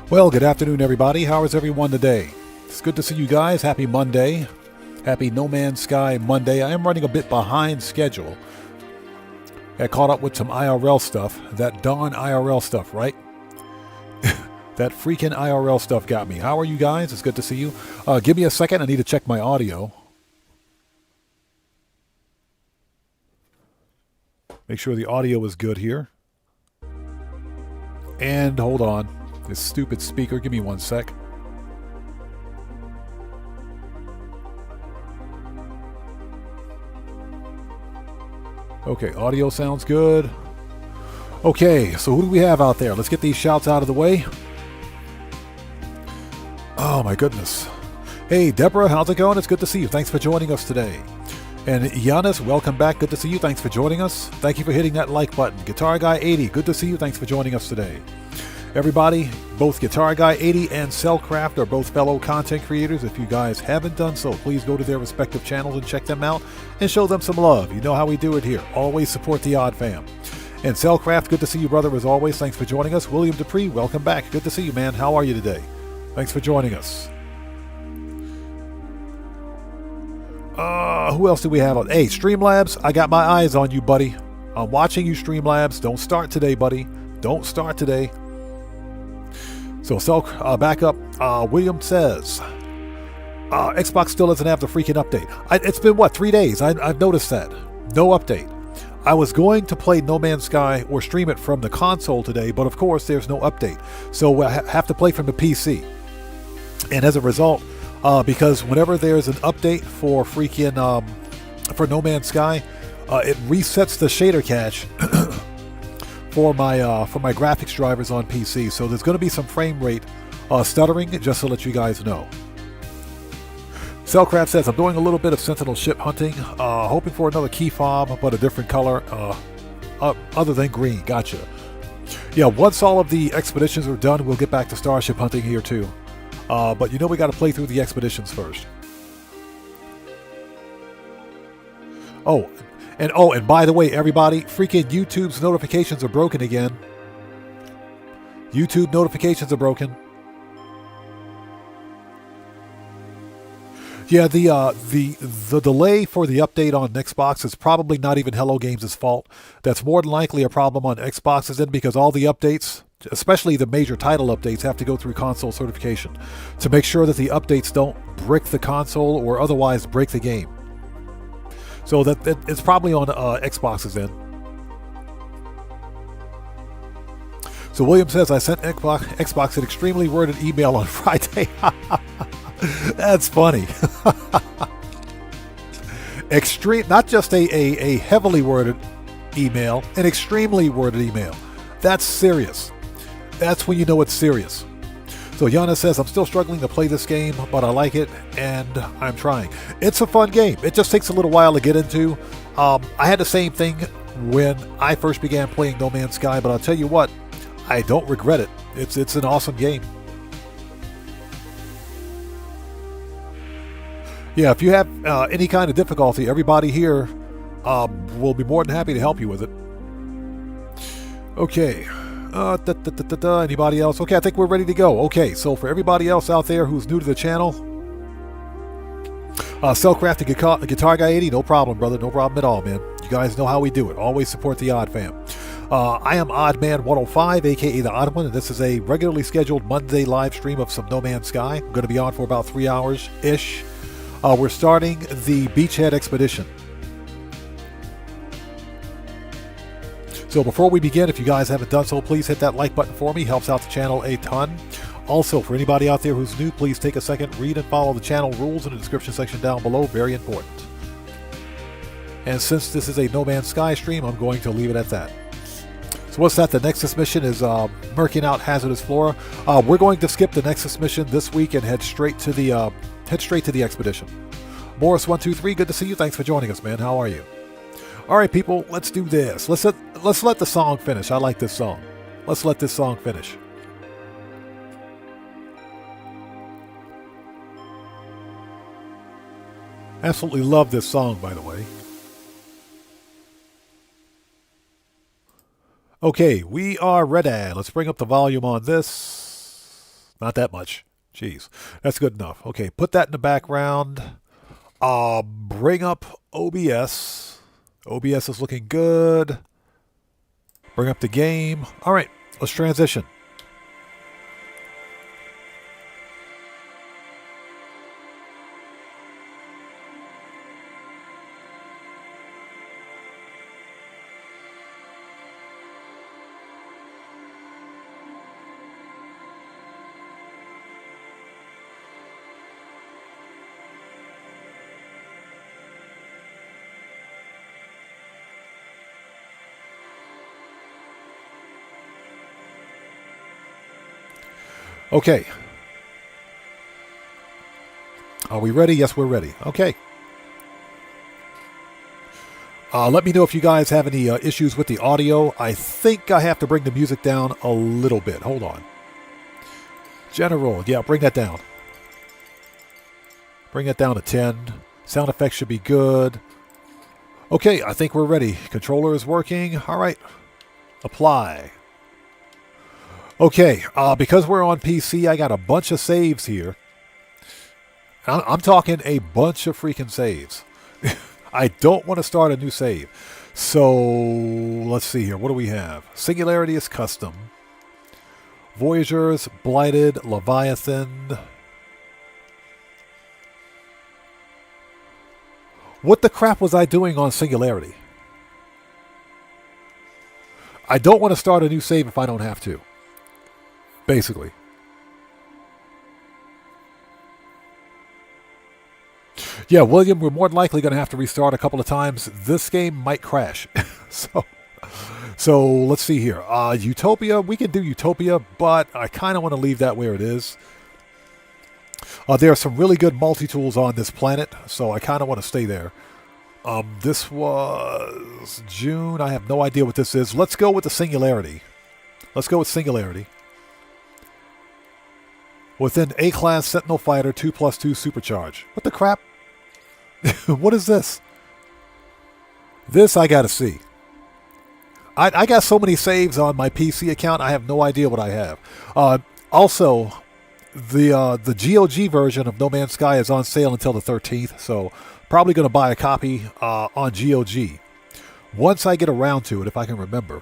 Well, good afternoon, everybody. How is everyone today? It's good to see you guys. Happy Monday. Happy No Man's Sky Monday. I am running a bit behind schedule. Got caught up with some IRL stuff. That darn IRL stuff, right? That freaking IRL stuff got me. How are you guys? It's good to see you. Give me a second. I need to check my audio. Make sure the audio is good here. And hold on. This stupid speaker. Give me one sec. Okay, audio sounds good. Okay, so who do we have out there? Let's get these shouts out of the way. Oh my goodness. Hey, Deborah, how's it going? It's good to see you. Thanks for joining us today. And Giannis, welcome back. Good to see you. Thanks for joining us. Thank you for hitting that like button. Guitar Guy 80, good to see you. Thanks for joining us today. Everybody, both Guitar Guy 80 and Cellcraft are both fellow content creators. If you guys haven't done so, please go to their respective channels and check them out and show them some love. You know how we do it here. Always support the Odd Fam. And Cellcraft, good to see you, brother, as always. Thanks for joining us. William Dupree, welcome back. Good to see you, man. How are you today? Thanks for joining us. Who else do we have on? Hey, Streamlabs, I got my eyes on you, buddy. I'm watching you, Streamlabs. Don't start today, buddy. Don't start today. So, back up. William says, Xbox still doesn't have the freaking update. It's been, what, 3 days? I've noticed that. No update. I was going to play No Man's Sky or stream it from the console today, but of course there's no update. So I have to play from the PC. And as a result, because whenever there's an update for freaking, for No Man's Sky, it resets the shader cache for my graphics drivers on PC. So there's going to be some frame rate stuttering, just to let you guys know. Cellcraft says, I'm doing a little bit of sentinel ship hunting, hoping for another key fob, but a different color other than green. Gotcha. Yeah, once all of the expeditions are done, we'll get back to starship hunting here too. But you know we got to play through the expeditions first. And by the way, everybody, freaking YouTube's notifications are broken again. YouTube notifications are broken. Yeah, the delay for the update on Xbox is probably not even Hello Games' fault. That's more than likely a problem on Xbox's end, because all the updates, especially the major title updates, have to go through console certification to make sure that the updates don't brick the console or otherwise break the game. So that it's probably on Xbox's end. So William says, I sent Xbox an extremely worded email on Friday. That's funny. Extreme, not just a heavily worded email, an extremely worded email. That's serious. That's when you know it's serious. So Yana says, I'm still struggling to play this game, but I like it, and I'm trying. It's a fun game. It just takes a little while to get into. I had the same thing when I first began playing No Man's Sky, but I'll tell you what, I don't regret it. It's an awesome game. Yeah, if you have any kind of difficulty, everybody here will be more than happy to help you with it. Okay. Anybody else? Okay, I think we're ready to go. Okay, so for everybody else out there who's new to the channel, Cellcraft and Guitar Guy 80, no problem, brother. No problem at all, man. You guys know how we do it. Always support the Odd Fam. I am Oddman 105, aka The Odd One, and this is a regularly scheduled Monday live stream of some No Man's Sky. I'm going to be on for about 3 hours-ish. We're starting the Beachhead expedition. So before we begin, if you guys haven't done so, please hit that like button for me. Helps out the channel a ton. Also, for anybody out there who's new, please take a second, read and follow the channel rules in the description section down below. Very important. And since this is a No Man's Sky stream, I'm going to leave it at that. So what's that? The Nexus mission is murking out hazardous flora. We're going to skip the Nexus mission this week and head straight to the expedition. Morris123, good to see you. Thanks for joining us, man. How are you? All right, people, let's do this. Let's let the song finish. I like this song. Let's let this song finish. Absolutely love this song, by the way. Okay, we are ready. Let's bring up the volume on this. Not that much. Jeez. That's good enough. Okay, put that in the background. Bring up OBS. OBS is looking good. Bring up the game. All right, let's transition. Okay. Are we ready? Yes, we're ready. Okay. Let me know if you guys have any issues with the audio. I think I have to bring the music down a little bit. Hold on. General. Yeah, bring that down. Bring it down to 10. Sound effects should be good. Okay, I think we're ready. Controller is working. All right. Apply. Okay, because we're on PC, I got a bunch of saves here. I'm talking a bunch of freaking saves. I don't want to start a new save. So, let's see here. What do we have? Singularity is custom. Voyagers, Blighted, Leviathan. What the crap was I doing on Singularity? I don't want to start a new save if I don't have to. Basically. Yeah, William, we're more than likely going to have to restart a couple of times. This game might crash. So let's see here. Utopia, we can do Utopia, but I kind of want to leave that where it is. There are some really good multi-tools on this planet, so I kind of want to stay there. This was June. I have no idea what this is. Let's go with the Singularity. Let's go with Singularity. Within A-Class Sentinel Fighter 2+2 Supercharge. What the crap? What is this? This I gotta see. I got so many saves on my PC account, I have no idea what I have. Also, the GOG version of No Man's Sky is on sale until the 13th, so probably going to buy a copy on GOG. Once I get around to it, if I can remember.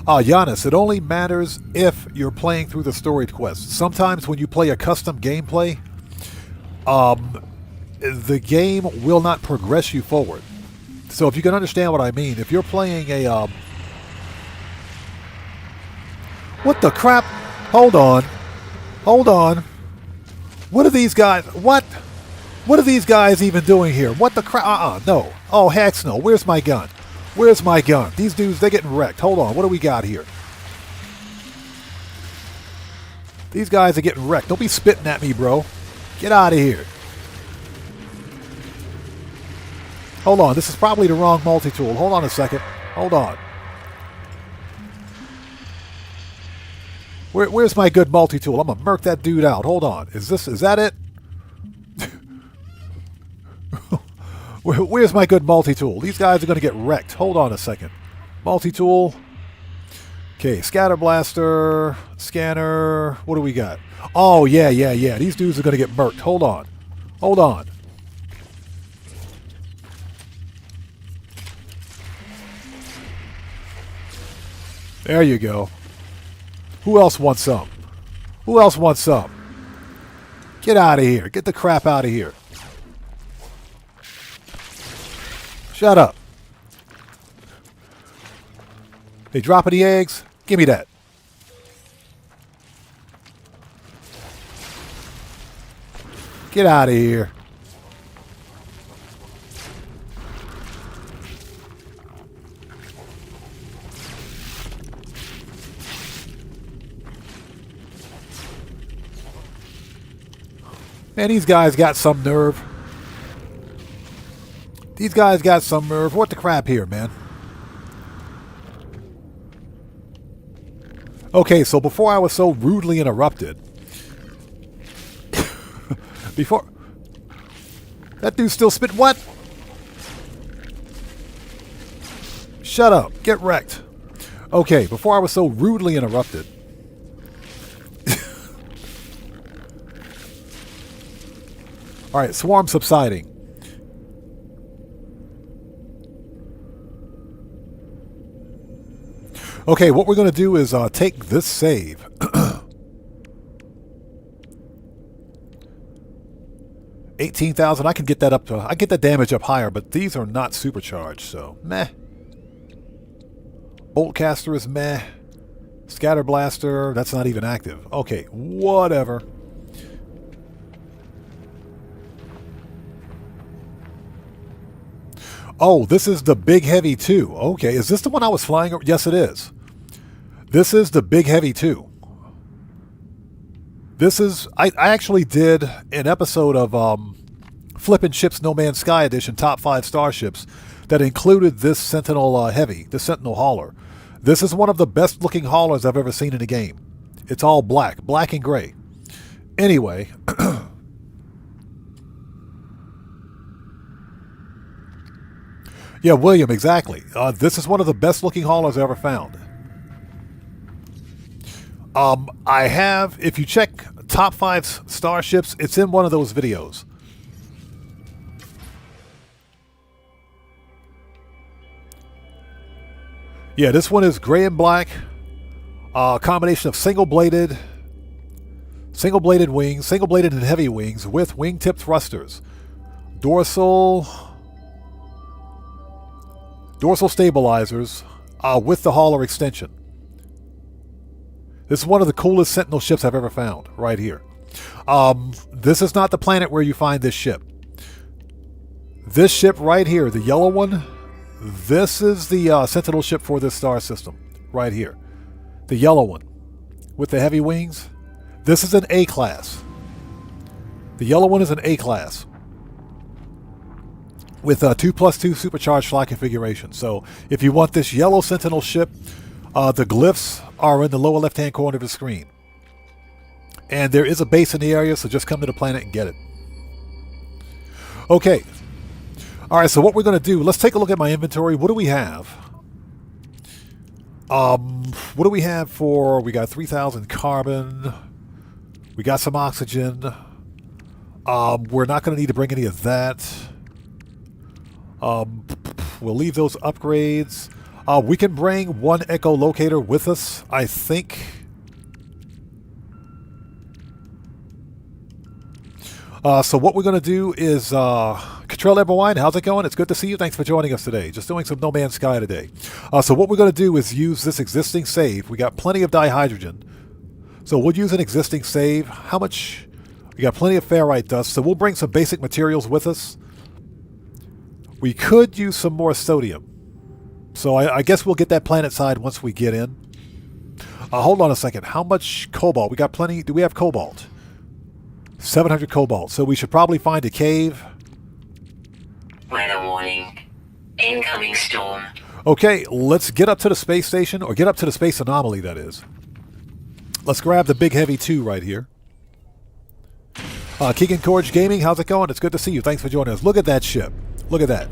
Giannis, it only matters if you're playing through the story quest. Sometimes when you play a custom gameplay, the game will not progress you forward. So if you can understand what I mean, if you're playing a... What the crap? Hold on. Hold on. What are these guys... What are these guys even doing here? What the crap? No. Oh, heck no. Where's my gun? Where's my gun? These dudes, they're getting wrecked. Hold on. What do we got here? These guys are getting wrecked. Don't be spitting at me, bro. Get out of here. Hold on. This is probably the wrong multi-tool. Hold on a second. Hold on. Where's my good multi-tool? I'm going to murk that dude out. Hold on. Is that it? Where's my good multi-tool? These guys are going to get wrecked. Hold on a second. Multi-tool. Okay, scatter blaster, scanner. What do we got? Oh, yeah. These dudes are going to get murked. Hold on. Hold on. There you go. Who else wants some? Who else wants some? Get out of here. Get the crap out of here. Shut up. They dropping the eggs? Give me that. Get out of here. Man, these guys got some nerve. These guys got some nerve. What the crap here, man? Okay, so before I was so rudely interrupted... before... That dude's still spit... What? Shut up. Get wrecked. Okay, before I was so rudely interrupted. Alright, swarm subsiding. Okay, what we're going to do is take this save. 18,000. I can get that up to. I get that damage up higher, but these are not supercharged, so meh. Boltcaster is meh. Scatter Blaster, that's not even active. Okay, whatever. Oh, this is the Big Heavy 2. Okay, is this the one I was flying? Yes, it is. This is the Big Heavy 2. This is... I actually did an episode of Flippin' Ships No Man's Sky Edition Top 5 Starships that included this Sentinel Heavy, the Sentinel Hauler. This is one of the best looking haulers I've ever seen in a game. It's all black and gray. Anyway... Yeah, William, exactly. This is one of the best-looking haulers I ever found. I have, if you check Top 5 Starships, it's in one of those videos. Yeah, this one is gray and black. Combination of single-bladed wings, single-bladed and heavy wings with wingtip thrusters. Dorsal stabilizers with the hauler extension. This is one of the coolest Sentinel ships I've ever found, right here. This is not the planet where you find this ship. This ship right here, the yellow one, this is the Sentinel ship for this star system, right here. The yellow one, with the heavy wings. This is an A-class. The yellow one is an A-class. With 2+2 supercharged fly configuration. So if you want this yellow Sentinel ship, the glyphs are in the lower left-hand corner of the screen. And there is a base in the area, so just come to the planet and get it. Okay. Alright, so what we're going to do, let's take a look at my inventory. What do we have? What do we have for... We got 3,000 carbon. We got some oxygen. We're not going to need to bring any of that. We'll leave those upgrades. We can bring one echolocator with us, I think. So what we're going to do is... Control Everwine, how's it going? It's good to see you. Thanks for joining us today. Just doing some No Man's Sky today. So what we're going to do is use this existing save. We got plenty of dihydrogen. So we'll use an existing save. How much? We got plenty of ferrite dust. So we'll bring some basic materials with us. We could use some more sodium. So I guess we'll get that planet side once we get in. Hold on a second. How much cobalt? We got plenty. Do we have cobalt? 700 cobalt. So we should probably find a cave. Weather warning. Incoming storm. Okay, let's get up to the space station, or get up to the space anomaly, that is. Let's grab the Big Heavy 2 right here. Keegan Corge Gaming, how's it going? It's good to see you. Thanks for joining us. Look at that ship. Look at that.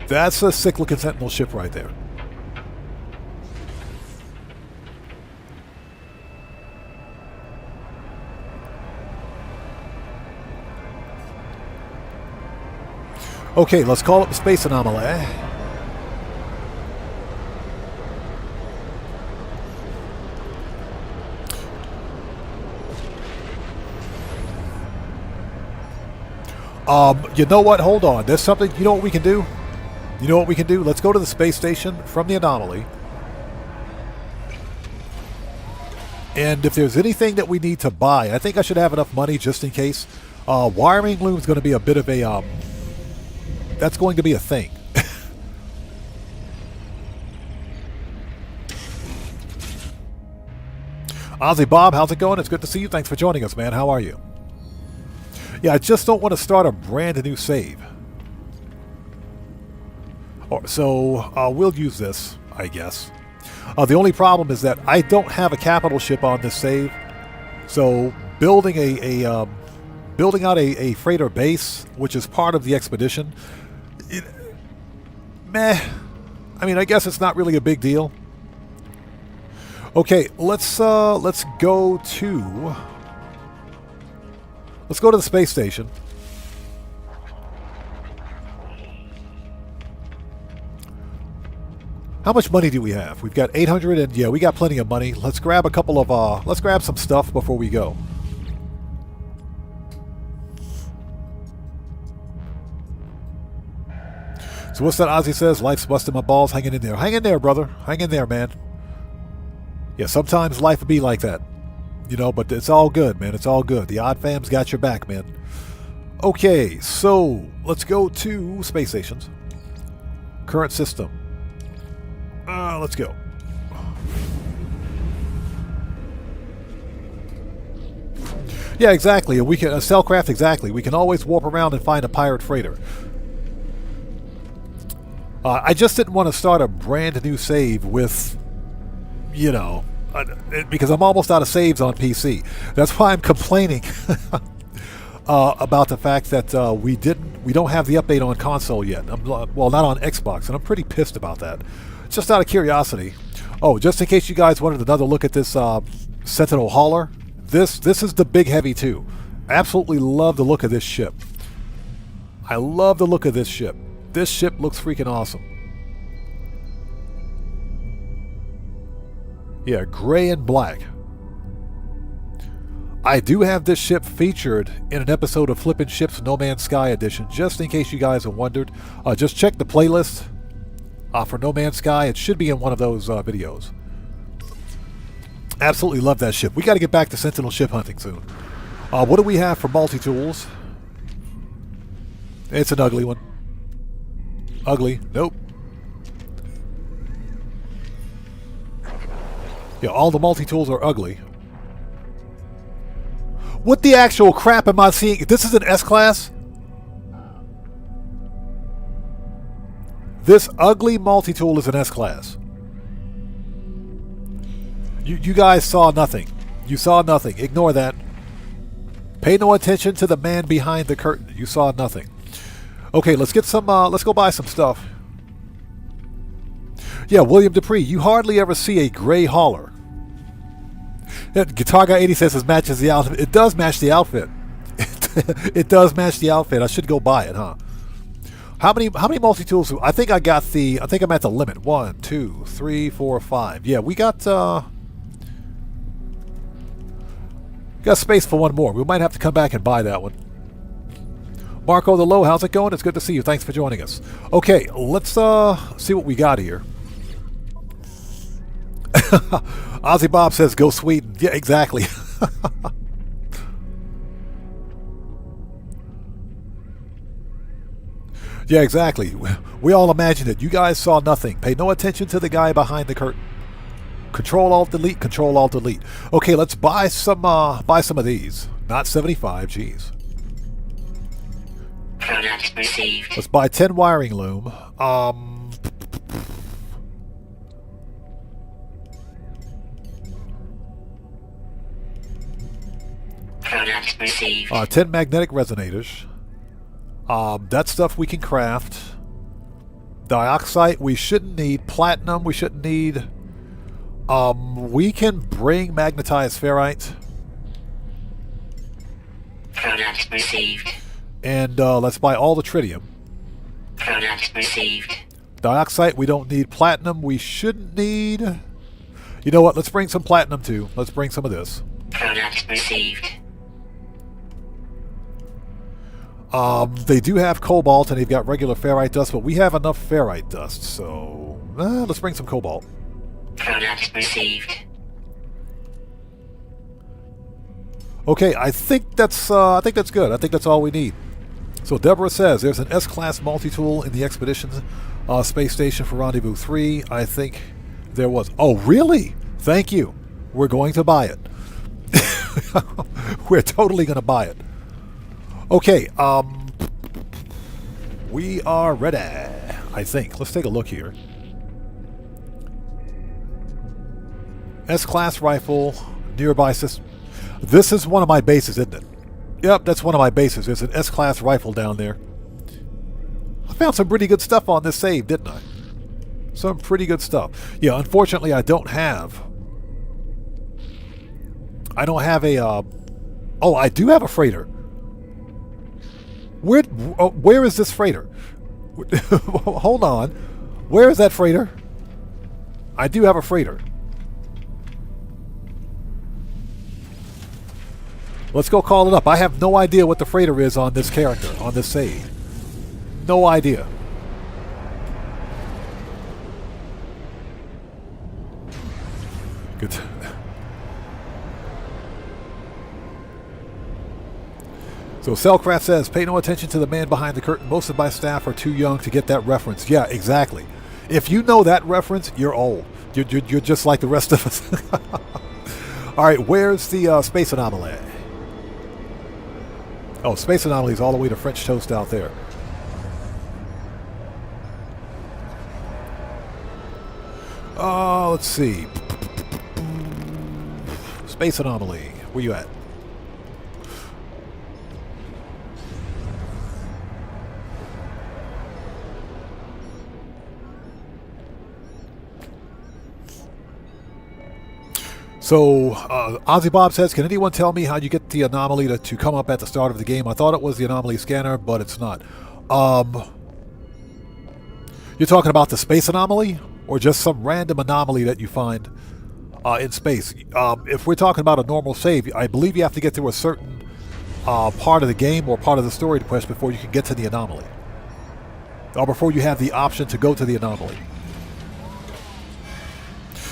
That's a sick-looking Sentinel ship right there. Okay, let's call it the space anomaly. You know what? Hold on. There's something. You know what we can do? You know what we can do? Let's go to the space station from the anomaly. And if there's anything that we need to buy, I think I should have enough money just in case. Wiring loom is going to be a bit of a... that's going to be a thing. Ozzy Bob, how's it going? It's good to see you. Thanks for joining us, man. How are you? Yeah, I just don't want to start a brand new save. So we'll use this, I guess. The only problem is that I don't have a capital ship on this save. So building building out a freighter base, which is part of the expedition, Meh. I mean, I guess it's not really a big deal. Okay, let's go to the space station. How much money do we have? We've got 800, and yeah, we got plenty of money. Let's grab a couple of let's grab some stuff before we go. So what's that Ozzy says? Life's busting my balls. Hanging in there. Hang in there, brother. Hang in there, man. Yeah, sometimes life would be like that. You know, but it's all good, man. It's all good. The Odd Fam's got your back, man. Okay, so let's go to space stations. Current system. Let's go. Yeah, exactly. We can Cellcraft, exactly. We can always warp around and find a pirate freighter. I just didn't want to start a brand new save with, you know, because I'm almost out of saves on PC. That's why I'm complaining about the fact that we don't have the update on console yet. Well, not on Xbox, and I'm pretty pissed about that. Just out of curiosity. Oh, just in case you guys wanted another look at this Sentinel hauler, this is the Big Heavy 2. Absolutely love the look of this ship. I love the look of this ship. This ship looks freaking awesome. Yeah, gray and black. I do have this ship featured in an episode of Flippin' Ships No Man's Sky Edition, just in case you guys have wondered. Just check the playlist for No Man's Sky. It should be in one of those videos. Absolutely love that ship. We got to get back to Sentinel ship hunting soon. What do we have for multi-tools? It's an ugly one. Ugly. Nope. Yeah, all the multi-tools are ugly. What the actual crap am I seeing? This is an S-Class? This ugly multi-tool is an S-Class. You guys saw nothing. You saw nothing. Ignore that. Pay no attention to the man behind the curtain. You saw nothing. Okay, let's get some. Let's go buy some stuff. Yeah, William Dupree. You hardly ever see a gray hauler. Guitar Guy 80 says it matches the outfit. It does match the outfit. It does match the outfit. I should go buy it, huh? How many multi-tools? I think I got the. I think I'm at the limit. 1, 2, 3, 4, 5. Yeah, we got. Got space for one more. We might have to come back and buy that one. Marco the Low, how's it going? It's good to see you. Thanks for joining us. Okay, let's see what we got here. Ozzy Bob says, go Sweden. Yeah, exactly. Yeah, exactly. We all imagined it. You guys saw nothing. Pay no attention to the guy behind the curtain. Control-Alt-Delete, Control-Alt-Delete. Okay, let's buy some of these. Not 75, geez. Product received. Let's buy 10 wiring loom. Product received. 10 magnetic resonators. That stuff we can craft. Dioxide we shouldn't need. Platinum we shouldn't need. We can bring magnetized ferrite. Product received. And let's buy all the tritium. Product received. Dioxide we don't need. Platinum we shouldn't need. You know what? Let's bring some platinum too. Let's bring some of this. Product received. They do have cobalt and they've got regular ferrite dust, but we have enough ferrite dust, so let's bring some cobalt. Product received. Okay, I think that's good. I think that's all we need. So Deborah says there's an S-Class multi-tool in the Expeditions space station for Rendezvous 3. I think there was. Oh, really? Thank you. We're going to buy it. We're totally going to buy it. Okay, we are ready, I think. Let's take a look here. S-Class rifle, nearby system. This is one of my bases, isn't it? Yep, that's one of my bases. There's an S-Class rifle down there. found some pretty good stuff on this save, didn't I? Some pretty good stuff. Yeah, unfortunately, I don't have a... oh, I do have a freighter. Where is this freighter? Hold on. Where is that freighter? I do have a freighter. Let's go call it up. I have no idea what the freighter is on this character, on this save. No idea. Good. So Cellcraft says, pay no attention to the man behind the curtain. Most of my staff are too young to get that reference. Yeah, exactly. If you know that reference, you're old. You're just like the rest of us. All right, where's the Space Anomaly? Oh, Space Anomaly is all the way to French Toast out there. Let's see. Space Anomaly, where you at? So, Ozzy Bob says, can anyone tell me how you get the anomaly to come up at the start of the game? I thought it was the anomaly scanner, but it's not. You're talking about the space anomaly? Or just some random anomaly that you find in space? If we're talking about a normal save, I believe you have to get through a certain part of the game or part of the story quest before you can get to the anomaly. Or before you have the option to go to the anomaly.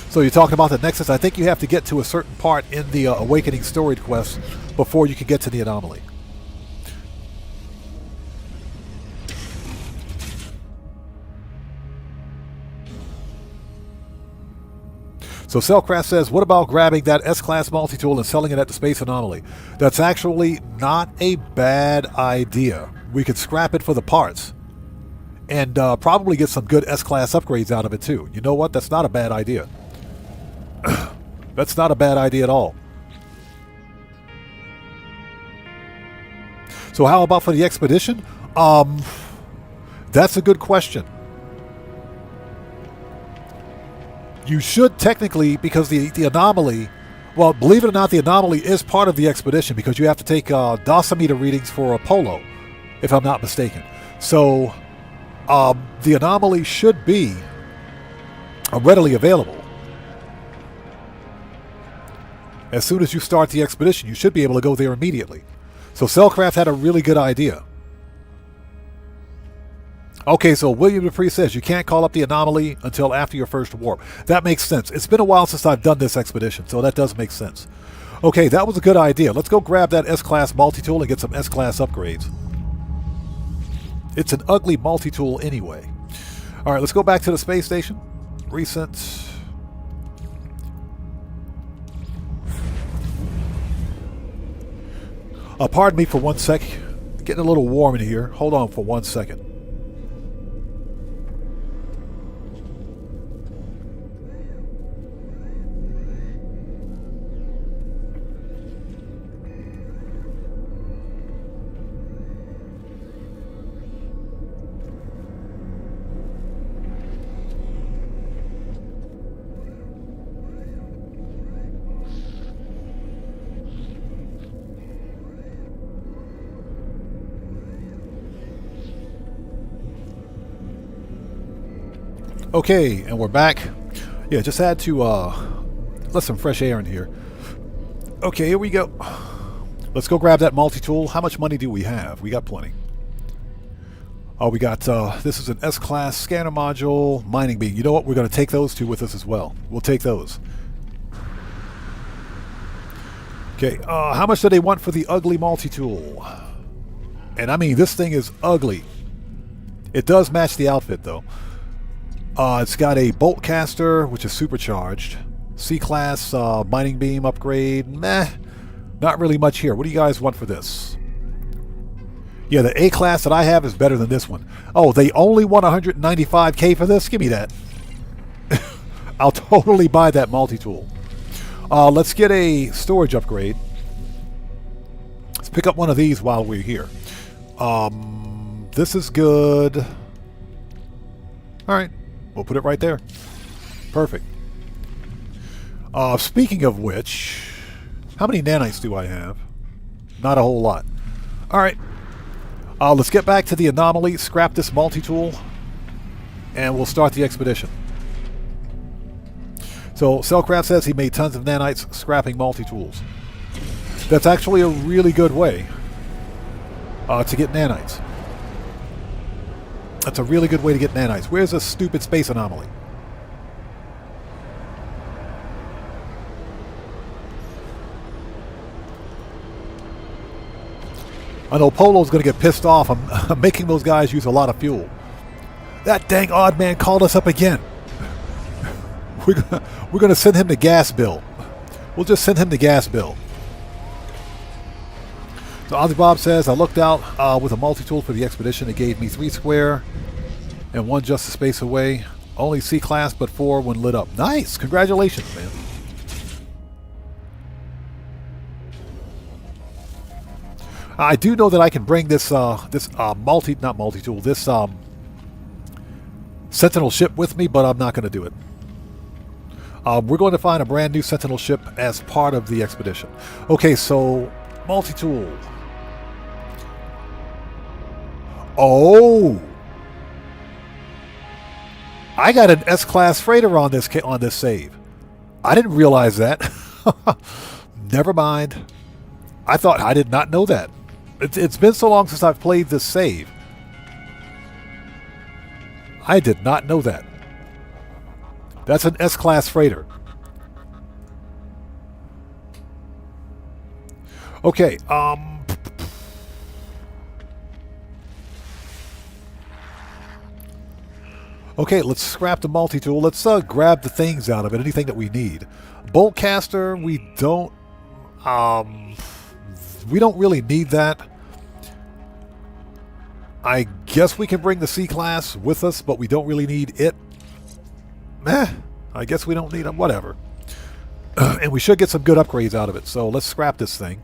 So you're talking about the Nexus. I think you have to get to a certain part in the Awakening story quest before you can get to the anomaly. So Cellcraft says, what about grabbing that S-Class multi-tool and selling it at the Space Anomaly? That's actually not a bad idea. We could scrap it for the parts and probably get some good S-Class upgrades out of it too. You know what? That's not a bad idea. That's not a bad idea at all. So how about for the expedition? That's a good question. You should technically, because the anomaly, well, believe it or not, the anomaly is part of the expedition because you have to take dosimeter readings for Apollo, if I'm not mistaken. So the anomaly should be readily available. As soon as you start the expedition, you should be able to go there immediately. So Cellcraft had a really good idea. Okay, so William Dupree says you can't call up the anomaly until after your first warp. That makes sense. It's been a while since I've done this expedition, so that does make sense. Okay, that was a good idea. Let's go grab that S-Class multi-tool and get some S-Class upgrades. It's an ugly multi-tool anyway. All right, let's go back to the space station. Recent. Pardon me for 1 sec. Getting a little warm in here. Hold on for 1 second. Okay, and we're back. Yeah, just had to let some fresh air in here. Okay, here we go. Let's go grab that multi-tool. How much money do we have? We got plenty. Oh, we got, this is an S-Class scanner module, mining beam. You know what? We're going to take those two with us as well. We'll take those. Okay, how much do they want for the ugly multi-tool? And I mean, this thing is ugly. It does match the outfit, though. It's got a bolt caster, which is supercharged. C-Class mining beam upgrade. Meh. Not really much here. What do you guys want for this? Yeah, the A-Class that I have is better than this one. Oh, they only want 195K for this? Give me that. I'll totally buy that multi-tool. Let's get a storage upgrade. Let's pick up one of these while we're here. This is good. All right, we'll put it right there. Perfect. Speaking of which, how many nanites do I have? Not a whole lot. All right, let's get back to the anomaly, scrap this multi-tool, and we'll start the expedition. So Cellcraft says he made tons of nanites scrapping multi-tools. That's actually a really good way to get nanites. That's a really good way to get nanites. Where's this stupid space anomaly? I know Polo's going to get pissed off. I'm making those guys use a lot of fuel. That dang odd man called us up again. We're going to send him the gas bill. We'll just send him the gas bill. So Ozzy Bob says, I looked out with a multi-tool for the expedition. It gave me 3 square and 1 just a space away. Only C-class, but 4 when lit up. Nice! Congratulations, man. I do know that I can bring this Sentinel ship with me, but I'm not going to do it. We're going to find a brand new Sentinel ship as part of the expedition. Okay, so multi-tool. Oh, I got an S-class freighter on this save. I didn't realize that. Never mind. I did not know that. It's been so long since I've played this save. I did not know that. That's an S-class freighter. Okay, okay, let's scrap the multi-tool. Let's grab the things out of it, anything that we need. Bolt caster, we don't really need that. I guess we can bring the C-class with us, but we don't really need it. I guess we don't need them. Whatever. And we should get some good upgrades out of it. So let's scrap this thing.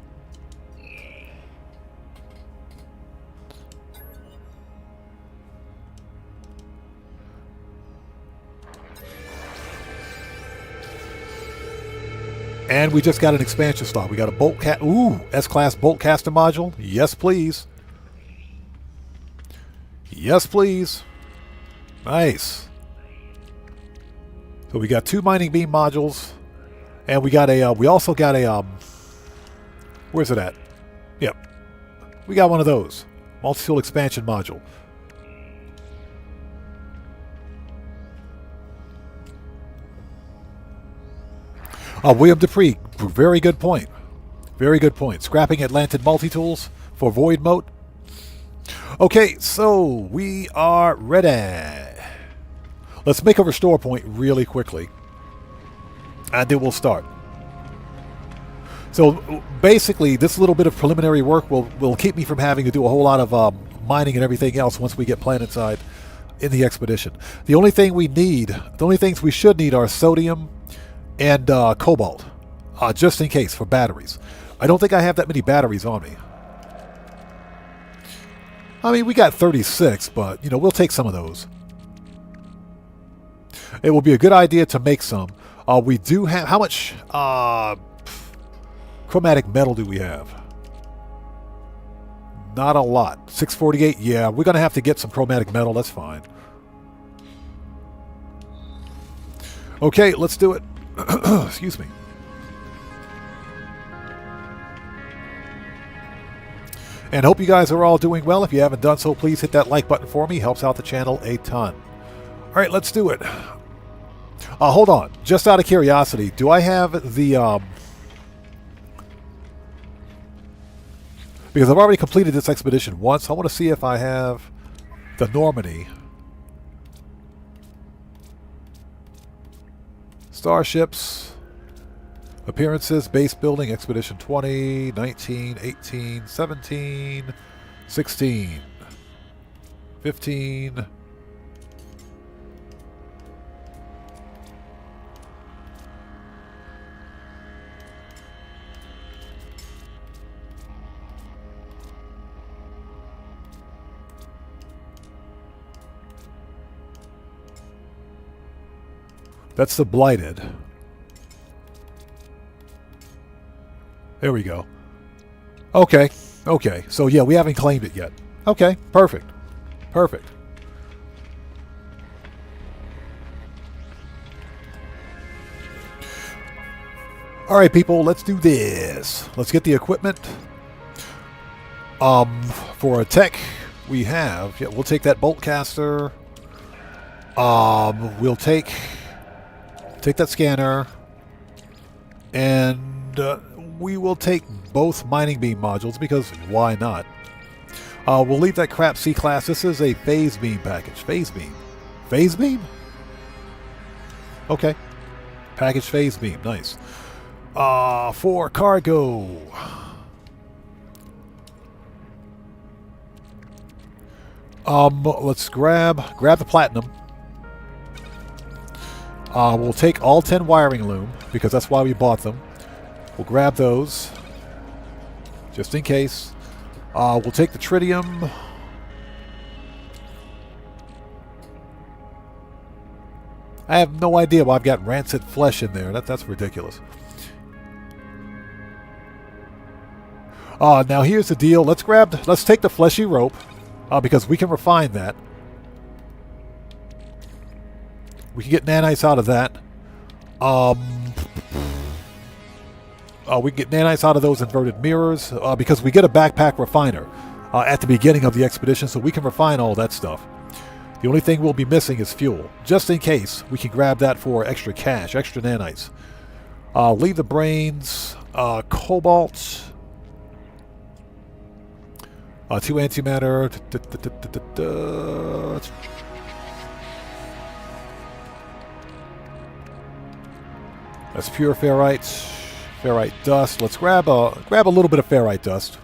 And we just got an expansion slot. We got a bolt S-class bolt caster module. Yes, please. Yes, please. Nice. So we got 2 mining beam modules, and we got a. We also got a. Where's it at? Yep. We got one of those multi-tool expansion module. William Dupree, very good point. Very good point. Scrapping Atlantic multi-tools for void mode. Okay, so we are ready. Let's make a restore point really quickly, and then we'll start. So basically, this little bit of preliminary work will keep me from having to do a whole lot of mining and everything else once we get planetside in the expedition. The only things we should need are sodium and cobalt, just in case, for batteries. I don't think I have that many batteries on me. I mean, we got 36, but, we'll take some of those. It will be a good idea to make some. We do have... How much chromatic metal do we have? Not a lot. 648? Yeah, we're going to have to get some chromatic metal. That's fine. Okay, let's do it. Excuse me. And hope you guys are all doing well. If you haven't done so, please hit that like button for me. Helps out the channel a ton. All right, let's do it. Hold on. Just out of curiosity, do I have the... Because I've already completed this expedition once. I want to see if I have the Normandy. Starships. Appearances, base building, expedition 20, 19, 18, 17, 16, 15. That's the blighted. There we go. Okay. Okay. So yeah, we haven't claimed it yet. Okay. Perfect. Perfect. All right, people. Let's do this. Let's get the equipment. For a tech, we have. Yeah, we'll take that bolt caster. We'll take that scanner, and we will take both mining beam modules because why not? We'll leave that crap C-class. This is a phase beam package. Phase beam. Phase beam? Okay. Package phase beam. Nice. For cargo. Let's grab the platinum. We'll take all 10 wiring loom because that's why we bought them. We'll grab those just in case. We'll take the tritium. I have no idea why I've got rancid flesh in there. That's ridiculous. Now here's the deal. Let's take the fleshy rope because we can refine that. We can get nanites out of that. We can get nanites out of those inverted mirrors because we get a backpack refiner at the beginning of the expedition, so we can refine all that stuff. The only thing we'll be missing is fuel. Just in case, we can grab that for extra cash, extra nanites. Leave the brains, cobalt, 2 antimatter. That's pure ferrite. Ferrite dust. Let's grab a little bit of ferrite dust.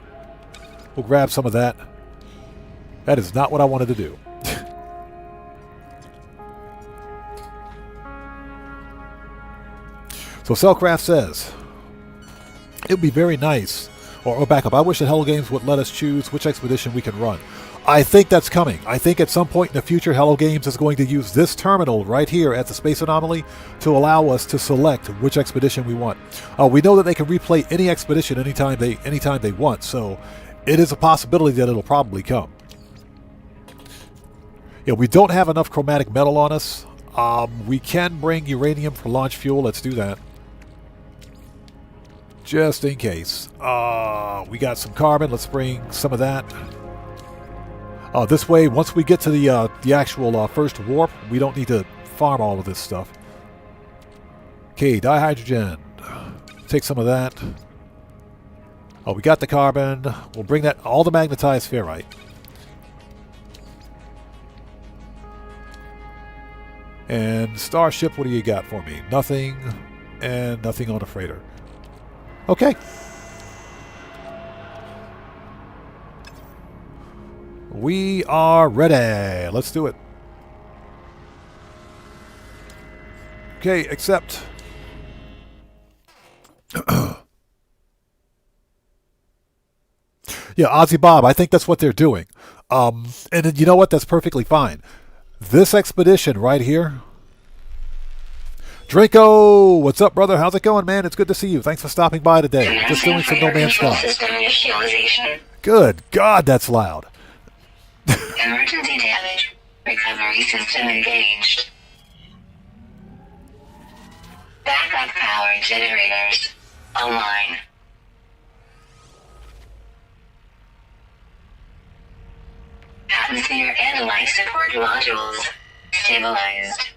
We'll grab some of that. That is not what I wanted to do. So Cellcraft says, it would be very nice, or back up, I wish that Hello Games would let us choose which expedition we can run. I think that's coming. I think at some point in the future, Hello Games is going to use this terminal right here at the Space Anomaly to allow us to select which expedition we want. We know that they can replay any expedition anytime they want, so it is a possibility that it'll probably come. Yeah, we don't have enough chromatic metal on us. We can bring uranium for launch fuel. Let's do that. Just in case. We got some carbon. Let's bring some of that. This way, once we get to the actual first warp, we don't need to farm all of this stuff. Okay, dihydrogen. Take some of that. We got the carbon. We'll bring that, all the magnetized ferrite. And Starship, what do you got for me? Nothing, and nothing on a freighter. Okay. We are ready. Let's do it. Okay, accept. Yeah, Ozzy Bob, I think that's what they're doing. And you know what? That's perfectly fine. This expedition right here. Draco, what's up, brother? How's it going, man? It's good to see you. Thanks for stopping by today. Just doing some No Man's Sky. Good God, that's loud. Emergency damage. Recovery system engaged. Backup power generators online. Atmosphere and life support modules stabilized.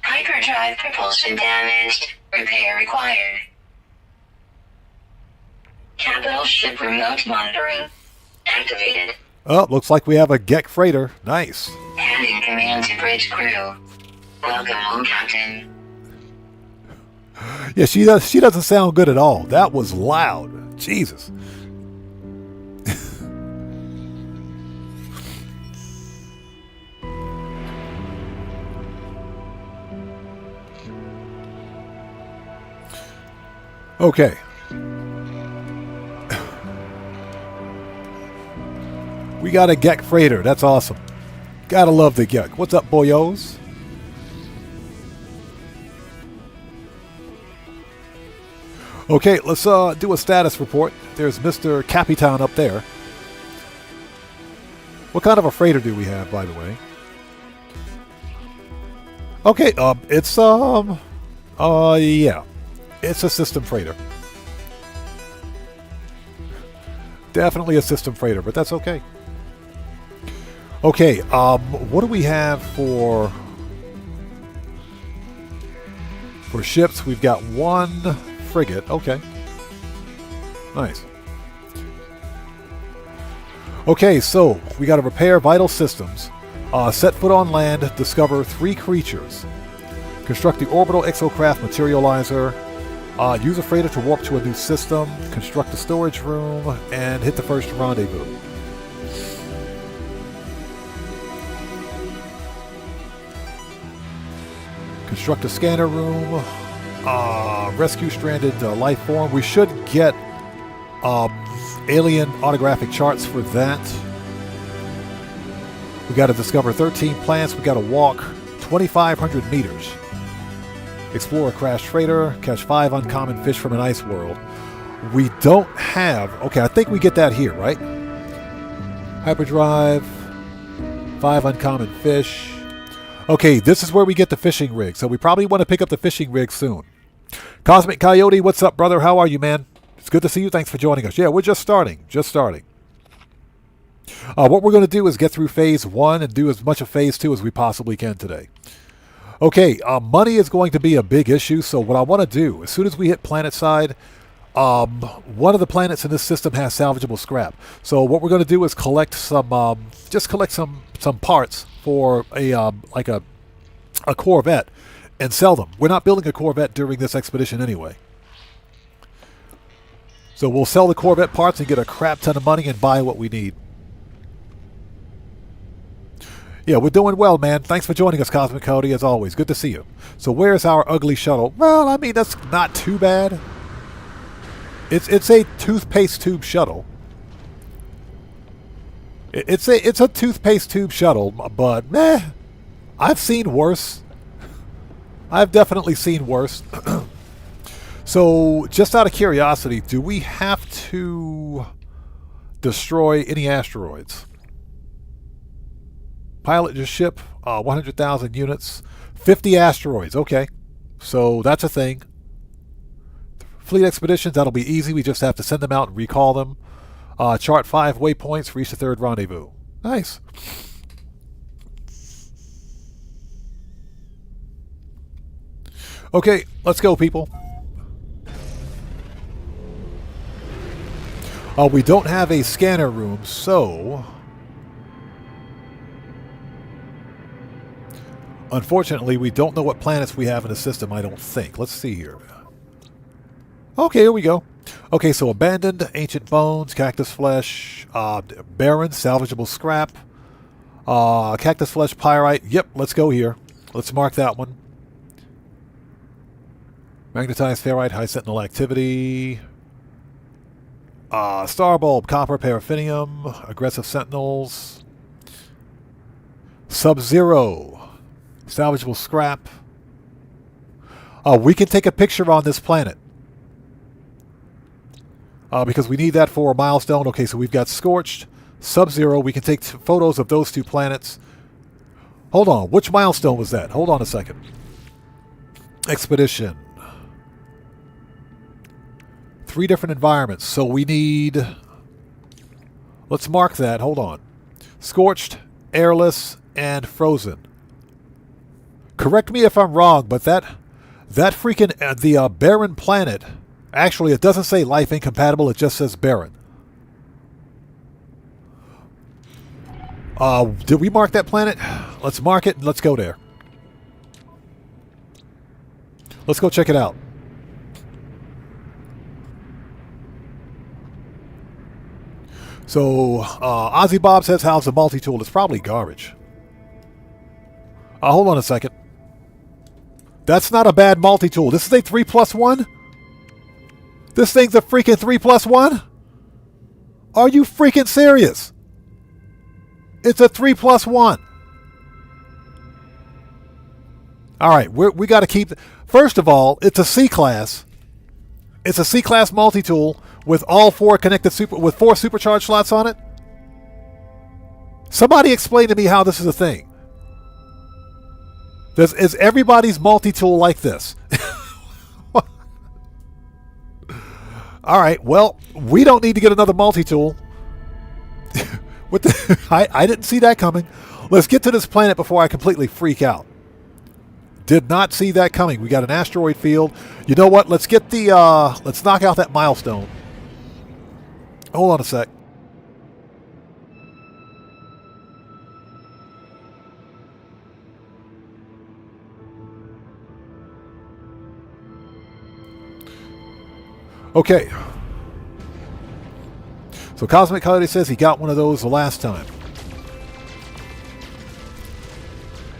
Hyperdrive propulsion damaged. Repair required. Capital ship remote monitoring activated. Oh, looks like we have a Gek freighter. Nice. Handing command to bridge crew. Welcome home, Captain. Yeah, she doesn't sound good at all. That was loud. Jesus. Okay. We got a Gek freighter. That's awesome. Gotta love the yuck. What's up, boyos? Okay, let's do a status report. There's Mr. Capitan up there. What kind of a freighter do we have, by the way? Okay, it's yeah. It's a system freighter. Definitely a system freighter, but that's okay. Okay, what do we have for ships? We've got one frigate. Okay. Nice. Okay, so we got to repair vital systems. Set foot on land, discover 3 creatures. Construct the orbital exocraft materializer. Use a freighter to warp to a new system. Construct a storage room and hit the first rendezvous. Construct a scanner room. Rescue stranded life form. We should get alien autographic charts for that. We got to discover 13 planets. We got to walk 2,500 meters. Explore a crashed freighter. Catch 5 uncommon fish from an ice world. We don't have... Okay, I think we get that here, right? Hyperdrive. 5 uncommon fish. Okay, this is where we get the fishing rig. So we probably want to pick up the fishing rig soon. Cosmic Coyote, what's up, brother? How are you, man? It's good to see you. Thanks for joining us. Yeah, we're just starting. Just starting. What we're going to do is get through Phase 1 and do as much of Phase 2 as we possibly can today. Okay, money is going to be a big issue, so what I want to do, as soon as we hit planet side, one of the planets in this system has salvageable scrap. So what we're going to do is collect some, just collect some parts for a like a Corvette and sell them. We're not building a Corvette during this expedition anyway. So we'll sell the Corvette parts and get a crap ton of money and buy what we need. Yeah, we're doing well, man. Thanks for joining us, Cosmic Cody, as always. Good to see you. So where's our ugly shuttle? Well, I mean, that's not too bad. It's a toothpaste tube shuttle. It's a toothpaste tube shuttle, but meh, I've seen worse. I've definitely seen worse. So, just out of curiosity, do we have to destroy any asteroids? Pilot your ship, 100,000 units, 50 asteroids. Okay, so that's a thing. Fleet expeditions, that'll be easy. We just have to send them out and recall them. Chart 5 waypoints, reach the 3rd rendezvous. Nice. Okay, let's go, people. We don't have a scanner room, so... Unfortunately, we don't know what planets we have in the system, I don't think. Let's see here. Okay, here we go. Okay, so abandoned, ancient bones, cactus flesh, barren, salvageable scrap, cactus flesh, pyrite. Yep, let's go here. Let's mark that one. Magnetized ferrite, high sentinel activity. Star bulb, copper, paraffinium, aggressive sentinels. Sub-zero. Salvageable scrap. We can take a picture on this planet. Because we need that for a milestone. Okay, so we've got Scorched, Sub-Zero. We can take photos of those 2 planets. Hold on. Which milestone was that? Hold on a second. Expedition. 3 different environments. So we need... Let's mark that. Hold on. Scorched, airless, and frozen. Correct me if I'm wrong, but that freaking the barren planet. Actually, it doesn't say life incompatible. It just says barren. Did we mark that planet? Let's mark it and let's go there. Let's go check it out. So, Ozzy Bob says, how's the multi-tool? It's probably garbage. Hold on a second. That's not a bad multi-tool. This is a 3+1? This thing's a freaking 3+1? Are you freaking serious? It's a 3+1. All right, we got to keep. First of all, it's a C class. It's a C class multi-tool with all four connected with 4 supercharge slots on it. Somebody explain to me how this is a thing. Is everybody's multi-tool like this? All right, well, we don't need to get another multi-tool. I didn't see that coming. Let's get to this planet before I completely freak out. Did not see that coming. We got an asteroid field. You know what? Let's get the let's knock out that milestone. Hold on a sec. Okay. So Cosmic Coyote says he got one of those the last time.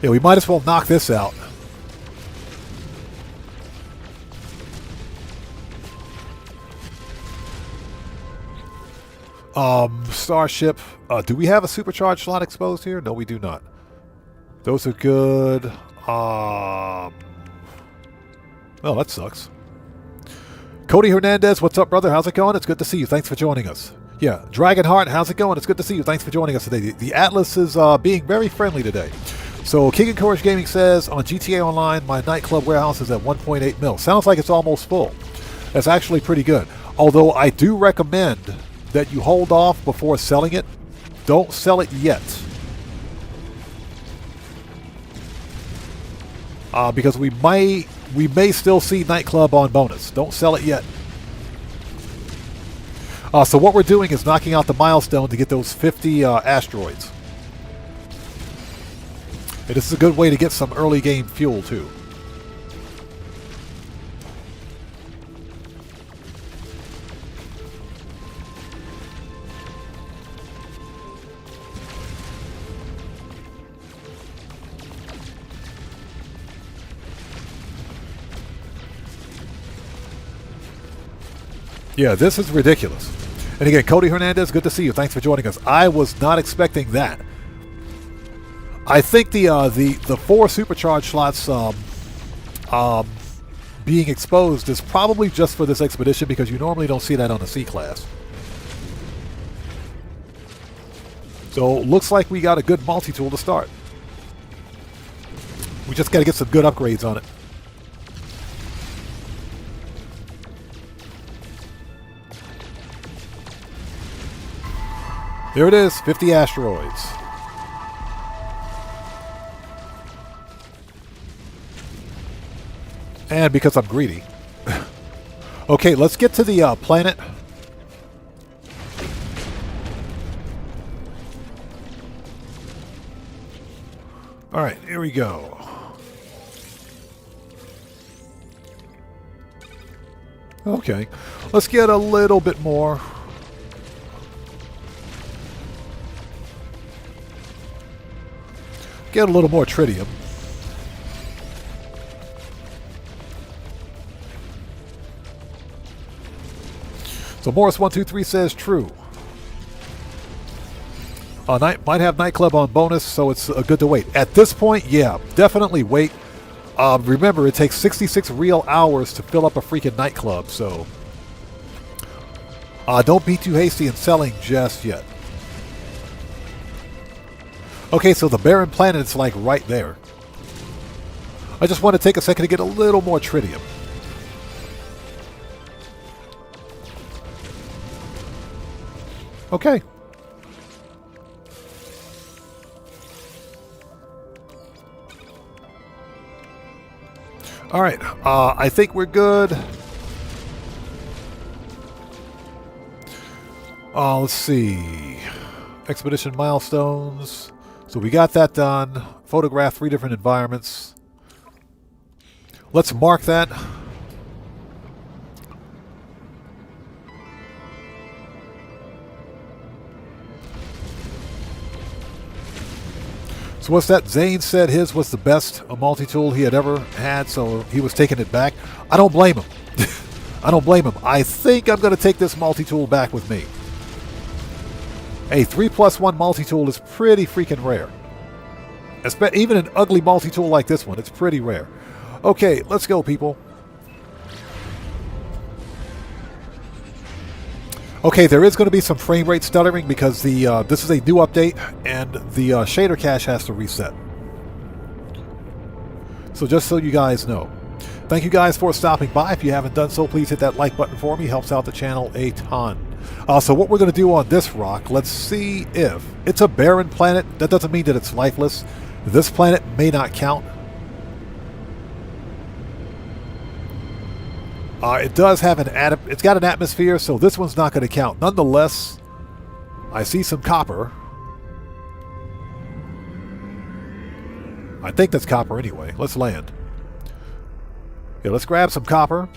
Yeah, we might as well knock this out. Starship. Do we have a supercharged slot exposed here? No, we do not. Those are good. Well, that sucks. Cody Hernandez, what's up, brother? How's it going? It's good to see you. Thanks for joining us. Yeah, Dragonheart, how's it going? It's good to see you. Thanks for joining us today. The Atlas is being very friendly today. So King and Courage Gaming says, on GTA Online, my nightclub warehouse is at 1.8 mil. Sounds like it's almost full. That's actually pretty good. Although I do recommend that you hold off before selling it. Don't sell it yet. Because we may still see nightclub on bonus. Don't sell it yet. So what we're doing is knocking out the milestone to get those 50 asteroids. And this is a good way to get some early game fuel too. Yeah, this is ridiculous. And again, Cody Hernandez, good to see you. Thanks for joining us. I was not expecting that. I think the 4 supercharge slots being exposed is probably just for this expedition because you normally don't see that on the C class. So looks like we got a good multi-tool to start. We just got to get some good upgrades on it. There it is, 50 asteroids. And because I'm greedy. Okay, let's get to the planet. All right, here we go. Okay, let's get a little bit more. Get a little more tritium. So Morris123 says true. Might have nightclub on bonus, so it's good to wait. At this point, yeah, definitely wait. Remember, it takes 66 real hours to fill up a freaking nightclub, so don't be too hasty in selling just yet. Okay, so the barren planet's like right there. I just want to take a second to get a little more tritium. Okay. All right, I think we're good. Let's see. Expedition milestones. So we got that done. Photograph 3 different environments. Let's mark that. So what's that? Zane said his was the best multi-tool he had ever had, so he was taking it back. I don't blame him. I don't blame him. I think I'm going to take this multi-tool back with me. A 3+1 multi-tool is pretty freaking rare. Even an ugly multi-tool like this one, it's pretty rare. Okay, let's go, people. Okay, there is going to be some frame rate stuttering because this is a new update and the shader cache has to reset. So just so you guys know. Thank you guys for stopping by. If you haven't done so, please hit that like button for me. Helps out the channel a ton. So what we're going to do on this rock, let's see if it's a barren planet. That doesn't mean that it's lifeless. This planet may not count. It does have it's got an atmosphere, so this one's not going to count. Nonetheless, I see some copper. I think that's copper anyway. Let's land. Yeah, let's grab some copper.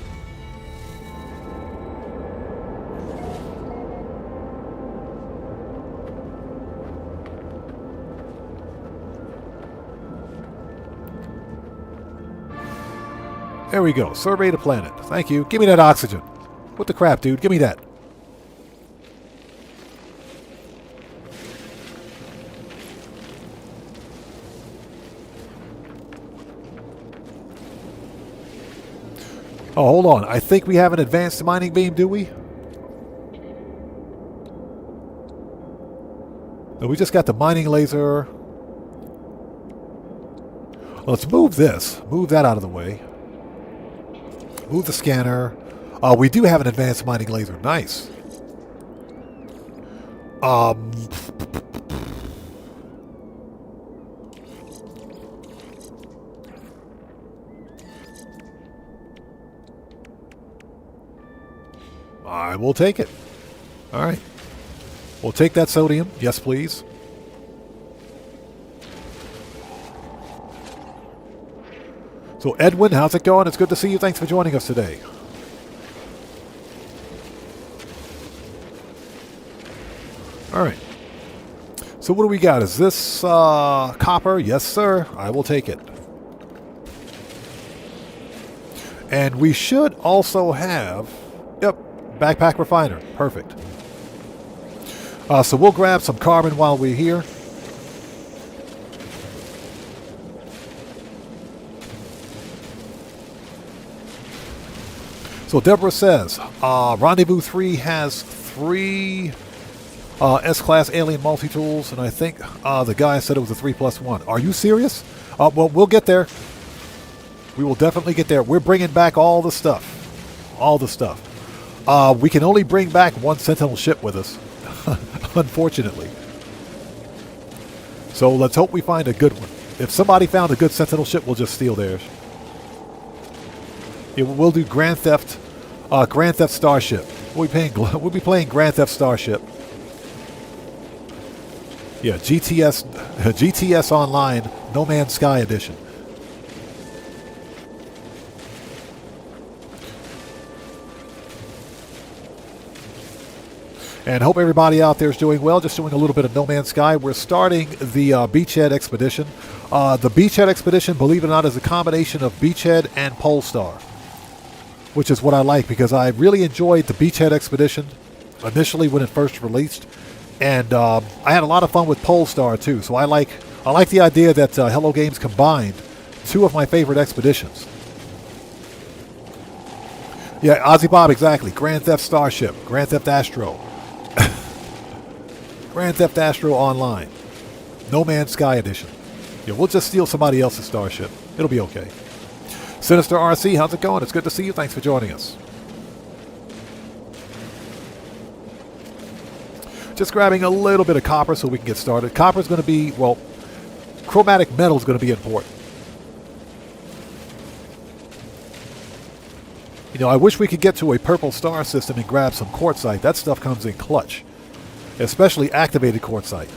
There we go. Survey the planet. Thank you. Give me that oxygen. What the crap, dude? Give me that. Oh, hold on. I think we have an advanced mining beam, do we? No, we just got the mining laser. Let's move this. Move that out of the way. Move the scanner. We do have an advanced mining laser. Nice. I will take it. All right. We'll take that sodium. Yes, please. So, Edwin, how's it going? It's good to see you. Thanks for joining us today. All right. So, what do we got? Is this copper? Yes, sir. I will take it. And we should also have... Yep. Backpack refiner. Perfect. So, we'll grab some carbon while we're here. So Deborah says, Rendezvous 3 has 3 S-Class alien multi-tools, and I think the guy said it was a 3+1. Are you serious? Well, we'll get there. We will definitely get there. We're bringing back all the stuff. All the stuff. We can only bring back one Sentinel ship with us, unfortunately. So let's hope we find a good one. If somebody found a good Sentinel ship, we'll just steal theirs. Yeah, we'll do Grand Theft Starship. We'll be playing Grand Theft Starship. Yeah, GTS Online, No Man's Sky Edition. And hope everybody out there is doing well. Just doing a little bit of No Man's Sky. We're starting the Beachhead Expedition. The Beachhead Expedition, believe it or not, is a combination of Beachhead and Polestar, which is what I like because I really enjoyed the Beachhead Expedition initially when it first released, and I had a lot of fun with Polestar too. So I like the idea that Hello Games combined 2 of my favorite expeditions. Yeah, Ozzy Bob, exactly. Grand Theft Starship, Grand Theft Astro, Grand Theft Astro Online, No Man's Sky Edition. Yeah, we'll just steal somebody else's starship. It'll be okay. Sinister RC, how's it going? It's good to see you. Thanks for joining us. Just grabbing a little bit of copper so we can get started. Copper is going to be, well, chromatic metal is going to be important. You know, I wish we could get to a purple star system and grab some quartzite. That stuff comes in clutch, especially activated quartzite.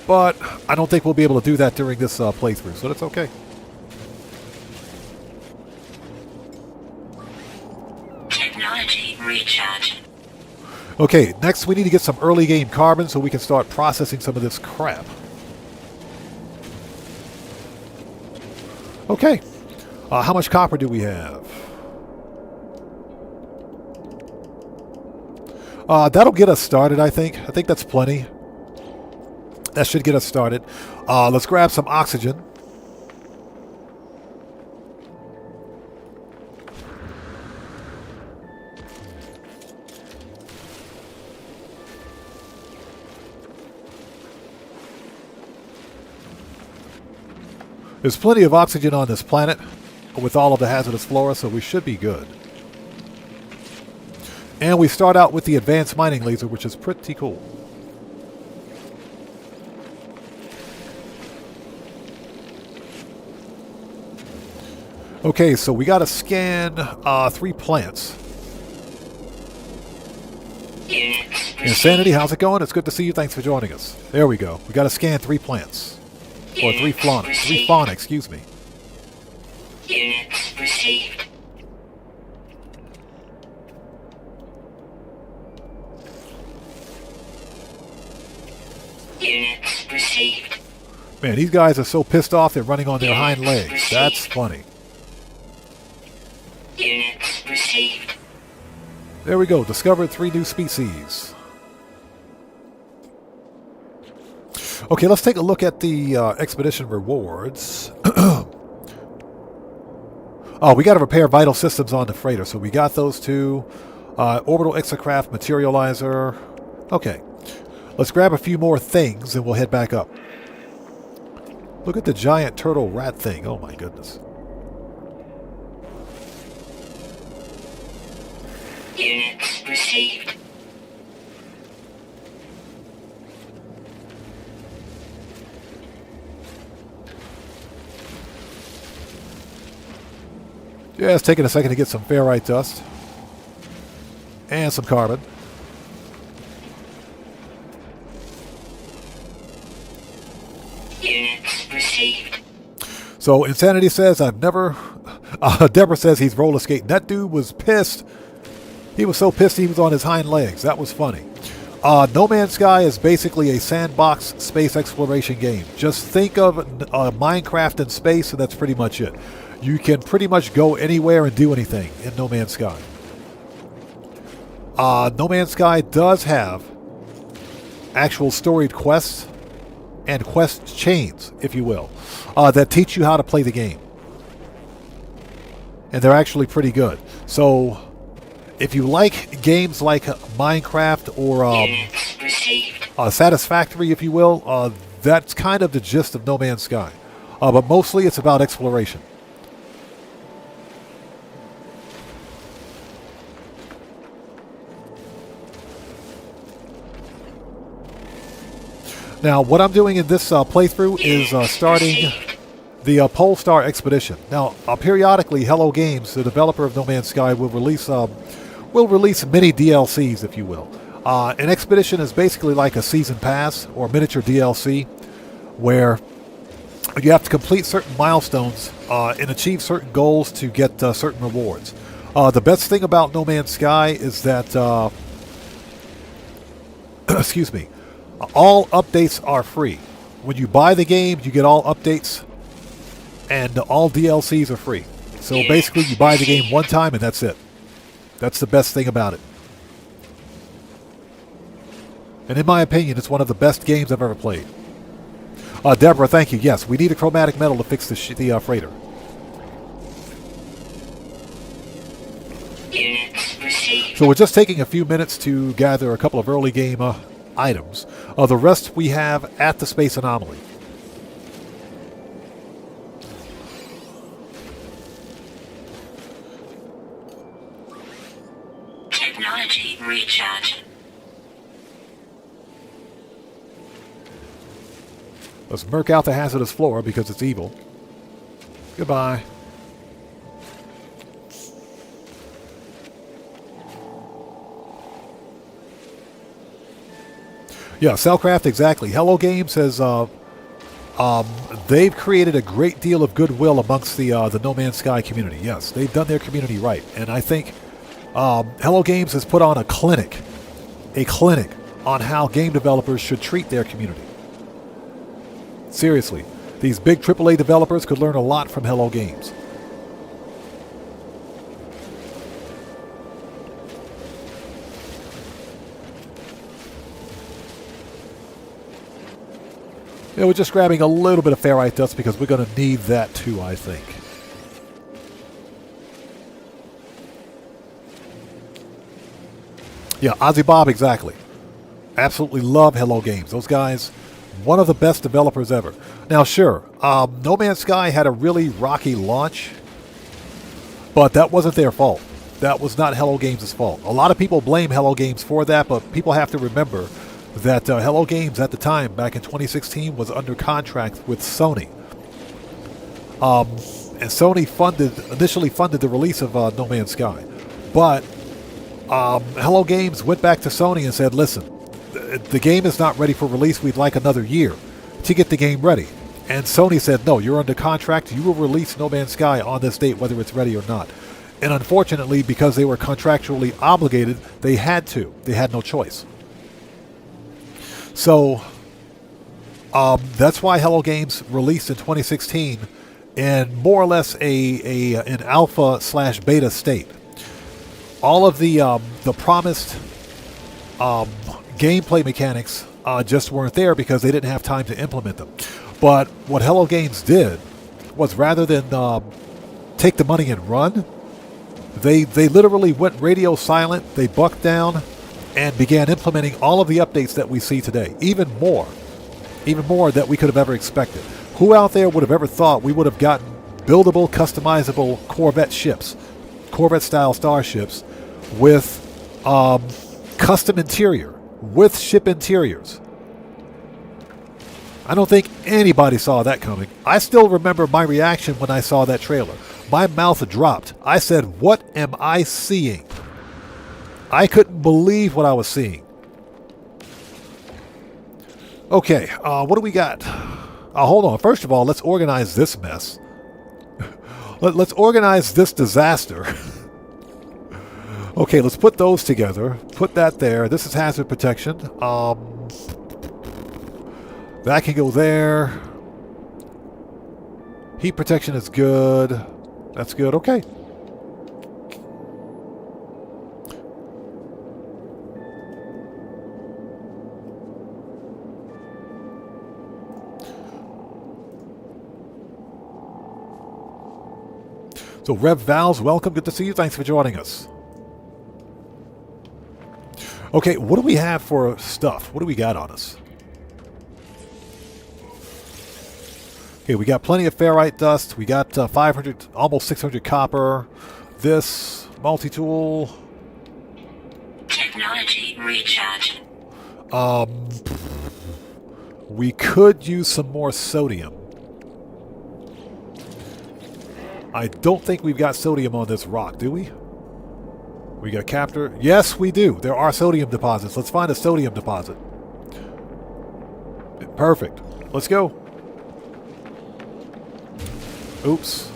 But I don't think we'll be able to do that during this playthrough, so that's okay. Technology recharge. Okay, next we need to get some early game carbon so we can start processing some of this crap. Okay, how much copper do we have? That'll get us started, I think. I think that's plenty. That should get us started. Let's grab some oxygen. There's plenty of oxygen on this planet with all of the hazardous flora, so we should be good. And we start out with the advanced mining laser, which is pretty cool. Okay, so we got to scan 3 plants. Insanity, how's it going? It's good to see you. Thanks for joining us. There we go. We got to scan 3 plants. Or 3 fauna. 3 fauna, excuse me. Units received. Units received. Man, these guys are so pissed off they're running on their hind legs. That's funny. Units received. There we go. Discovered 3 new species. Okay, let's take a look at the expedition rewards. Oh, we got to repair vital systems on the freighter, so we got those 2. Orbital exocraft materializer. Okay, let's grab a few more things and we'll head back up. Look at the giant turtle rat thing. Oh my goodness. Units received. Yeah, it's taking a second to get some ferrite dust. And some carbon. Units received. So Insanity says, I've never... Deborah says he's roller skating. That dude was pissed. He was so pissed he was on his hind legs. That was funny. No Man's Sky is basically a sandbox space exploration game. Just think of Minecraft in space, and that's pretty much it. You can pretty much go anywhere and do anything in No Man's Sky. No Man's Sky does have actual storied quests and quest chains, if you will, that teach you how to play the game. And they're actually pretty good. So, if you like games like Minecraft or Satisfactory, if you will, that's kind of the gist of No Man's Sky. But mostly it's about exploration. Now, what I'm doing in this playthrough is starting the Polestar Expedition. Now, periodically, Hello Games, the developer of No Man's Sky, will release mini DLCs, if you will. An expedition is basically like a season pass or miniature DLC, where you have to complete certain milestones and achieve certain goals to get certain rewards. The best thing about No Man's Sky is that, excuse me, all updates are free. When you buy the game, you get all updates, and all DLCs are free. So basically, you buy the game one time, and that's it. That's the best thing about it. And in my opinion, it's one of the best games I've ever played. Deborah, thank you. Yes, we need a chromatic metal to fix the freighter. So we're just taking a few minutes to gather a couple of early game items. The rest we have at the Space Anomaly. Technology recharge. Let's murk out the hazardous flora because it's evil. Goodbye. Yeah, Cellcraft, exactly. Hello Games has they've created a great deal of goodwill amongst the No Man's Sky community. Yes, they've done their community right, and I think Hello Games has put on a clinic on how game developers should treat their community. Seriously, these big AAA developers could learn a lot from Hello Games. Yeah, we're just grabbing a little bit of ferrite dust because we're going to need that too, I think. Yeah, Ozzy Bob, exactly. Absolutely love Hello Games. Those guys, one of the best developers ever. Now, sure, No Man's Sky had a really rocky launch, but that wasn't their fault. That was not Hello Games' fault. A lot of people blame Hello Games for that, but people have to remember that Hello Games at the time, back in 2016, was under contract with Sony. And Sony initially funded the release of No Man's Sky. But Hello Games went back to Sony and said, listen, the game is not ready for release. We'd like another year to get the game ready. And Sony said, no, you're under contract. You will release No Man's Sky on this date, whether it's ready or not. And unfortunately, because they were contractually obligated, they had to. They had no choice. So that's why Hello Games released in 2016 in more or less an alpha/beta state. All of the promised gameplay mechanics just weren't there because they didn't have time to implement them. But what Hello Games did was, rather than take the money and run, they literally went radio silent. They bucked down and began implementing all of the updates that we see today. Even more that we could have ever expected. Who out there would have ever thought we would have gotten buildable, customizable Corvette ships, Corvette-style starships, with custom interior, with ship interiors? I don't think anybody saw that coming. I still remember my reaction when I saw that trailer. My mouth dropped. I said, what am I seeing? I couldn't believe what I was seeing. Okay, what do we got? Hold on. First of all, let's organize this mess. Let's organize this disaster. Okay, let's put those together. Put that there. This is hazard protection. That can go there. Heat protection is good. That's good. Okay. So Rev Valves, welcome. Good to see you. Thanks for joining us. Okay, what do we have for stuff? What do we got on us? Okay, we got plenty of ferrite dust. We got 500, almost 600 copper. This multi-tool. Technology recharge. We could use some more sodium. I don't think we've got sodium on this rock, do we? We got capture. Yes, we do. There are sodium deposits. Let's find a sodium deposit. Perfect. Let's go. Oops.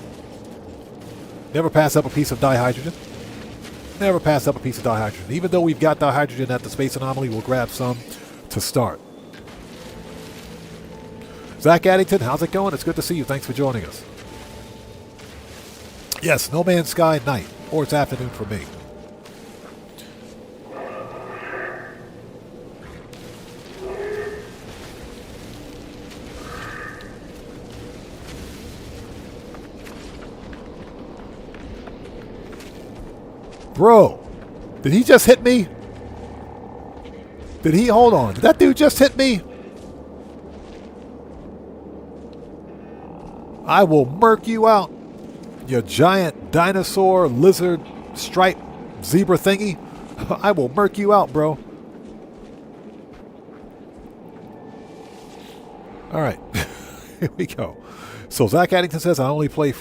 Never pass up a piece of dihydrogen. Never pass up a piece of dihydrogen. Even though we've got dihydrogen at the space anomaly, we'll grab some to start. Zach Addington, how's it going? It's good to see you. Thanks for joining us. Yes, No Man's Sky night, or it's afternoon for me. Bro, did he just hit me? Did he? Hold on. Did that dude just hit me? I will murk you out, you giant dinosaur, lizard, stripe, zebra thingy. I will murk you out, bro. All right. Here we go. So Zach Addington says, I only play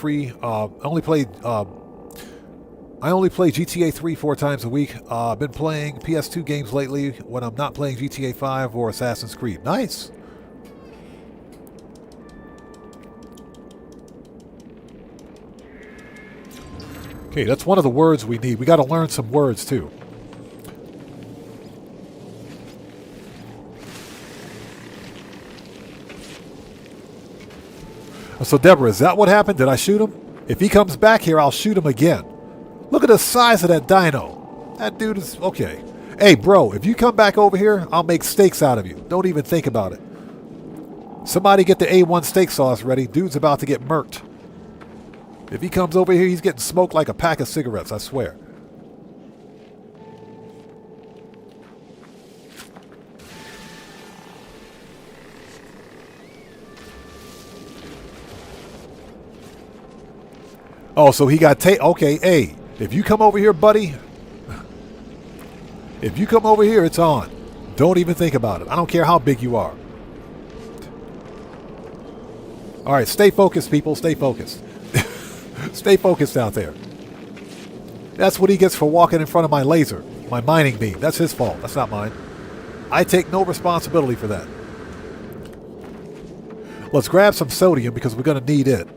GTA 3 4 times a week. I've been playing PS2 games lately when I'm not playing GTA 5 or Assassin's Creed. Nice. Okay, that's one of the words we need. We got to learn some words too. So Deborah, is that what happened? Did I shoot him? If he comes back here, I'll shoot him again. Look at the size of that dino. That dude is... Okay. Hey, bro, if you come back over here, I'll make steaks out of you. Don't even think about it. Somebody get the A1 steak sauce ready. Dude's about to get murked. If he comes over here, he's getting smoked like a pack of cigarettes, I swear. Oh, so he got okay, hey, if you come over here, buddy, if you come over here, it's on. Don't even think about it. I don't care how big you are. All right, stay focused, people. Stay focused. Stay focused out there. That's what he gets for walking in front of my laser, my mining beam. That's his fault. That's not mine. I take no responsibility for that. Let's grab some sodium because we're going to need it.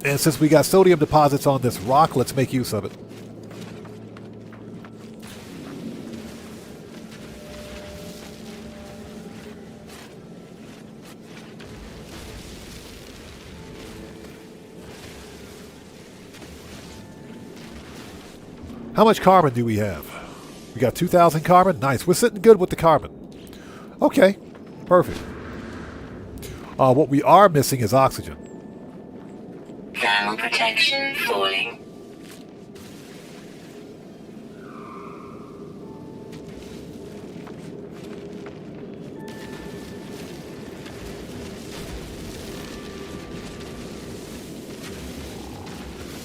And since we got sodium deposits on this rock, let's make use of it. How much carbon do we have? We got 2,000 carbon? Nice. We're sitting good with the carbon. Okay. Perfect. What we are missing is oxygen. Thermal protection falling.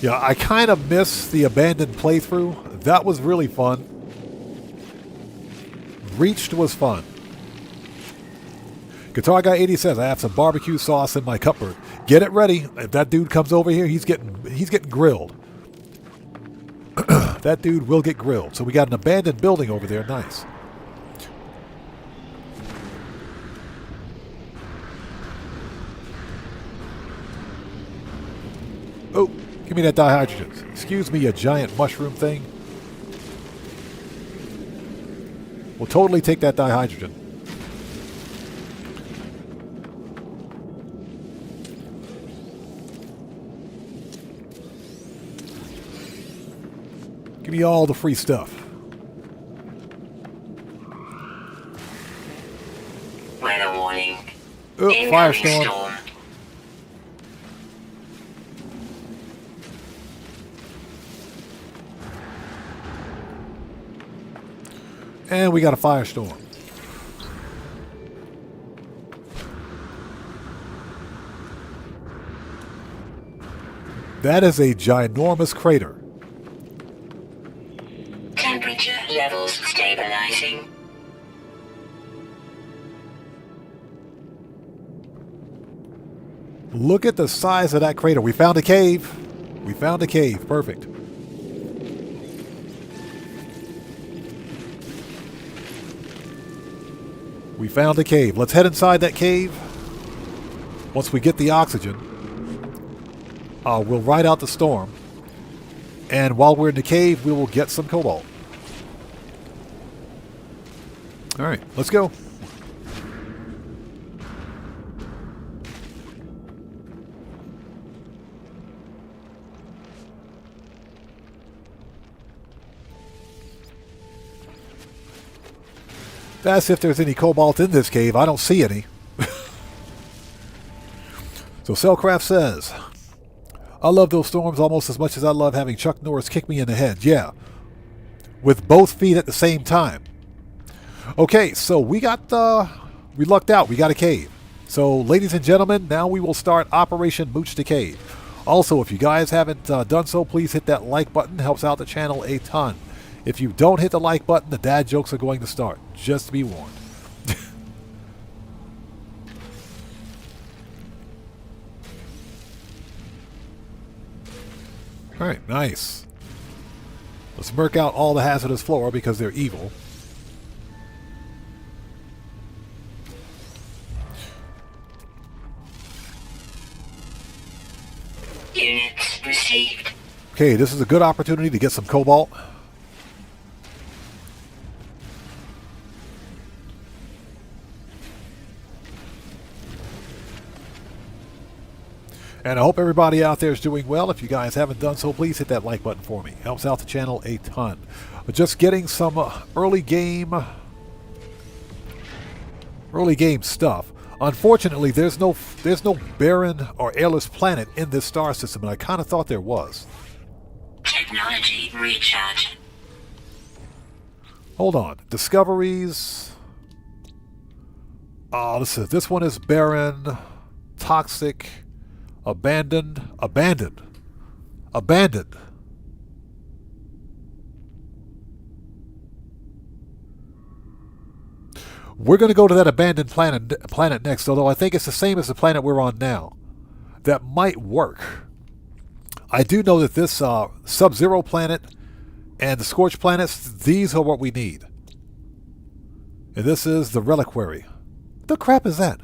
Yeah, I kind of miss the abandoned playthrough. That was really fun. Reached was fun. Guitar Guy 80 says, I have some barbecue sauce in my cupboard. Get it ready. If that dude comes over here, he's getting grilled. That dude will get grilled. So we got an abandoned building over there. Nice. Oh, give me that dihydrogen. Excuse me, you giant mushroom thing. We'll totally take that dihydrogen. Give me all the free stuff. Weather warning. Oh, Incoming firestorm. storm. And we got a firestorm. That is a ginormous crater. Temperature levels stabilizing. Look at the size of that crater. We found a cave. We found a cave. Perfect. We found a cave. Let's head inside that cave. Once we get the oxygen, we'll ride out the storm. And while we're in the cave, we will get some cobalt. All right, let's go. That's if there's any cobalt in this cave. I don't see any. So Cellcraft says, I love those storms almost as much as I love having Chuck Norris kick me in the head. Yeah. With both feet at the same time. Okay, so we lucked out. We got a cave. So, ladies and gentlemen, now we will start Operation Mooch the Cave. Also, if you guys haven't done so, please hit that like button. Helps out the channel a ton. If you don't hit the like button, the dad jokes are going to start. Just to be warned. Alright, nice. Let's murk out all the hazardous flora because they're evil. Units received. Okay, this is a good opportunity to get some cobalt. And I hope everybody out there is doing well. If you guys haven't done so, please hit that like button for me. Helps out the channel a ton. But just getting some early game Early game stuff. Unfortunately, there's no barren or airless planet in this star system, and I kind of thought there was. Technology recharge. Hold on. Discoveries. This one is barren, toxic, abandoned. We're going to go to that abandoned planet next, although I think it's the same as the planet we're on now. That might work. I do know that this Sub-Zero planet and the Scorched planets, these are what we need. And this is the Reliquary. What the crap is that?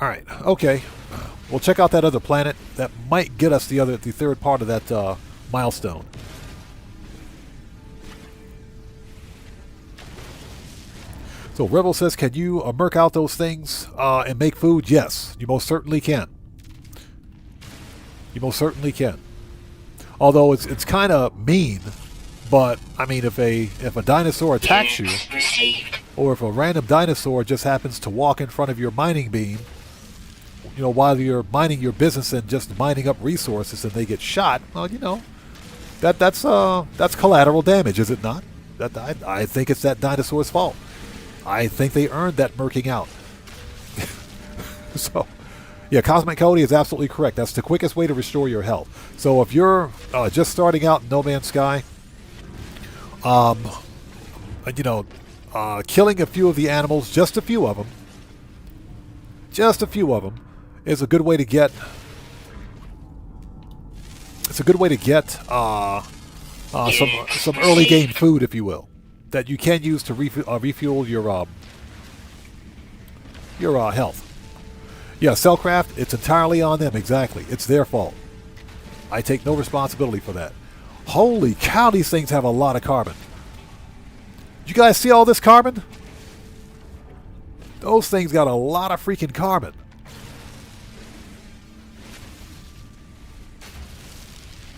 Alright, okay. We'll check out that other planet. That might get us the third part of that milestone. So Rebel says, can you merc out those things and make food? Yes, you most certainly can. You most certainly can. Although it's kind of mean, but I mean, if a dinosaur attacks you, or if a random dinosaur just happens to walk in front of your mining beam, you know, while you're minding your business and just mining up resources, and they get shot, well, you know, that's collateral damage, is it not? I think it's that dinosaur's fault. I think they earned that murking out. So, yeah, Cosmic Cody is absolutely correct. That's the quickest way to restore your health. So if you're just starting out in No Man's Sky, killing a few of the animals, just a few of them, is a good way to get. It's a good way to get some early game food, if you will, that you can use to refuel your health. Yeah, Cellcraft, it's entirely on them, exactly. It's their fault. I take no responsibility for that. Holy cow, these things have a lot of carbon. You guys see all this carbon? Those things got a lot of freaking carbon.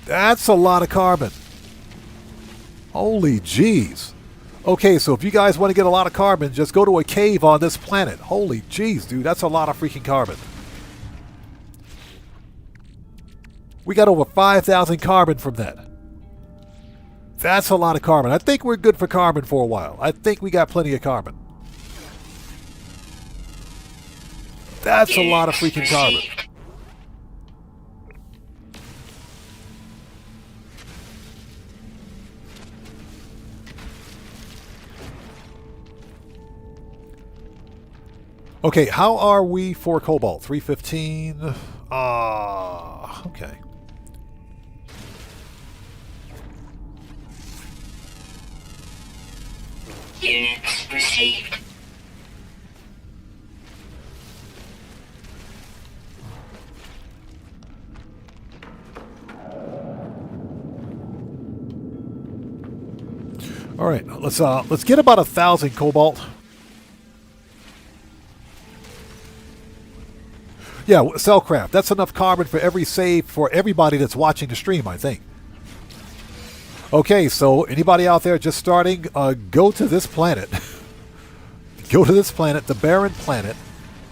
That's a lot of carbon. Holy jeez. Okay, so if you guys want to get a lot of carbon, just go to a cave on this planet. Holy jeez, dude, that's a lot of freaking carbon. We got over 5,000 carbon from that. That's a lot of carbon. I think we're good for carbon for a while. I think we got plenty of carbon. That's a lot of freaking carbon. Okay, how are we for cobalt? 315. Okay. Units received. All right, let's get about 1,000 cobalt. Yeah, Cellcraft. That's enough carbon for every save for everybody that's watching the stream, I think. Okay, so anybody out there just starting, go to this planet. Go to this planet, the barren planet,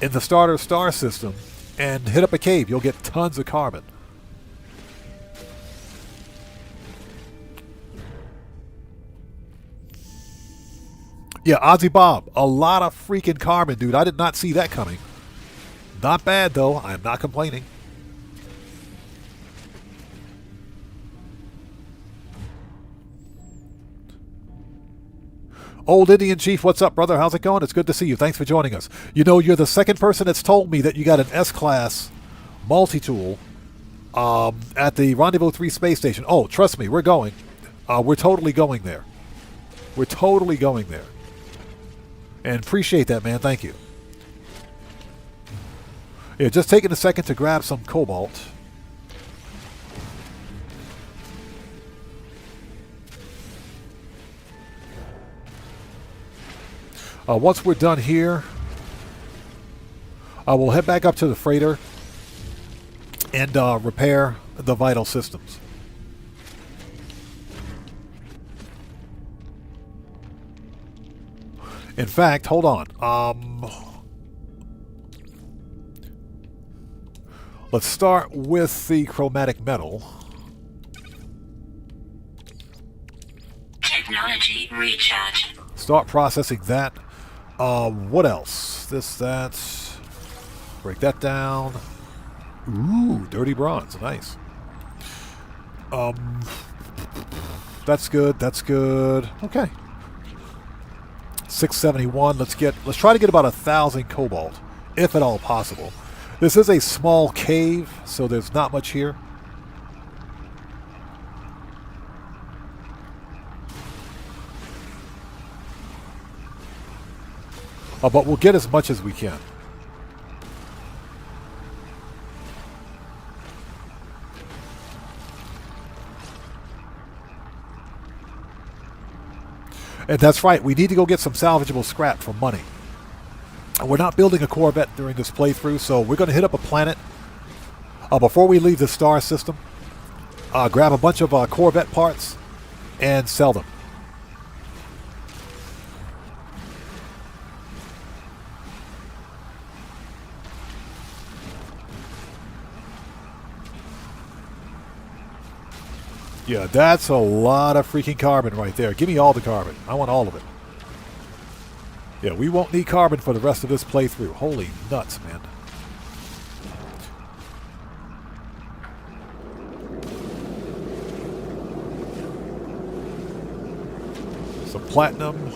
in the starter star system, and hit up a cave. You'll get tons of carbon. Yeah, Ozzy Bob, a lot of freaking carbon, dude. I did not see that coming. Not bad, though. I'm not complaining. Old Indian Chief, what's up, brother? How's it going? It's good to see you. Thanks for joining us. You know, you're the second person that's told me that you got an S-Class multi-tool at the Rendezvous 3 space station. Oh, trust me, we're going. We're totally going there. We're totally going there. And appreciate that, man. Thank you. Yeah, just taking a second to grab some cobalt. Once we're done here, we'll head back up to the freighter and repair the vital systems. In fact, hold on. Let's start with the chromatic metal. Technology recharge. Start processing that. What else? This, that. Break that down. Ooh, dirty bronze. Nice. That's good. That's good. Okay. 671. Let's try to get about 1,000 cobalt, if at all possible. This is a small cave, so there's not much here. But we'll get as much as we can. And that's right, we need to go get some salvageable scrap for money. We're not building a Corvette during this playthrough, so we're going to hit up a planet before we leave the star system. Grab a bunch of Corvette parts and sell them. Yeah, that's a lot of freaking carbon right there. Give me all the carbon. I want all of it. Yeah, we won't need carbon for the rest of this playthrough. Holy nuts, man. Some platinum.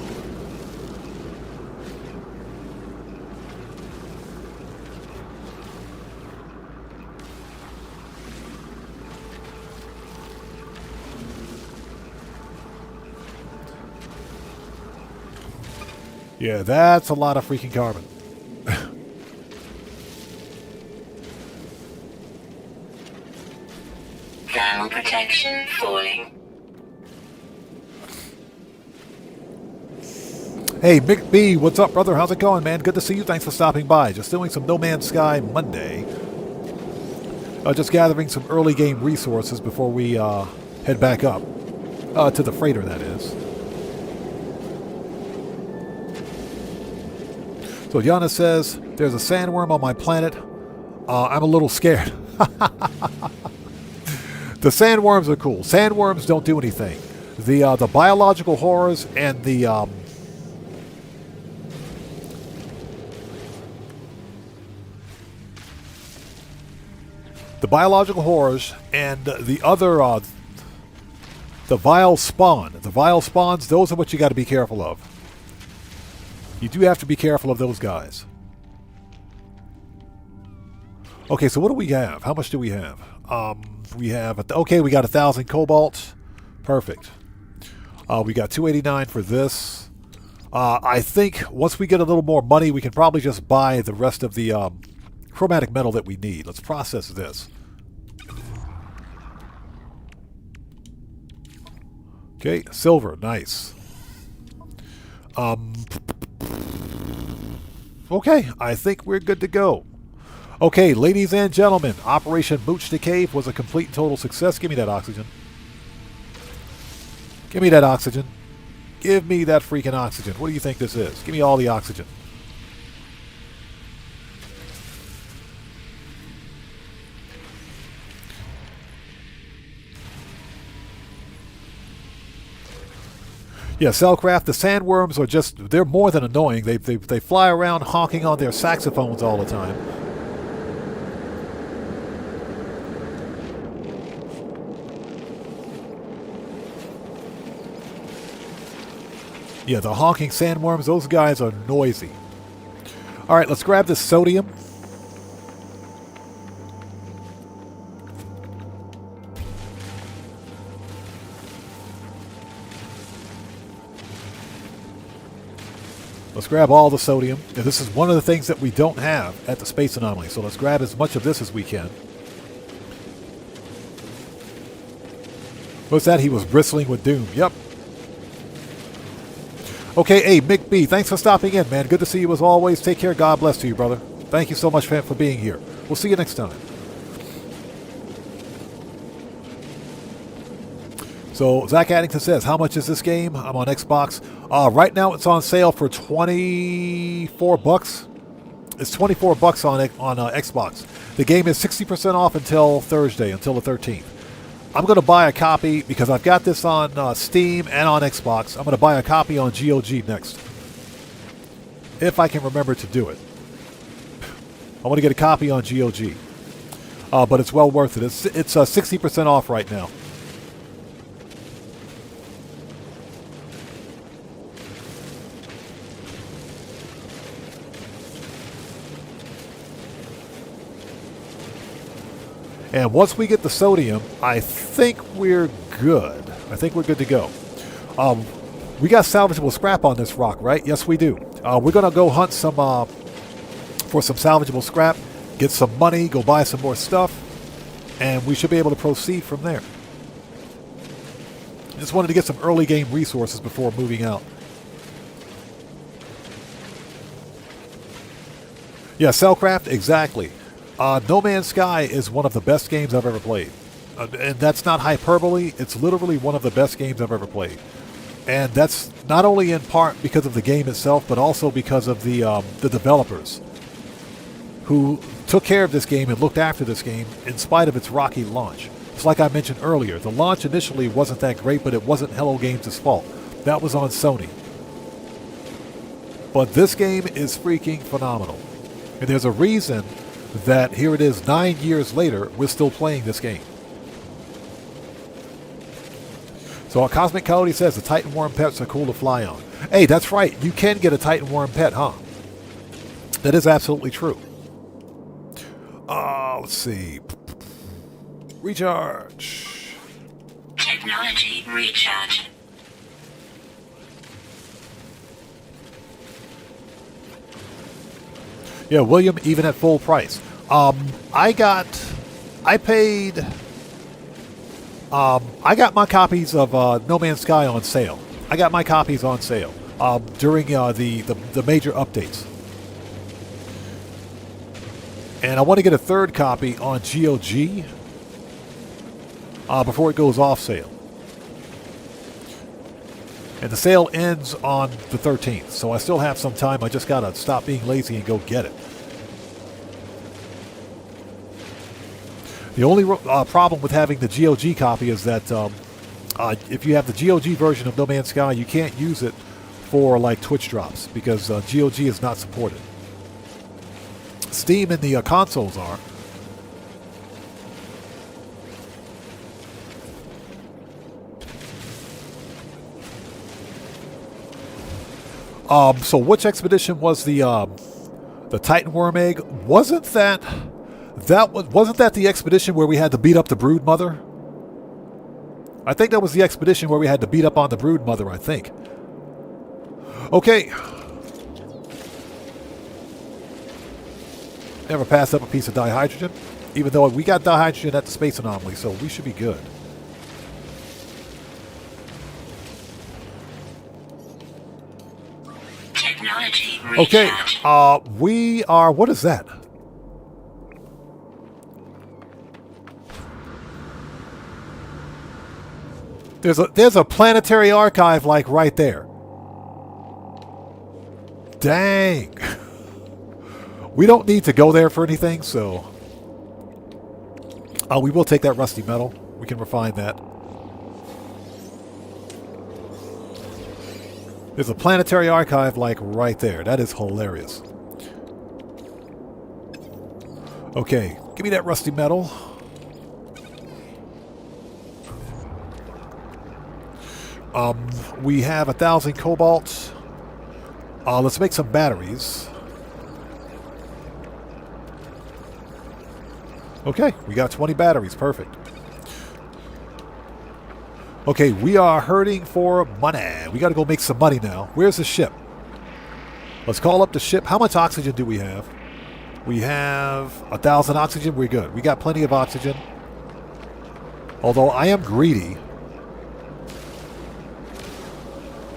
Yeah, that's a lot of freaking carbon. Thermal protection falling. Hey, Mick B, what's up, brother? How's it going, man? Good to see you. Thanks for stopping by. Just doing some No Man's Sky Monday. Just gathering some early game resources before we head back up. To the freighter, that is. So Yana says, there's a sandworm on my planet. I'm a little scared. The sandworms are cool. Sandworms don't do anything. The biological horrors and the biological horrors and the other the vile spawn. The vile spawns, those are what you got to be careful of. You do have to be careful of those guys. Okay, so what do we have? How much do we have? We have... Okay, we got 1,000 cobalt. Perfect. We got 289 for this. I think once we get a little more money, we can probably just buy the rest of the chromatic metal that we need. Let's process this. Okay, silver. Nice. Okay, I think we're good to go. Okay, ladies and gentlemen, Operation Mooch the Cave was a complete and total success. Give me that oxygen. Give me that oxygen. Give me that freaking oxygen. What do you think this is? Give me all the oxygen. Yeah, Cellcraft, the sandworms are just, they're more than annoying. They fly around honking on their saxophones all the time. Yeah, the honking sandworms, those guys are noisy. Alright, let's grab this sodium. Let's grab all the sodium. And this is one of the things that we don't have at the Space Anomaly, so let's grab as much of this as we can. What's that? He was bristling with doom. Yep. Okay, hey, Mick B, thanks for stopping in, man. Good to see you as always. Take care. God bless to you, brother. Thank you so much for being here. We'll see you next time. So Zach Addington says, how much is this game? I'm on Xbox. Right now it's on sale for $24. It's $24 on Xbox. The game is 60% off until Thursday, until the 13th. I'm going to buy a copy because I've got this on Steam and on Xbox. I'm going to buy a copy on GOG next, if I can remember to do it. I want to get a copy on GOG, but it's well worth it. It's 60% off right now. And once we get the sodium, I think we're good. I think we're good to go. We got salvageable scrap on this rock, right? Yes, we do. We're going to go hunt some for some salvageable scrap, get some money, go buy some more stuff, and we should be able to proceed from there. Just wanted to get some early game resources before moving out. Yeah, Cellcraft, exactly. No Man's Sky is one of the best games I've ever played. And that's not hyperbole. It's literally one of the best games I've ever played. And that's not only in part because of the game itself, but also because of the developers who took care of this game and looked after this game in spite of its rocky launch. It's like I mentioned earlier. The launch initially wasn't that great, but it wasn't Hello Games' fault. That was on Sony. But this game is freaking phenomenal. And there's a reason that here it is 9 years later, we're still playing this game. So Cosmic Coyote says the Titan Worm pets are cool to fly on. Hey, that's right. You can get a Titan Worm pet, huh? That is absolutely true. Let's see. Recharge. Technology recharge. Yeah, William, even at full price. I got my copies of No Man's Sky on sale. I got my copies on sale during the major updates. And I want to get a third copy on GOG before it goes off sale. And the sale ends on the 13th, so I still have some time. I just got to stop being lazy and go get it. The only problem with having the GOG copy is that if you have the GOG version of No Man's Sky, you can't use it for like Twitch drops because GOG is not supported. Steam and the consoles are. So which expedition was the Titan Worm egg? Wasn't that the expedition where we had to beat up the Brood Mother? I think that was the expedition where we had to beat up on the Brood Mother, I think. Okay. Never pass up a piece of dihydrogen, even though we got dihydrogen at the space anomaly, so we should be good. Technology Okay, recharge. we are, what is that? There's a planetary archive like right there. Dang. We don't need to go there for anything, so we will take that rusty metal. We can refine that. There's a planetary archive like right there. That is hilarious. Okay, give me that rusty metal. We have 1,000 cobalt. Let's make some batteries. Okay, we got 20 batteries. Perfect. Okay, we are hurting for money. We got to go make some money now. Where's the ship? Let's call up the ship. How much oxygen do we have? We have 1,000 oxygen. We're good. We got plenty of oxygen. Although I am greedy.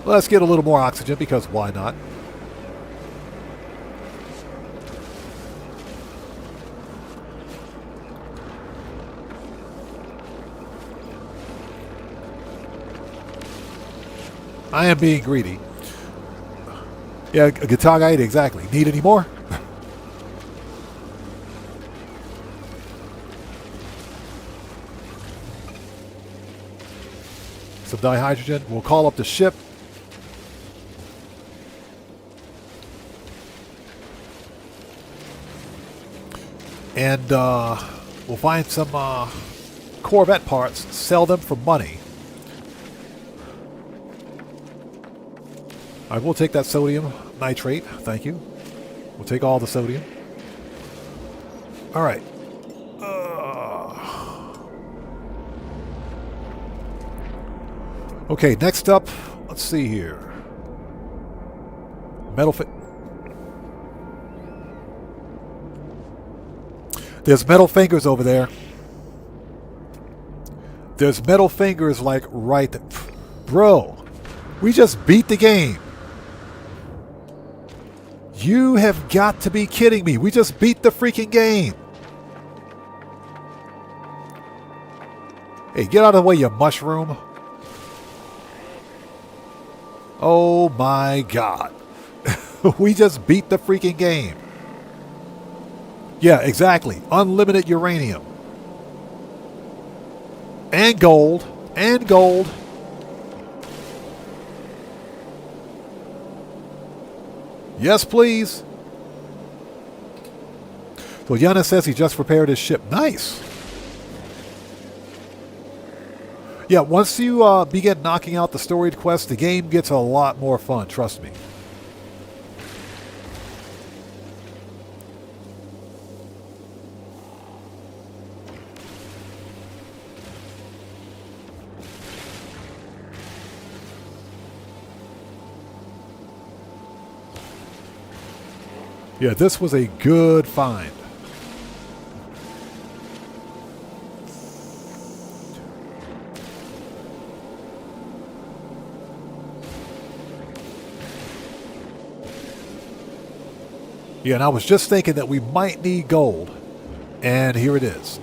Let's get a little more oxygen because why not? I am being greedy. Yeah, a guitar guide, exactly. Need any more? Some dihydrogen. We'll call up the ship. And we'll find some Corvette parts, sell them for money. I will take that sodium nitrate. Thank you. We'll take all the sodium. All right. Okay, next up, let's see here. Metal fit. There's metal fingers over there. There's metal fingers like right there. Bro, we just beat the game. You have got to be kidding me. We just beat the freaking game. Hey, get out of the way, you mushroom. Oh my God. We just beat the freaking game. Yeah, exactly. Unlimited uranium. And gold. And gold. Yes, please. So Yana says he just repaired his ship. Nice. Yeah, once you begin knocking out the storied quests, the game gets a lot more fun. Trust me. Yeah, this was a good find. Yeah, and I was just thinking that we might need gold. And here it is.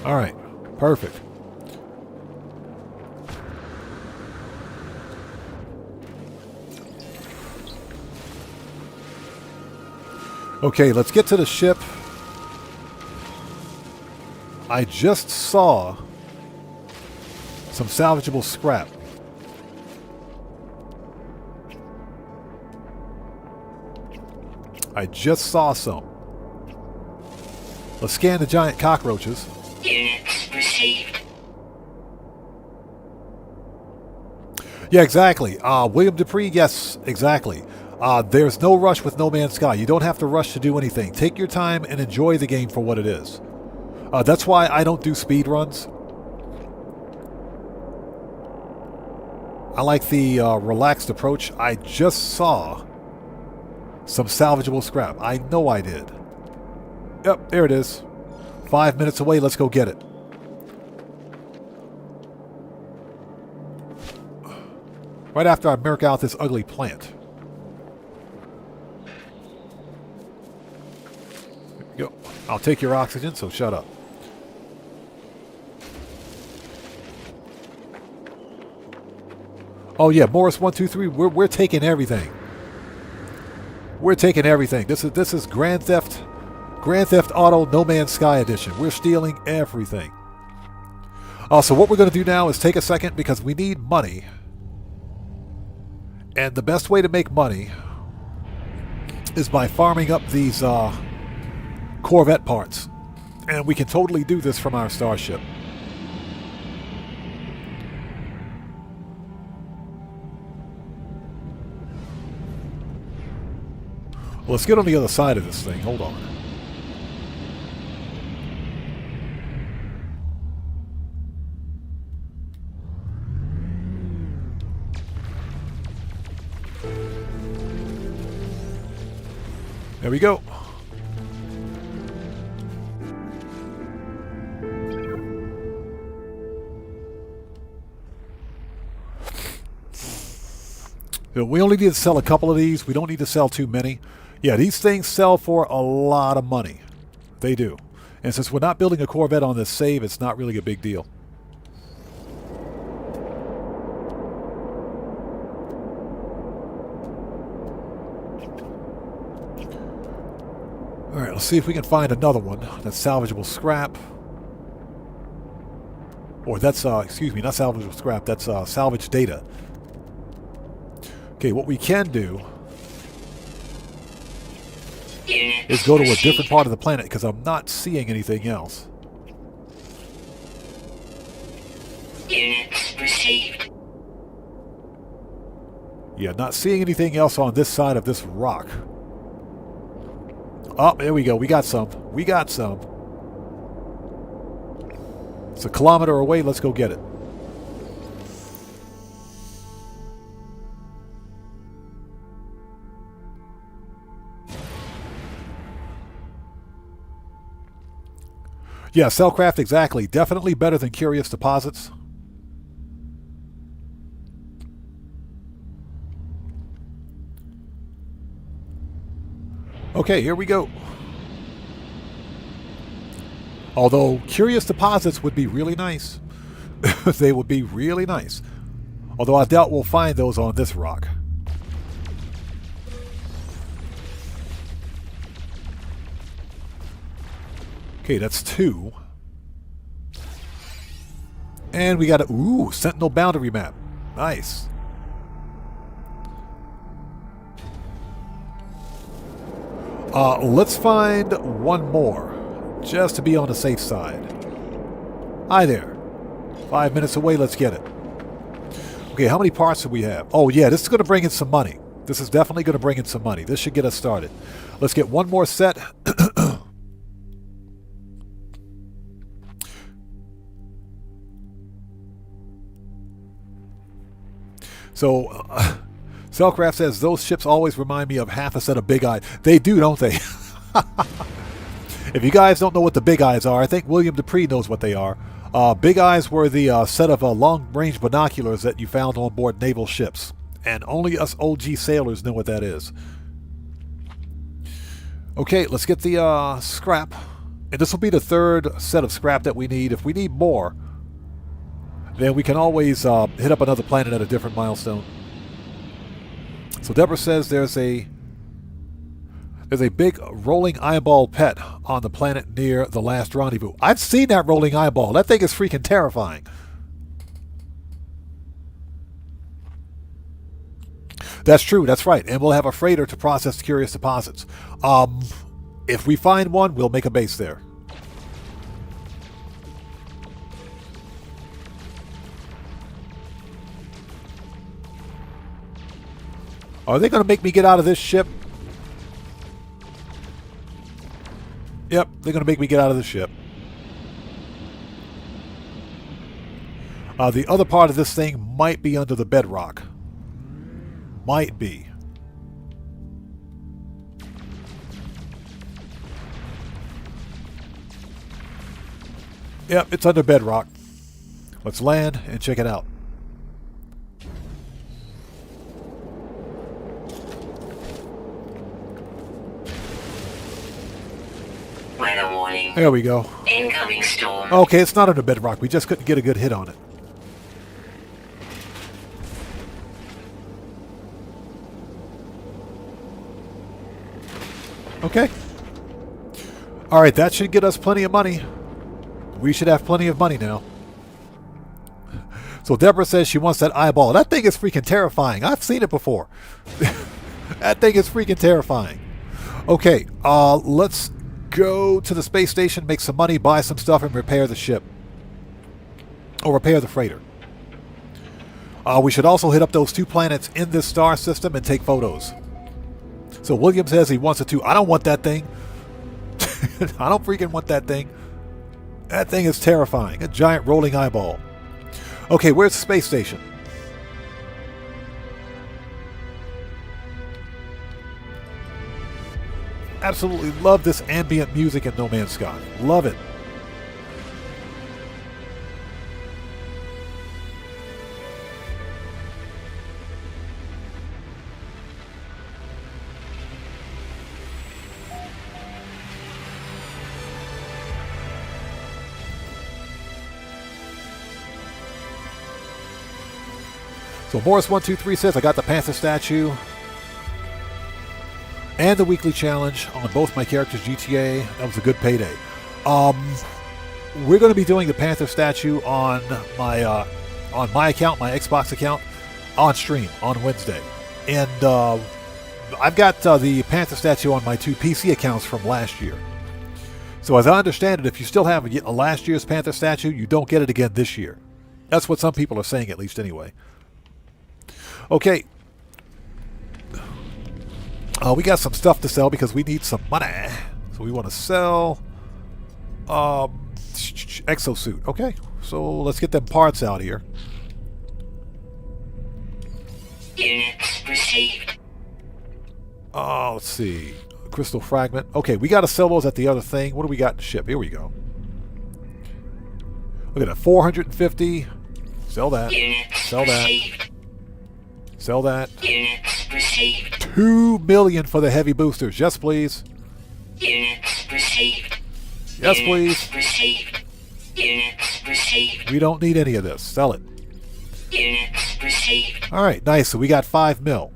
All right. Perfect. Okay, let's get to the ship. I just saw some salvageable scrap. I just saw some. Let's scan the giant cockroaches. Units received. Yeah, exactly. William Dupree, yes, exactly. There's no rush with No Man's Sky. You don't have to rush to do anything. Take your time and enjoy the game for what it is. That's why I don't do speed runs. I like the relaxed approach. I just saw some salvageable scrap. I know I did. Yep, there it is. 5 minutes away. Let's go get it. Right after I mark out this ugly plant. There we go. I'll take your oxygen, so shut up. Oh yeah, Morris 123. We're taking everything. We're taking everything. This is Grand Theft Auto No Man's Sky edition. We're stealing everything. So what we're going to do now is take a second because we need money. And the best way to make money is by farming up these Corvette parts. And we can totally do this from our starship. Let's get on the other side of this thing. Hold on. There we go. We only need to sell a couple of these. We don't need to sell too many. Yeah, these things sell for a lot of money. They do. And since we're not building a Corvette on this save, it's not really a big deal. let's see if we can find another one that's salvageable scrap. Or that's, excuse me, not salvageable scrap, that's salvage data. Okay, what we can do is go to a different part of the planet because I'm not seeing anything else. Units received. Yeah, not seeing anything else on this side of this rock. Oh, there we go. We got some. We got some. It's a kilometer away. Let's go get it. Yeah, Cellcraft, exactly. Definitely better than Curious Deposits. Okay, here we go. Although Curious Deposits would be really nice. They would be really nice. Although I doubt we'll find those on this rock. Okay, that's 2. And we got a Sentinel boundary map. Nice. Let's find one more, just to be on the safe side. Hi there. 5 minutes away, let's get it. Okay, how many parts do we have? Oh yeah, this is going to bring in some money. This is definitely going to bring in some money. This should get us started. Let's get one more set. So, Cellcraft says, those ships always remind me of half a set of big eyes. They do, don't they? If you guys don't know what the big eyes are, I think William Dupree knows what they are. Big eyes were the set of long-range binoculars that you found on board naval ships. And only us OG sailors know what that is. Okay, let's get the scrap. And this will be the third set of scrap that we need. If we need more, then we can always hit up another planet at a different milestone. So Deborah says there's a big rolling eyeball pet on the planet near the last rendezvous. I've seen that rolling eyeball. That thing is freaking terrifying. That's true. That's right. And we'll have a freighter to process Curious Deposits. If we find one, we'll make a base there. Are they going to make me get out of this ship? Yep, they're going to make me get out of the ship. The other part of this thing might be under the bedrock. Might be. Yep, it's under bedrock. Let's land and check it out. Weather warning. There we go. Incoming storm. Okay, it's not under bedrock. We just couldn't get a good hit on it. Okay. Alright, that should get us plenty of money. We should have plenty of money now. So Deborah says she wants that eyeball. That thing is freaking terrifying. I've seen it before. That thing is freaking terrifying. Okay, let's go to the space station, make some money, buy some stuff, and repair the ship. Or repair the freighter. We should also hit up those 2 planets in this star system and take photos. So William says he wants it too. I don't want that thing. I don't freaking want that thing. That thing is terrifying. A giant rolling eyeball. Okay, where's the space station? Absolutely love this ambient music in No Man's Sky. Love it. So Morris123 says, I got the Panther statue. and the weekly challenge on both my characters GTA. That was a good payday. We're going to be doing the Panther statue on my account, my Xbox account, on stream on Wednesday. And I've got the Panther statue on my 2 PC accounts from last year. So as I understand it, if you still have a last year's Panther statue, you don't get it again this year. That's what some people are saying, at least anyway. Okay. We got some stuff to sell because we need some money. So we want to sell exosuit. Okay. So let's get them parts out here. Units received. Let's see. Crystal fragment. Okay, we got to sell those at the other thing. What do we got to ship? Here we go. Look at that. 450. Sell that. Units Sell that. received. Sell that. Units received. 2 million for the heavy boosters. Yes, please. Units received. Yes, Units please. received. Units received. We don't need any of this. Sell it. Units received. All right, nice. So we got 5 mil.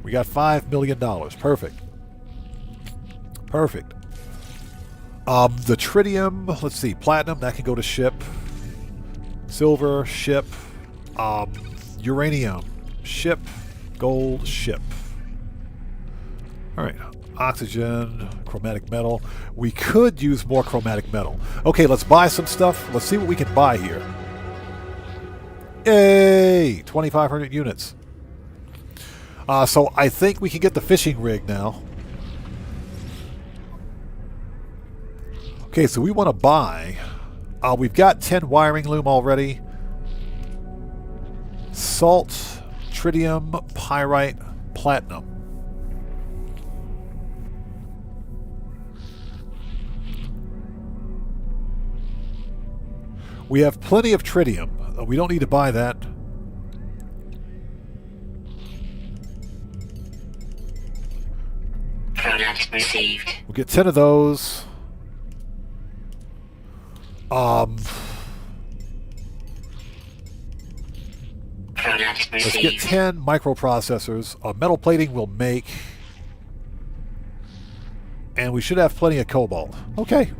We got $5 million. Perfect. Perfect. The tritium, let's see, platinum, that can go to ship. Silver, ship. Uranium, ship. Gold, ship. All right. Oxygen, chromatic metal. We could use more chromatic metal. Okay, let's buy some stuff. Let's see what we can buy here. Yay! 2,500 units. So I think we can get the fishing rig now. Okay, so we want to buy. We've got 10 wiring loom already. Salt, tritium, pyrite, platinum. We have plenty of tritium. We don't need to buy that. Product received. We'll get 10 of those. Product Let's get received. 10 microprocessors. Metal plating will make. And we should have plenty of cobalt. Okay.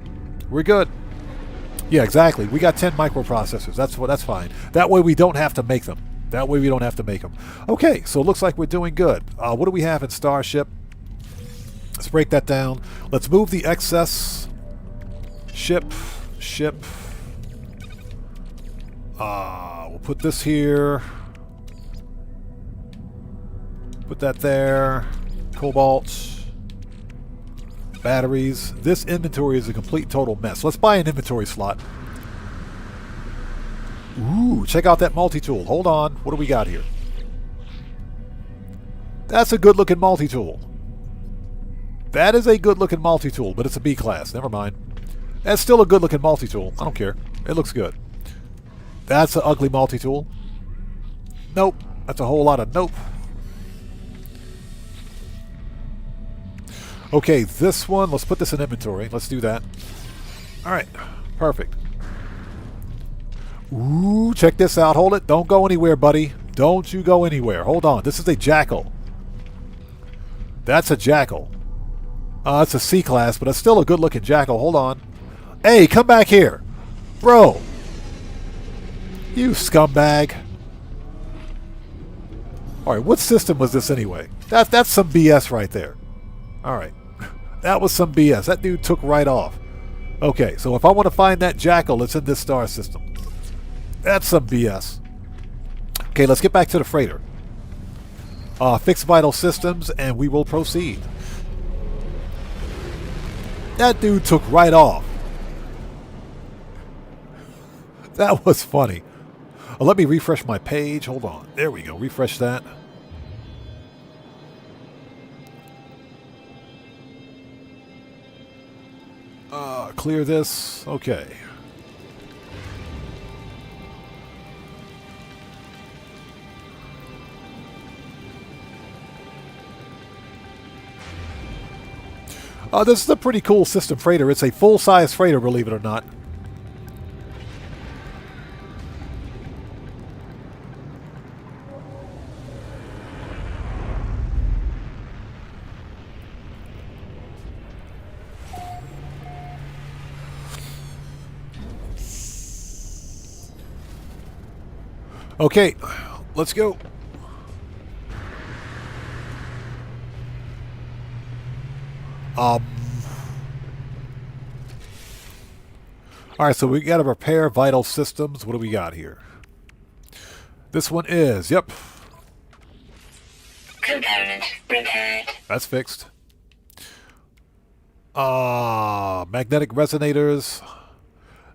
We're good. Yeah, exactly. We got 10 microprocessors. That's fine. That way we don't have to make them. That way we don't have to make them. Okay, so it looks like we're doing good. What do we have in Starship? Let's break that down. Let's move the excess. Ship. We'll put this here. Put that there. Cobalt. Batteries. This inventory is a complete total mess. Let's buy an inventory slot. Ooh, check out that multi-tool. Hold on. What do we got here? That's a good-looking multi-tool. That is a good-looking multi-tool, but it's a B class. Never mind. That's still a good-looking multi-tool. I don't care. It looks good. That's an ugly multi-tool. Nope. That's a whole lot of nope. Okay, this one, let's put this in inventory. Let's do that. All right, perfect. Ooh, check this out. Hold it. Don't go anywhere, buddy. Don't you go anywhere. Hold on. This is a jackal. That's a jackal. It's a C class, but it's still a good-looking jackal. Hold on. Hey, come back here. Bro. You scumbag. All right, what system was this anyway? That's some BS right there. All right. That was some BS. That dude took right off. Okay, so if I want to find that jackal, it's in this star system. That's some BS. Okay, let's get back to the freighter. Fix vital systems, and we will proceed. That dude took right off. That was funny. Let me refresh my page. Hold on. There we go. Refresh that. Clear this. Okay. This is a pretty cool system freighter. It's a full-size freighter, believe it or not. Okay, let's go. Alright, so we got to repair vital systems. What do we got here? This one is, yep. Component repaired. That's fixed. Magnetic resonators.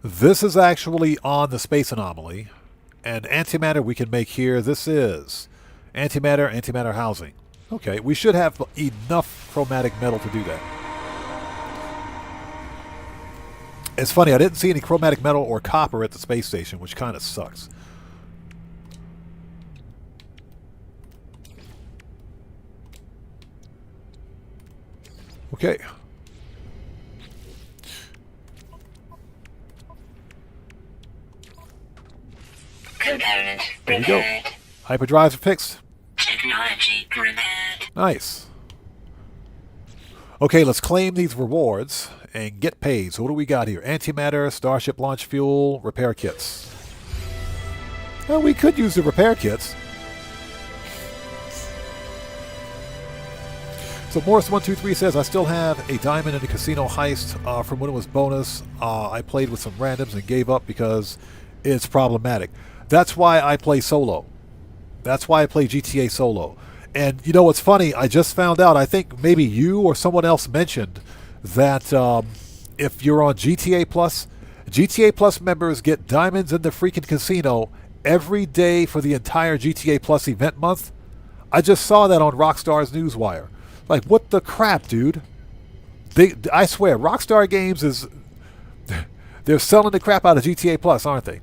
This is actually on the space anomaly. And antimatter we can make here. This is antimatter housing. Okay, we should have enough chromatic metal to do that. It's funny, I didn't see any chromatic metal or copper at the space station, which kind of sucks. Okay. Component There we go. repaired. Hyperdrives are fixed. Technology repaired. Nice. Okay, let's claim these rewards and get paid. So what do we got here? Antimatter, Starship launch fuel, repair kits. Well, we could use the repair kits. So Morris123 says, I still have a diamond in the casino heist from when it was bonus. I played with some randoms and gave up because it's problematic. That's why I play solo. That's why I play GTA solo. And you know what's funny? I just found out, I think maybe you or someone else mentioned that if you're on GTA Plus members get diamonds in the freaking casino every day for the entire GTA Plus event month. I just saw that on Rockstar's Newswire. Like, what the crap, dude? I swear, Rockstar Games is... They're selling the crap out of GTA Plus, aren't they?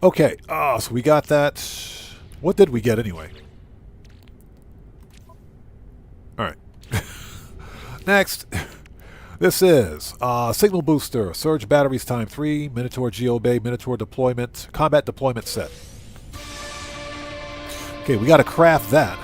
Okay, so we got that. What did we get anyway? Alright. Next. This is Signal Booster, Surge Batteries Time 3, Minotaur Geobay, Minotaur Deployment, Combat Deployment Set. Okay, we got to craft that.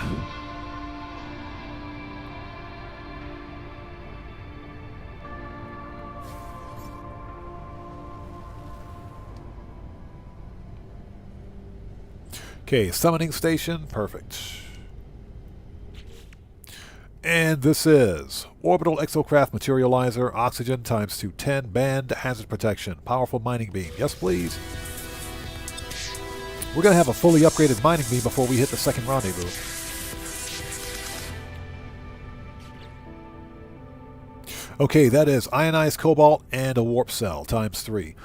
Okay, Summoning Station, perfect. And this is Orbital Exocraft Materializer, Oxygen times 210, Band Hazard Protection, Powerful Mining Beam. Yes, please. We're going to have a fully upgraded mining beam before we hit the second rendezvous. Okay, that is ionized cobalt and a warp cell times 3.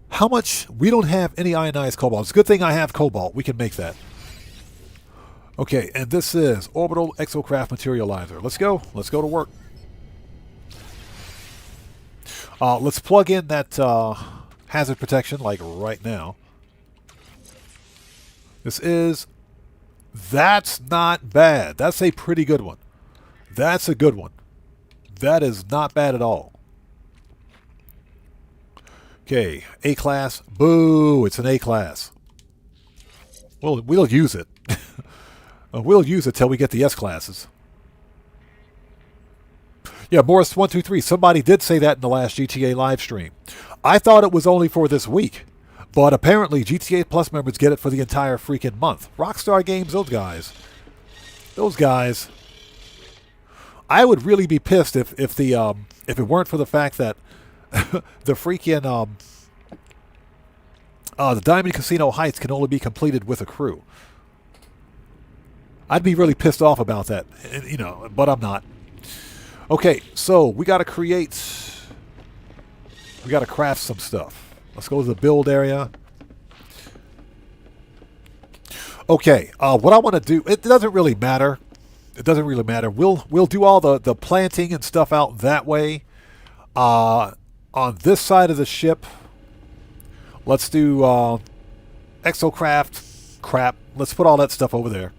How much? We don't have any ionized cobalt. It's a good thing I have cobalt. We can make that. Okay, and this is Orbital Exocraft Materializer. Let's go. Let's go to work. Let's plug in that hazard protection, like right now. This is... That's not bad. That's a pretty good one. That's a good one. That is not bad at all. Okay, A-class. Boo! It's an A-class. Well, we'll use it. We'll use it till we get the S-classes. Yeah, Morris123. Somebody did say that in the last GTA live stream. I thought it was only for this week. But apparently GTA Plus members get it for the entire freaking month. Rockstar Games, those guys. Those guys. I would really be pissed if it weren't for the fact that the freaking the Diamond Casino Heights can only be completed with a crew. I'd be really pissed off about that, you know, but I'm not. Okay, so we got to craft some stuff. Let's go to the build area. Okay, what I want to do, it doesn't really matter. It doesn't really matter. We'll do all the planting and stuff out that way. On this side of the ship, let's do exocraft crap. Let's put all that stuff over there.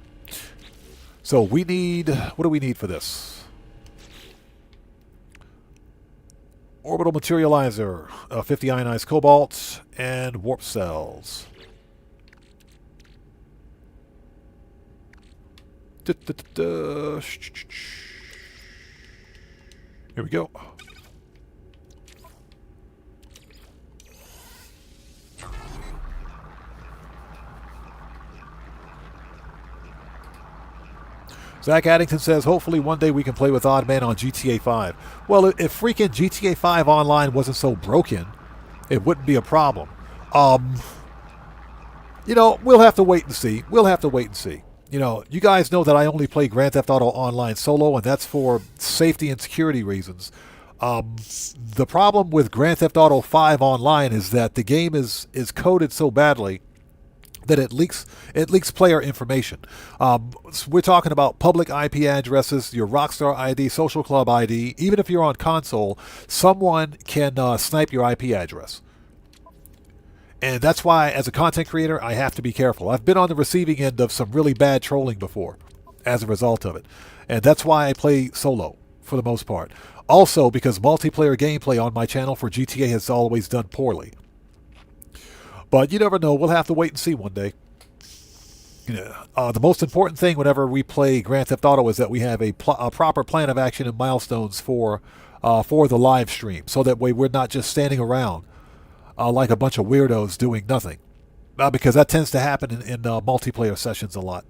So we need, what do we need for this? Orbital Materializer, 50 ionized cobalt, and warp cells. Here we go. Zach Addington says, hopefully one day we can play with Odd Man on GTA 5. Well, if freaking GTA 5 Online wasn't so broken, it wouldn't be a problem. You know, we'll have to wait and see. We'll have to wait and see. You know, you guys know that I only play Grand Theft Auto Online solo, and that's for safety and security reasons. The problem with Grand Theft Auto 5 Online is that the game is coded so badly that it leaks player information. So we're talking about public IP addresses, your Rockstar ID, Social Club ID. Even if you're on console, someone can snipe your IP address. And that's why, as a content creator, I have to be careful. I've been on the receiving end of some really bad trolling before as a result of it. And that's why I play solo, for the most part. Also, because multiplayer gameplay on my channel for GTA has always done poorly. But you never know. We'll have to wait and see one day. The most important thing whenever we play Grand Theft Auto is that we have a proper plan of action and milestones for the live stream. So that way we're not just standing around like a bunch of weirdos doing nothing. Because that tends to happen in multiplayer sessions a lot.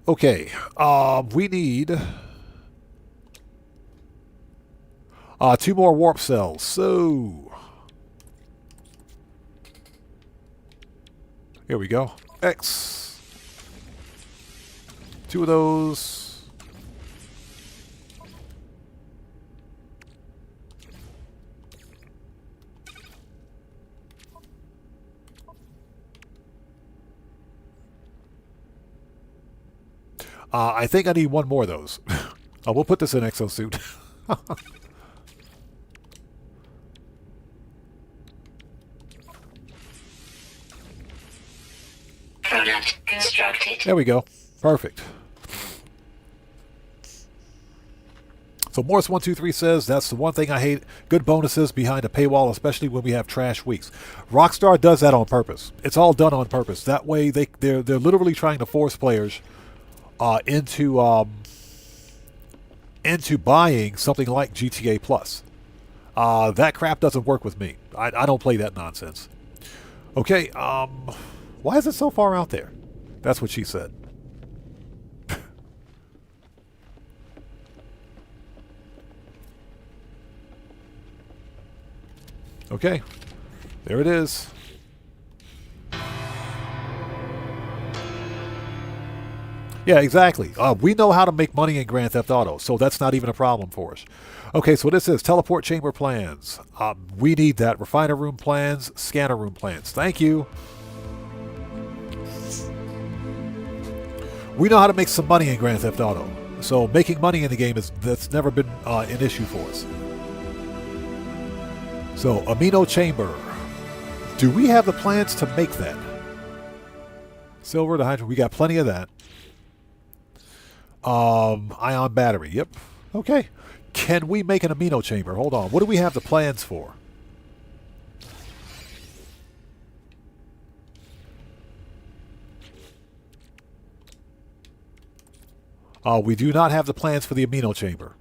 Okay. We need 2 more warp cells. So here we go. X. 2 of those. I think I need 1 more of those. We'll put this in exosuit. Product constructed. There we go. Perfect. So Morris123 says, that's the one thing I hate. Good bonuses behind a paywall, especially when we have trash weeks. Rockstar does that on purpose. It's all done on purpose. That way they're literally trying to force players into buying something like GTA Plus. That crap doesn't work with me. I don't play that nonsense. Okay, why is it so far out there? That's what she said. Okay, there it is. Yeah, exactly. We know how to make money in Grand Theft Auto, so that's not even a problem for us. Okay, so this is teleport chamber plans. We need that. Refiner room plans, scanner room plans. Thank you. We know how to make some money in Grand Theft Auto, so making money in the game that's never been an issue for us. So, amino chamber. Do we have the plans to make that? Silver to hydrogen. We got plenty of that. Ion battery. Yep. Okay. Can we make an amino chamber? Hold on. What do we have the plans for? We do not have the plans for the amino chamber.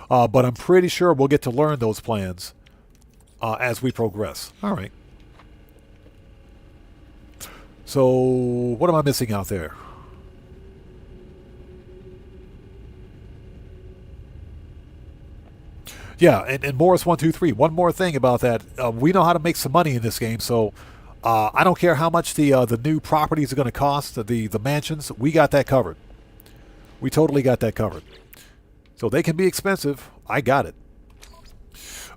But I'm pretty sure we'll get to learn those plans as we progress. All right. So, what am I missing out there? Yeah, and Morris123, one more thing about that. We know how to make some money in this game, so I don't care how much the new properties are going to cost, the mansions. We got that covered. We totally got that covered. So they can be expensive. I got it.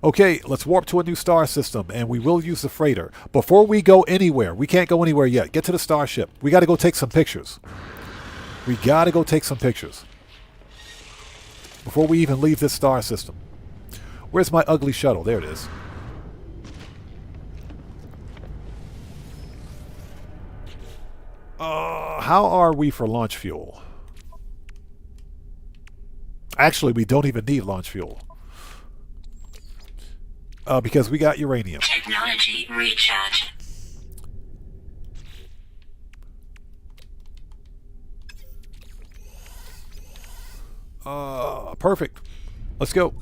Okay, let's warp to a new star system, and we will use the freighter. Before we go anywhere, we can't go anywhere yet. Get to the starship. We got to go take some pictures. We got to go take some pictures before we even leave this star system. Where's my ugly shuttle? There it is. How are we for launch fuel? Actually, we don't even need launch fuel. Because we got uranium. Technology recharge. Perfect. Let's go.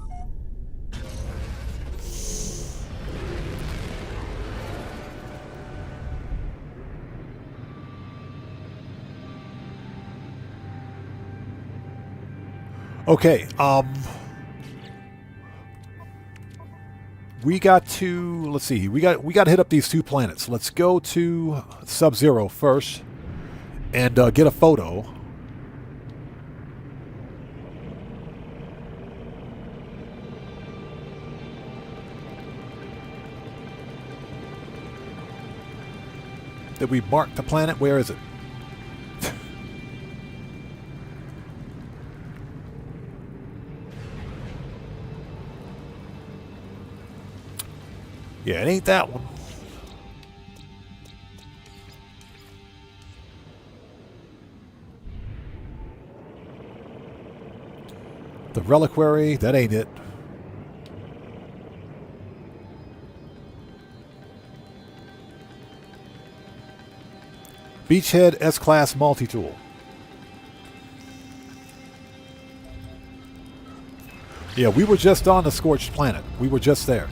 Okay, we got to, let's see, we got to hit up these 2 planets. Let's go to Sub-Zero first and get a photo. Did we mark the planet? Where is it? Yeah, it ain't that one. The reliquary, that ain't it. Beachhead S-Class multi-tool. Yeah, we were just on the Scorched Planet. We were just there.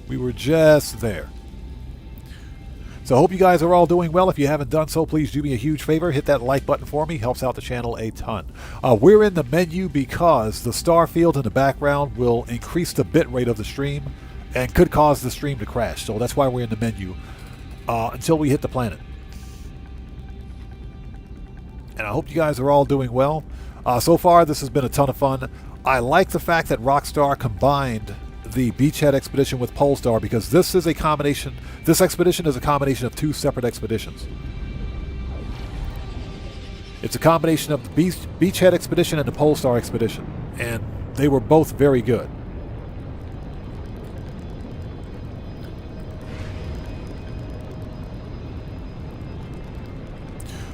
We were just there. So I hope you guys are all doing well. If you haven't done so, please do me a huge favor. Hit that like button for me. Helps out the channel a ton. We're in the menu because the star field in the background will increase the bit rate of the stream and could cause the stream to crash. So that's why we're in the menu until we hit the planet. And I hope you guys are all doing well. So far, this has been a ton of fun. I like the fact that Rockstar combined the Beachhead expedition with Polestar because this is a combination. This expedition is a combination of 2 separate expeditions. It's a combination of the Beachhead expedition and the Polestar expedition, and they were both very good.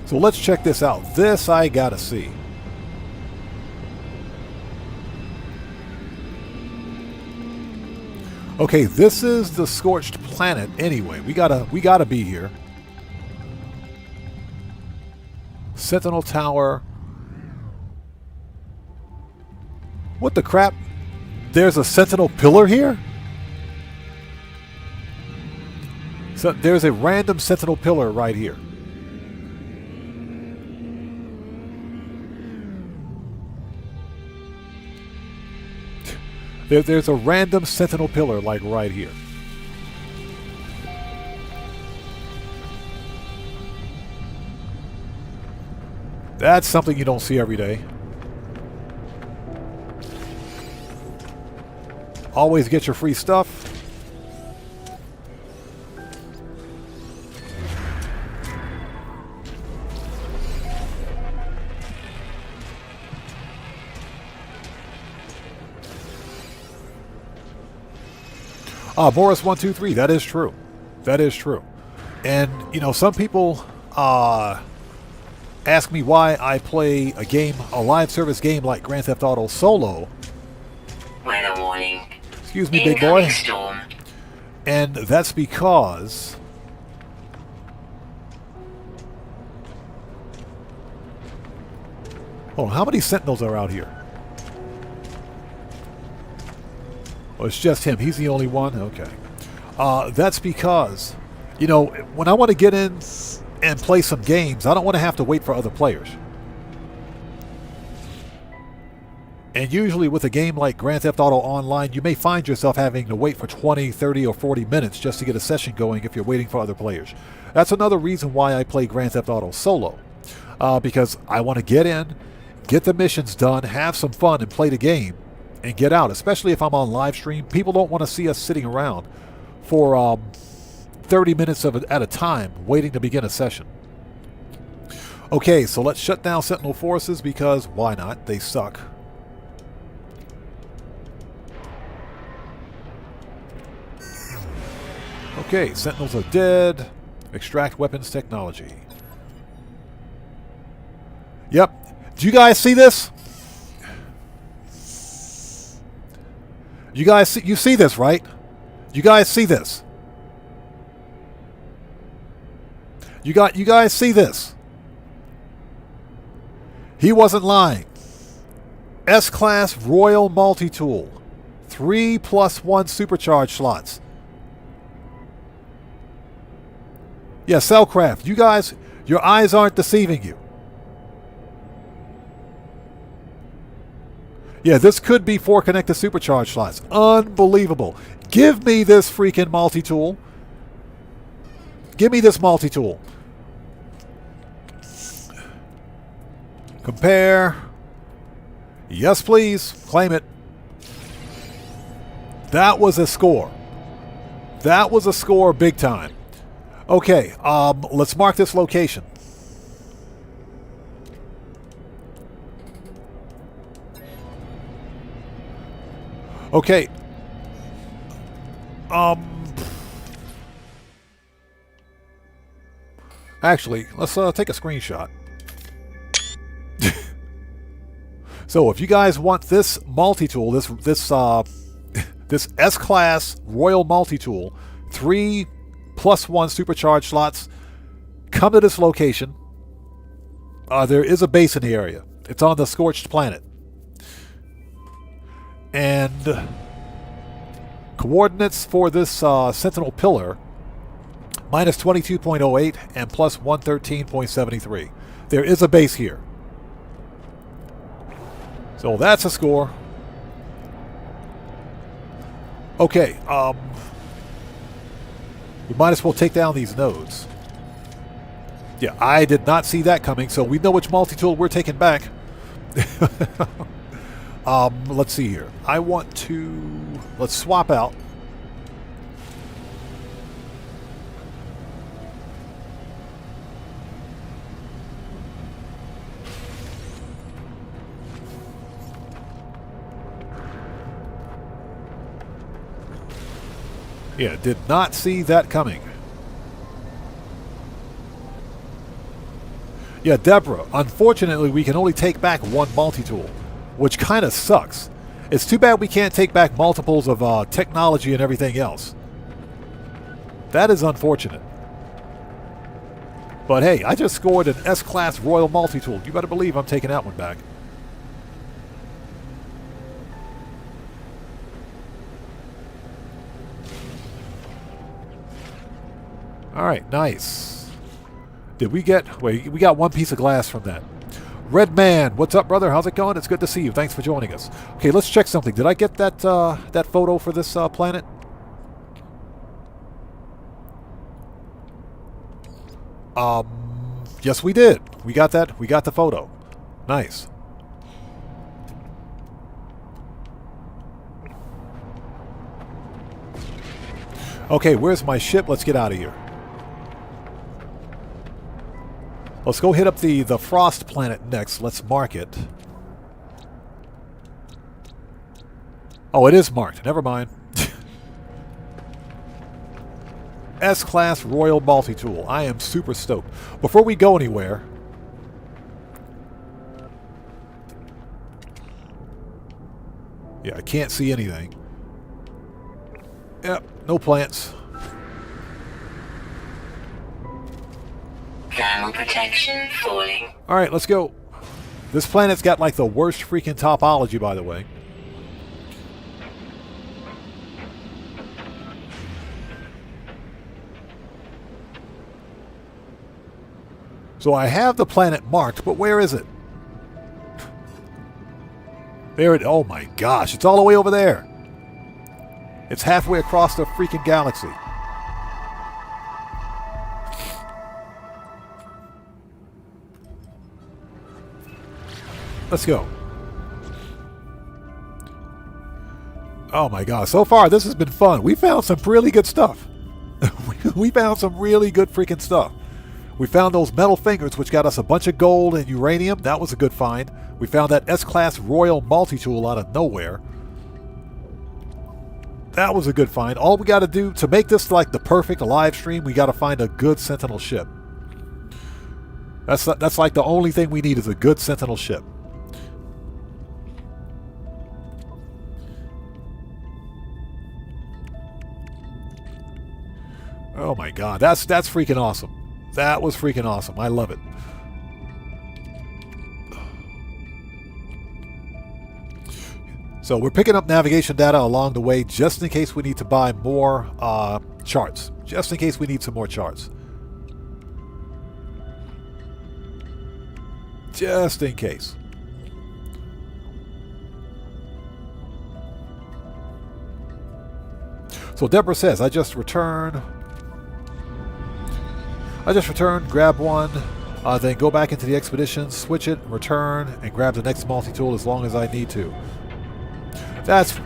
So let's check this out. This I gotta see. Okay, this is the Scorched Planet anyway. We gotta be here. Sentinel Tower. What the crap? There's a Sentinel Pillar here? So there's a random Sentinel Pillar right here. There's a random Sentinel Pillar, like right here. That's something you don't see every day. Always get your free stuff. Morris123, that is true. That is true. And, you know, some people ask me why I play a game, a live service game like Grand Theft Auto Solo. Weather warning. Excuse me, big boy. Storm. And that's because hold on, how many Sentinels are out here? Oh, it's just him. He's the only one? Okay. That's because, you know, when I want to get in and play some games, I don't want to have to wait for other players. And usually with a game like Grand Theft Auto Online, you may find yourself having to wait for 20, 30, or 40 minutes just to get a session going if you're waiting for other players. That's another reason why I play Grand Theft Auto Solo. Because I want to get in, get the missions done, have some fun, and play the game. And get out, especially if I'm on live stream. People don't want to see us sitting around for 30 minutes at a time waiting to begin a session. Okay, so let's shut down Sentinel forces because why not? They suck. Okay, Sentinels are dead. Extract weapons technology. Yep. Do you guys see this? You see this, right? You guys see this? You guys see this? He wasn't lying. S-Class Royal Multi-Tool. 3+1 supercharge slots. Yeah, Cellcraft. You Your eyes aren't deceiving you. Yeah, this could be 4 connected supercharge slots. Unbelievable. Give me this freaking multi-tool. Give me this multi-tool. Compare. Yes, please. Claim it. That was a score. That was a score big time. Okay, let's mark this location. Okay. Actually, let's take a screenshot. So if you guys want this multi-tool, this S-Class Royal Multi-Tool, 3 +1 supercharged slots, come to this location. There is a base in the area. It's on the Scorched Planet. And coordinates for this Sentinel Pillar, minus 22.08 and plus 113.73. There is a base here. So that's a score. Okay, we might as well take down these nodes. Yeah, I did not see that coming, so we know which multi-tool we're taking back. Let's see here. I want to... Let's swap out. Yeah, did not see that coming. Yeah, Deborah, unfortunately we can only take back 1 multi-tool, which kind of sucks. It's too bad we can't take back multiples of technology and everything else. That is unfortunate. But hey, I just scored an S-Class Royal Multi-Tool. You better believe I'm taking that one back. Alright, nice. Did we get... Wait, we got 1 piece of glass from that. Red Man, what's up, brother? How's it going? It's good to see you. Thanks for joining us. Okay, let's check something. Did I get that that photo for this planet? Yes, we did. We got that. We got the photo. Nice. Okay, where's my ship? Let's get out of here. Let's go hit up the Frost planet next. Let's mark it. Oh, it is marked. Never mind. S-Class Royal Multi-Tool. I am super stoked. Before we go anywhere... Yeah, I can't see anything. Yep, no plants. Thermal protection falling. Alright, let's go. This planet's got like the worst freaking topology, by the way. So I have the planet marked, but where is it? There it... Oh my gosh, it's all the way over there. It's halfway across the freaking galaxy. Let's go. Oh my god, so far this has been fun. We found some really good stuff. We found some really good freaking stuff. We found those metal fingers, which got us a bunch of gold and uranium. That was a good find. We found that S-Class Royal Multi-Tool out of nowhere. That was a good find. All we got to do to make this like the perfect live stream, we got to find a good Sentinel ship. That's like the only thing we need is a good Sentinel ship. Oh my god, that's freaking awesome. That was freaking awesome. I love it. So we're picking up navigation data along the way just in case we need to buy more charts. Just in case we need some more charts. Just in case. So Deborah says, I just returned, grab one, then go back into the expedition, switch it, return, and grab the next multi-tool as long as I need to.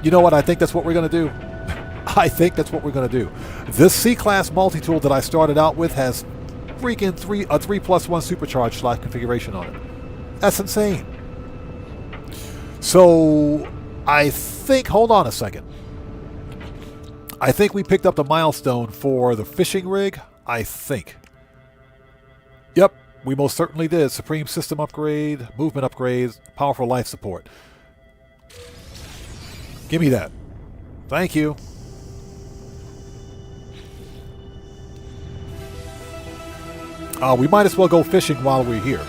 You know what, I think that's what we're going to do. I think that's what we're going to do. This C-class multi-tool that I started out with has freaking a 3+1 supercharged slot configuration on it. That's insane. So, I think, hold on a second. I think we picked up the milestone for the fishing rig. I think. Yep, we most certainly did. Supreme system upgrade, movement upgrades, powerful life support. Give me that. Thank you. We might as well go fishing while we're here.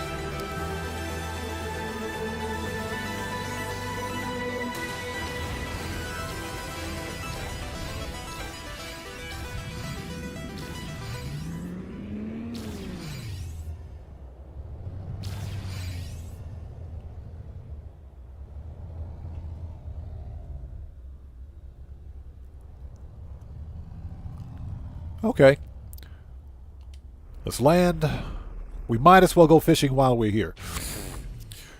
Okay. Let's land. We might as well go fishing while we're here.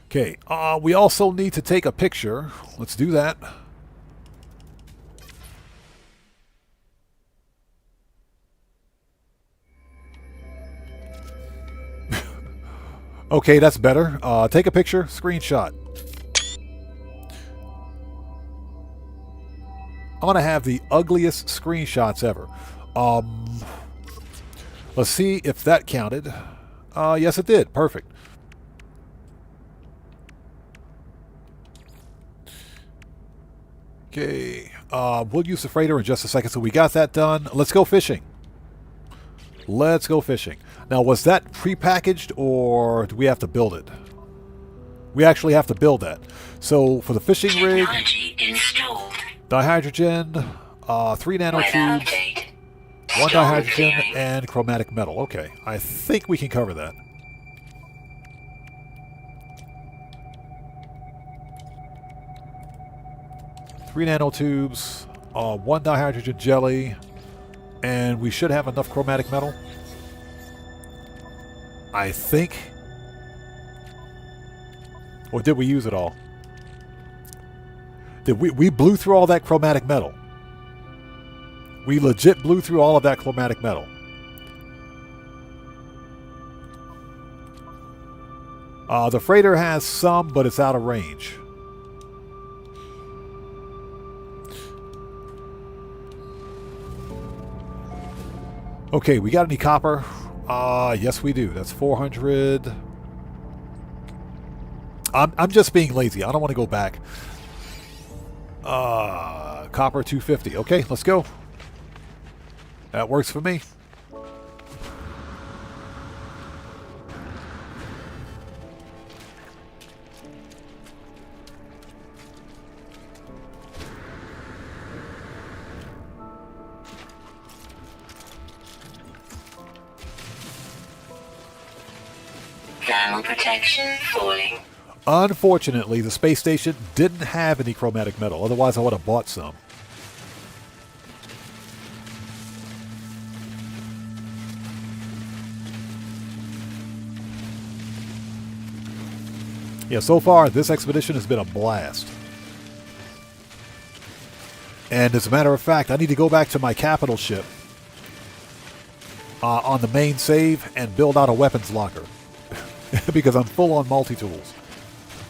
Okay. We also need to take a picture. Let's do that. Okay, that's better. Take a picture. Screenshot. I'm going to have the ugliest screenshots ever. Let's see if that counted. Yes, it did. Perfect. Okay. We'll use the freighter in just a second. So we got that done. Let's go fishing. Let's go fishing. Now, was that prepackaged or do we have to build it? We actually have to build that. So for the fishing rig, dihydrogen, 3 nanotubes, 1 dihydrogen, and chromatic metal. Okay, I think we can cover that. Three nanotubes, 1 dihydrogen jelly, and we should have enough chromatic metal. I think. Or did we use it all? Did we blew through all that chromatic metal? We legit blew through all of that chromatic metal. The freighter has some, but it's out of range. Okay, we got any copper? Yes we do. That's 400. I'm just being lazy. I don't want to go back. Copper 250. Okay, let's go. That works for me. Thermal protection falling. Unfortunately, the space station didn't have any chromatic metal. Otherwise, I would have bought some. Yeah, so far, this expedition has been a blast. And as a matter of fact, I need to go back to my capital ship on the main save and build out a weapons locker. Because I'm full on multi-tools.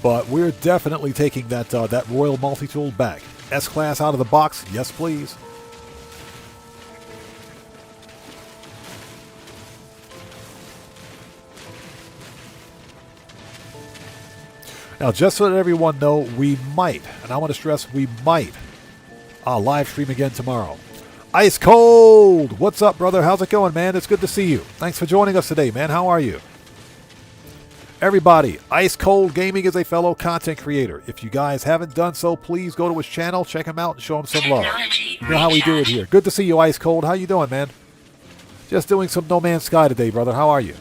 But we're definitely taking that Royal multi-tool back. S-Class out of the box, yes please. Now, just so that everyone know, we might, and I want to stress we might, live stream again tomorrow. Ice Cold! What's up, brother? How's it going, man? It's good to see you. Thanks for joining us today, man. How are you? Everybody, Ice Cold Gaming is a fellow content creator. If you guys haven't done so, please go to his channel, check him out, and show him some love. You know how we do it here. Good to see you, Ice Cold. How you doing, man? Just doing some No Man's Sky today, brother. How are you?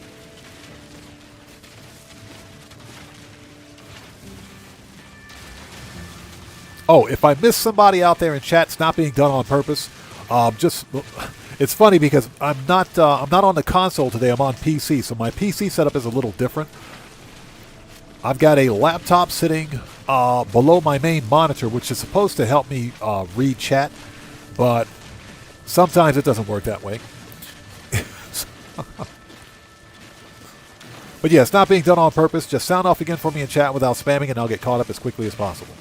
Oh, if I miss somebody out there in chat, it's not being done on purpose. Just it's funny because I'm not on the console today. I'm on PC, so my PC setup is a little different. I've got a laptop sitting below my main monitor, which is supposed to help me read chat, but sometimes it doesn't work that way. But yeah, it's not being done on purpose. Just sound off again for me in chat without spamming, and I'll get caught up as quickly as possible.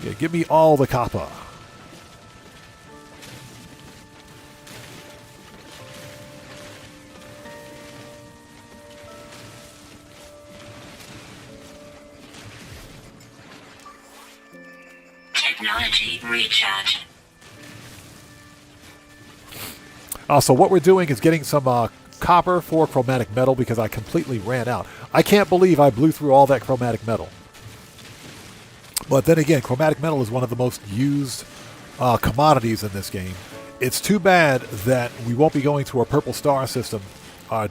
Yeah, give me all the copper. Technology recharge. So what we're doing is getting some copper for chromatic metal because I completely ran out. I can't believe I blew through all that chromatic metal. But then again, chromatic metal is one of the most used commodities in this game. It's too bad that we won't be going to a purple star system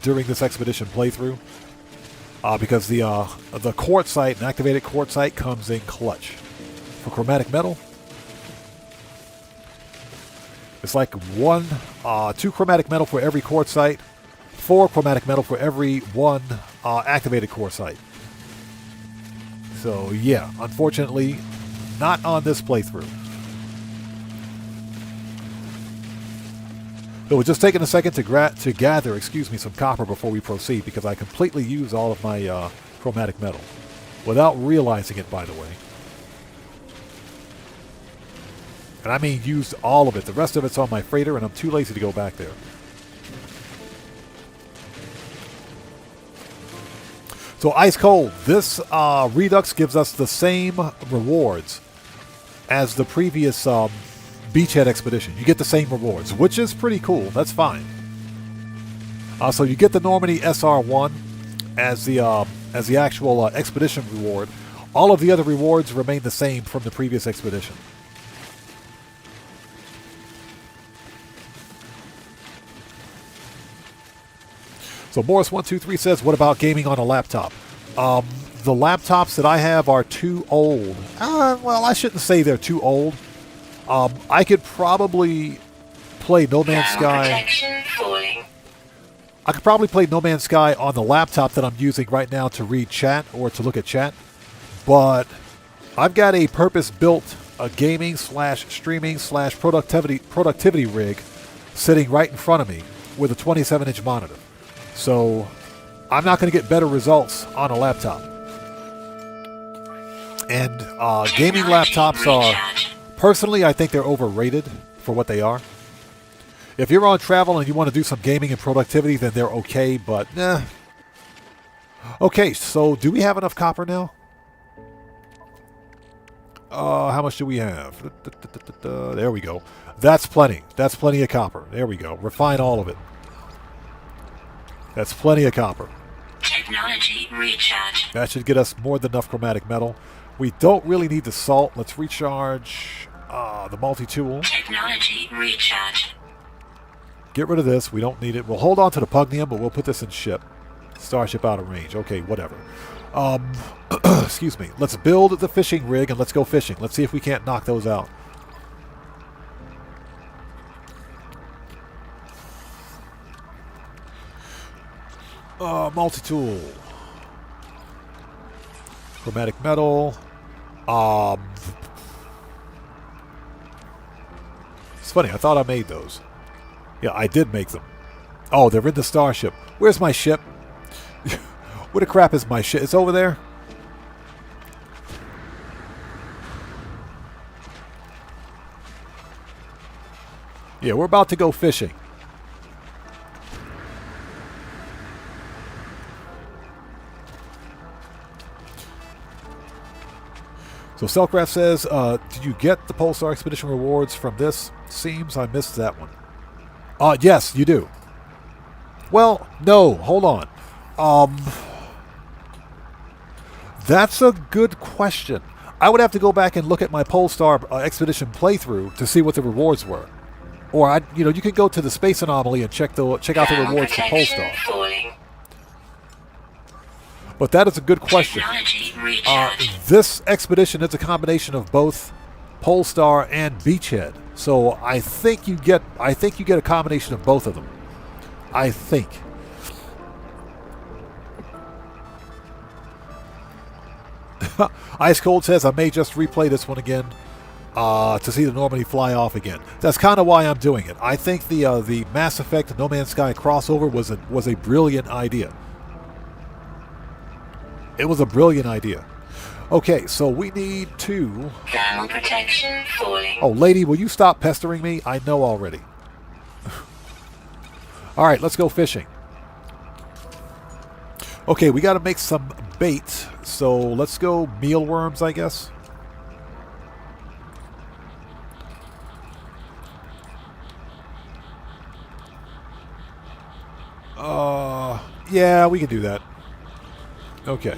during this expedition playthrough because the quartzite, an activated quartzite, comes in clutch. For chromatic metal, it's like 2 chromatic metal for every quartzite, 4 chromatic metal for every 1 activated quartzite. So yeah, unfortunately, not on this playthrough. So we're just taking a second to gather, some copper before we proceed because I completely used all of my chromatic metal without realizing it, by the way. And I mean used all of it. The rest of it's on my freighter, and I'm too lazy to go back there. So ice cold. This Redux gives us the same rewards as the previous Beachhead expedition. You get the same rewards, which is pretty cool. That's fine. So you get the Normandy SR1 as the actual expedition reward. All of the other rewards remain the same from the previous expedition. So Morris123 says, what about gaming on a laptop? The laptops that I have are too old. Well, I shouldn't say they're too old. I could probably play No Man's Sky. I could probably play No Man's Sky on the laptop that I'm using right now to read chat or to look at chat. But I've got a purpose-built gaming / streaming / productivity rig sitting right in front of me with a 27-inch monitor. So I'm not going to get better results on a laptop. And gaming laptops are, personally, I think they're overrated for what they are. If you're on travel and you want to do some gaming and productivity, then they're okay, but nah. Okay, so do we have enough copper now? How much do we have? There we go. That's plenty. That's plenty of copper. There we go. Refine all of it. That's plenty of copper. Technology recharge. That should get us more than enough chromatic metal. We don't really need the salt. Let's recharge the multi-tool. Technology recharge. Get rid of this. We don't need it. We'll hold on to the pugnium, but we'll put this in ship. Starship out of range. Okay, whatever. Excuse me. Let's build the fishing rig and let's go fishing. Let's see if we can't knock those out. Multi-tool. Chromatic metal. It's funny, I thought I made those. Yeah, I did make them. Oh, they're in the starship. Where's my ship? Where the crap is my ship? It's over there? Yeah, we're about to go fishing. So Cellcraft says, did you get the Polestar Expedition rewards from this? Seems I missed that one. Yes, you do. Well, no, hold on. That's a good question. I would have to go back and look at my Polestar Expedition playthrough to see what the rewards were. Or, you can go to the Space Anomaly and check out the rewards for Polestar. But that is a good question. Technology recharge. This expedition is a combination of both Polestar and Beachhead. So I think you get a combination of both of them. I think. Ice Cold says I may just replay this one again to see the Normandy fly off again. That's kind of why I'm doing it. I think the Mass Effect No Man's Sky crossover was a brilliant idea. It was a brilliant idea. Okay, so we need to... Thermal protection falling. Oh, lady, will you stop pestering me? I know already. All right, let's go fishing. Okay, we got to make some bait, so let's go mealworms, I guess. Yeah, we can do that. Okay.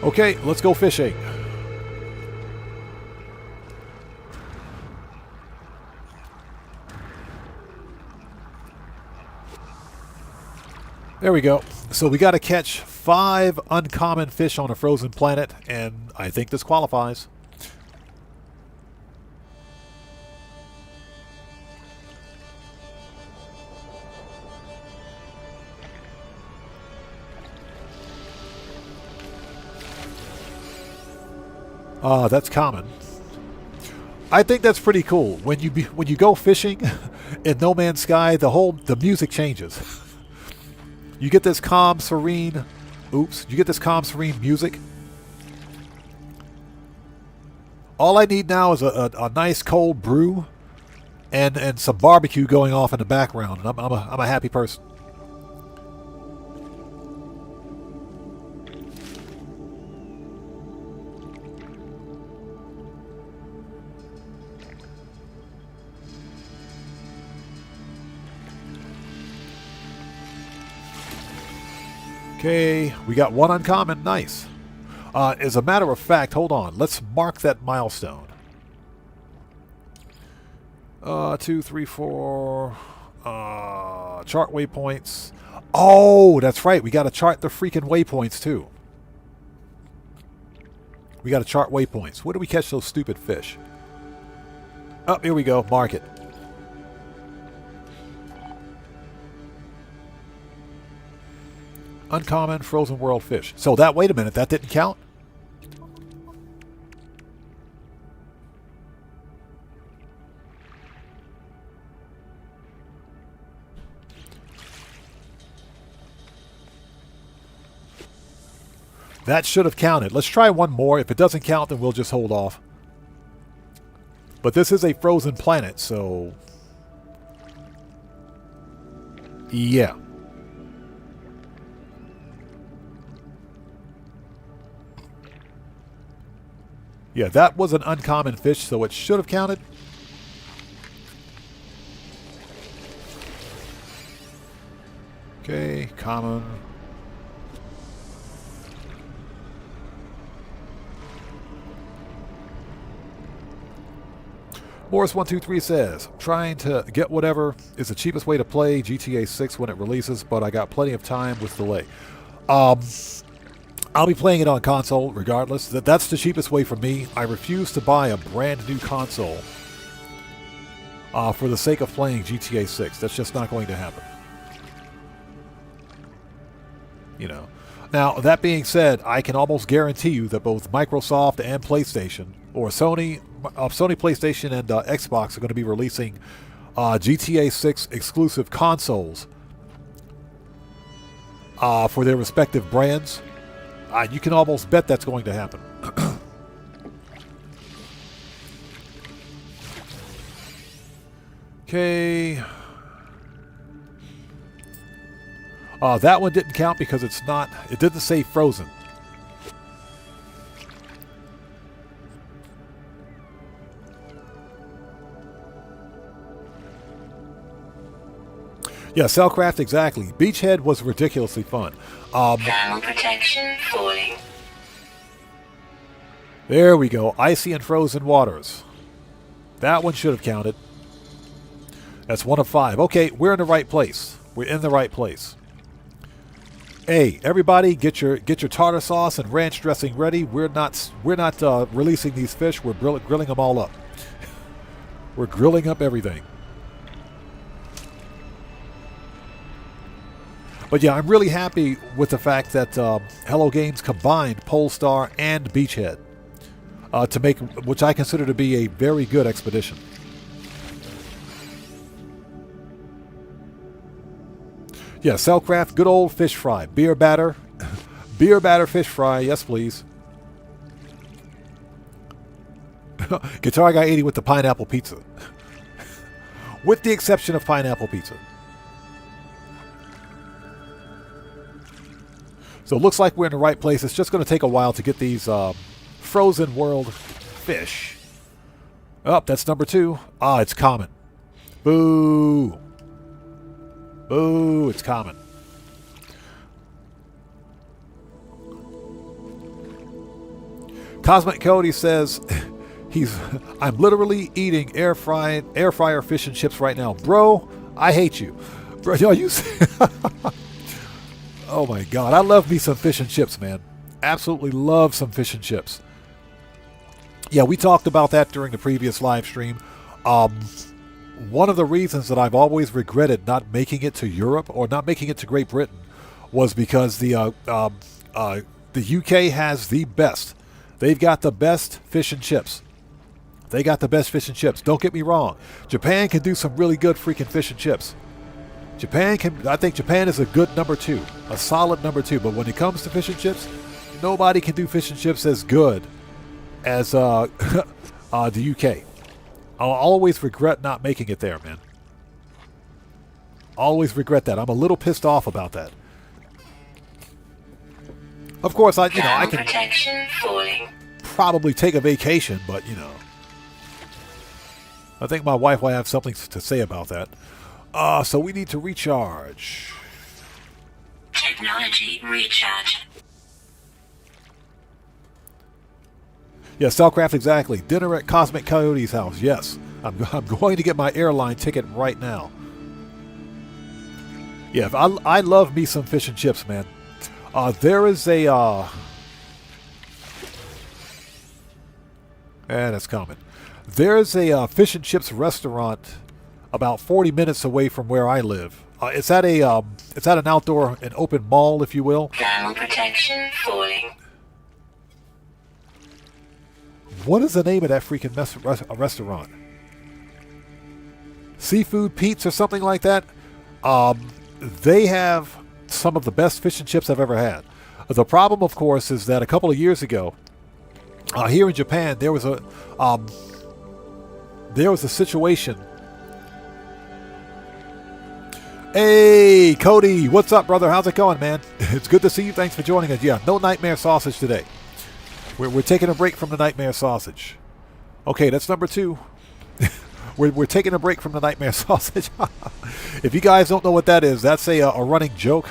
Okay, let's go fishing. There we go. So we got to catch 5 uncommon fish on a frozen planet, and I think this qualifies. That's common. I think that's pretty cool. When you go fishing in No Man's Sky, the music changes. You get this calm, serene. Oops! You get this calm, serene music. All I need now is a nice cold brew, and some barbecue going off in the background, and I'm a happy person. Okay, we got 1 uncommon. Nice. As a matter of fact, hold on. Let's mark that milestone. 2, 3, 4. Chart waypoints. Oh, that's right. We got to chart the freaking waypoints, too. We got to chart waypoints. Where do we catch those stupid fish? Oh, here we go. Mark it. Uncommon frozen world fish. So that, wait a minute, that didn't count? That should have counted. Let's try one more. If it doesn't count, then we'll just hold off. But this is a frozen planet, so... yeah. Yeah, that was an uncommon fish, so it should have counted. Okay, common. Morris123 says, trying to get whatever is the cheapest way to play GTA 6 when it releases, but I got plenty of time with delay. I'll be playing it on console regardless. That's the cheapest way for me. I refuse to buy a brand new console for the sake of playing GTA 6. That's just not going to happen. You know. Now, that being said, I can almost guarantee you that both Microsoft and PlayStation, or Sony PlayStation and Xbox are going to be releasing GTA 6 exclusive consoles for their respective brands. You can almost bet that's going to happen. Okay. That one didn't count because it didn't say frozen. Yeah, Cellcraft, exactly. Beachhead was ridiculously fun. Thermal protection falling. There we go. Icy and frozen waters. That one should have counted. That's 1 of 5. Okay, we're in the right place. We're in the right place. Hey, everybody, get your tartar sauce and ranch dressing ready. We're not releasing these fish. We're grilling them all up. We're grilling up everything. But yeah, I'm really happy with the fact that Hello Games combined Polestar and Beachhead to make, which I consider to be a very good expedition. Yeah, Cellcraft, good old fish fry. Beer batter. Beer batter fish fry. Yes, please. Guitar Guy 80 with the pineapple pizza. With the exception of pineapple pizza. So it looks like we're in the right place. It's just going to take a while to get these frozen world fish. Oh, that's number 2. Ah, it's common. Boo. Boo, it's common. Cosmic Cody says I'm literally eating air fryer fish and chips right now. Bro, I hate you. Bro, you oh my god, I love me some fish and chips, man. Absolutely love some fish and chips. Yeah, we talked about that during the previous live stream. One of the reasons that I've always regretted not making it to Europe or not making it to Great Britain was because the UK has the best. They've got the best fish and chips. They got the best fish and chips. Don't get me wrong. Japan can do some really good freaking fish and chips. I think Japan is a good number 2, a solid number 2. But when it comes to fish and chips, nobody can do fish and chips as good as the UK. I'll always regret not making it there, man. Always regret that. I'm a little pissed off about that. Of course, I can probably take a vacation, but I think my wife will have something to say about that. So we need to recharge. Technology recharge. Yeah, Cellcraft, exactly. Dinner at Cosmic Coyote's house. Yes, I'm going to get my airline ticket right now. Yeah, I love me some fish and chips, man. There is a... that's common. There's a fish and chips restaurant about 40 minutes away from where I live. It's at an outdoor, an open mall, if you will. Thermal protection falling. What is the name of that freaking restaurant? Seafood Pete's or something like that? They have some of the best fish and chips I've ever had. The problem, of course, is that a couple of years ago, here in Japan, there was a situation. Hey, Cody, what's up, brother? How's it going, man? It's good to see you. Thanks for joining us. Yeah, no nightmare sausage today. We're taking a break from the nightmare sausage. Okay, that's number 2. We're taking a break from the nightmare sausage. If you guys don't know what that is, that's a running joke.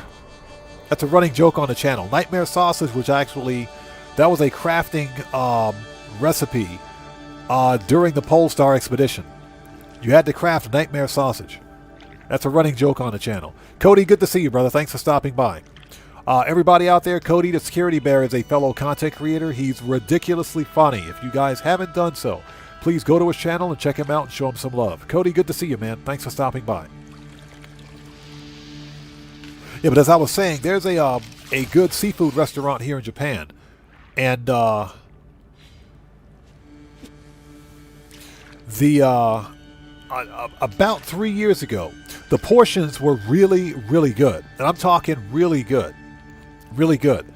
That's a running joke on the channel. Nightmare sausage, which actually, that was a crafting recipe during the Polestar expedition. You had to craft nightmare sausage. That's a running joke on the channel. Cody, good to see you, brother. Thanks for stopping by. Everybody out there, Cody the Security Bear is a fellow content creator. He's ridiculously funny. If you guys haven't done so, please go to his channel and check him out and show him some love. Cody, good to see you, man. Thanks for stopping by. Yeah, but as I was saying, there's a good seafood restaurant here in Japan. And about 3 years ago, the portions were really, really good. And I'm talking really good. Really good.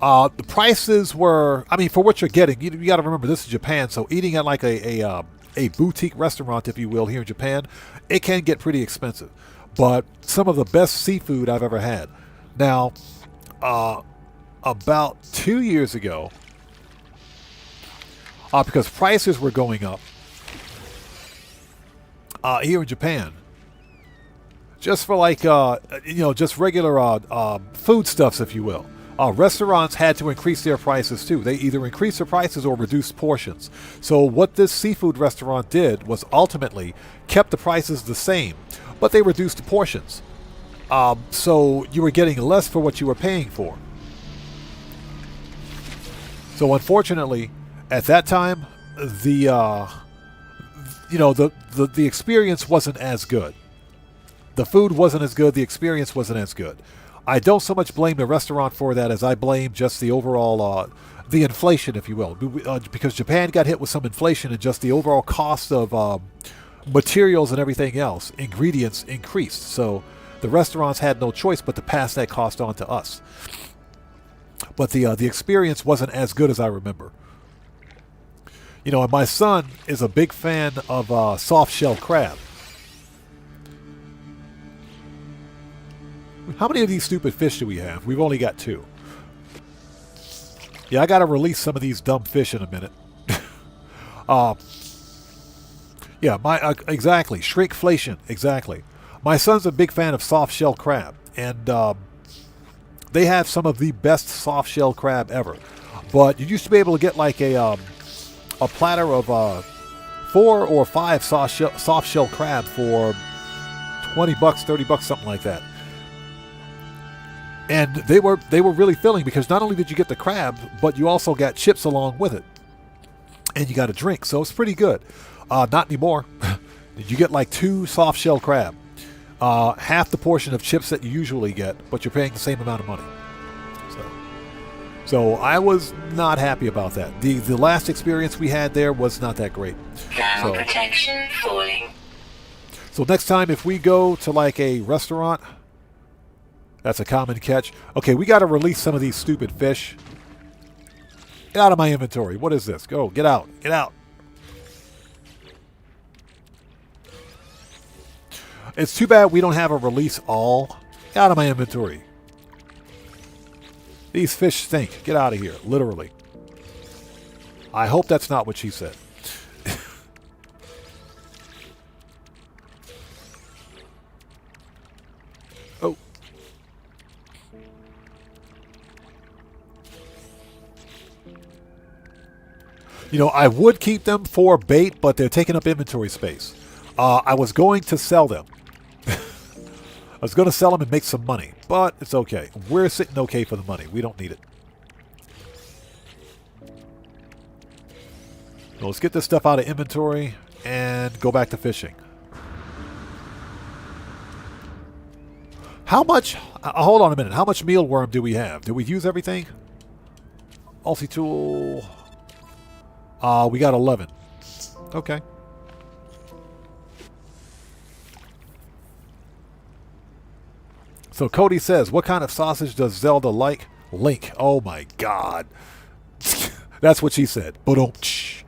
The prices were, I mean, for what you're getting, you got to remember, this is Japan, so eating at like a boutique restaurant, if you will, here in Japan, it can get pretty expensive. But some of the best seafood I've ever had. Now, about 2 years ago, because prices were going up here in Japan, just for like, just regular foodstuffs, if you will. restaurants had to increase their prices too. They either increased their prices or reduced portions. So what this seafood restaurant did was ultimately kept the prices the same, but they reduced the portions. So you were getting less for what you were paying for. So unfortunately, at that time, the experience wasn't as good. The food wasn't as good. The experience wasn't as good. I don't so much blame the restaurant for that as I blame just the overall, the inflation, if you will. Because Japan got hit with some inflation and just the overall cost of materials and everything else. Ingredients increased. So the restaurants had no choice but to pass that cost on to us. But the experience wasn't as good as I remember. You know, and my son is a big fan of soft-shell crab. How many of these stupid fish do we have? We've only got 2. Yeah, I got to release some of these dumb fish in a minute. Yeah, exactly. Shrinkflation, exactly. My son's a big fan of soft-shell crab, and they have some of the best soft-shell crab ever. But you used to be able to get like a platter of 4 or 5 soft-shell crab for $20, $30, something like that. And they were really filling because not only did you get the crab, but you also got chips along with it. And you got a drink, so it's pretty good. Not anymore. You get like 2 soft-shell crab. Half the portion of chips that you usually get, but you're paying the same amount of money. So I was not happy about that. The last experience we had there was not that great. Thermal protection falling. So next time if we go to like a restaurant, that's a common catch. Okay, we got to release some of these stupid fish. Get out of my inventory. What is this? Go, get out. Get out. It's too bad we don't have a release all. Get out of my inventory. These fish stink. Get out of here, literally. I hope that's not what she said. Oh. You know, I would keep them for bait, but they're taking up inventory space. I was going to sell them. I was going to sell them and make some money, but it's okay. We're sitting okay for the money. We don't need it. So let's get this stuff out of inventory and go back to fishing. How much... hold on a minute. How much mealworm do we have? Did we use everything? Multi-tool... we got 11. Okay. So Cody says, what kind of sausage does Zelda like? Link. Oh my god. That's what she said. Ba-dum-tsh.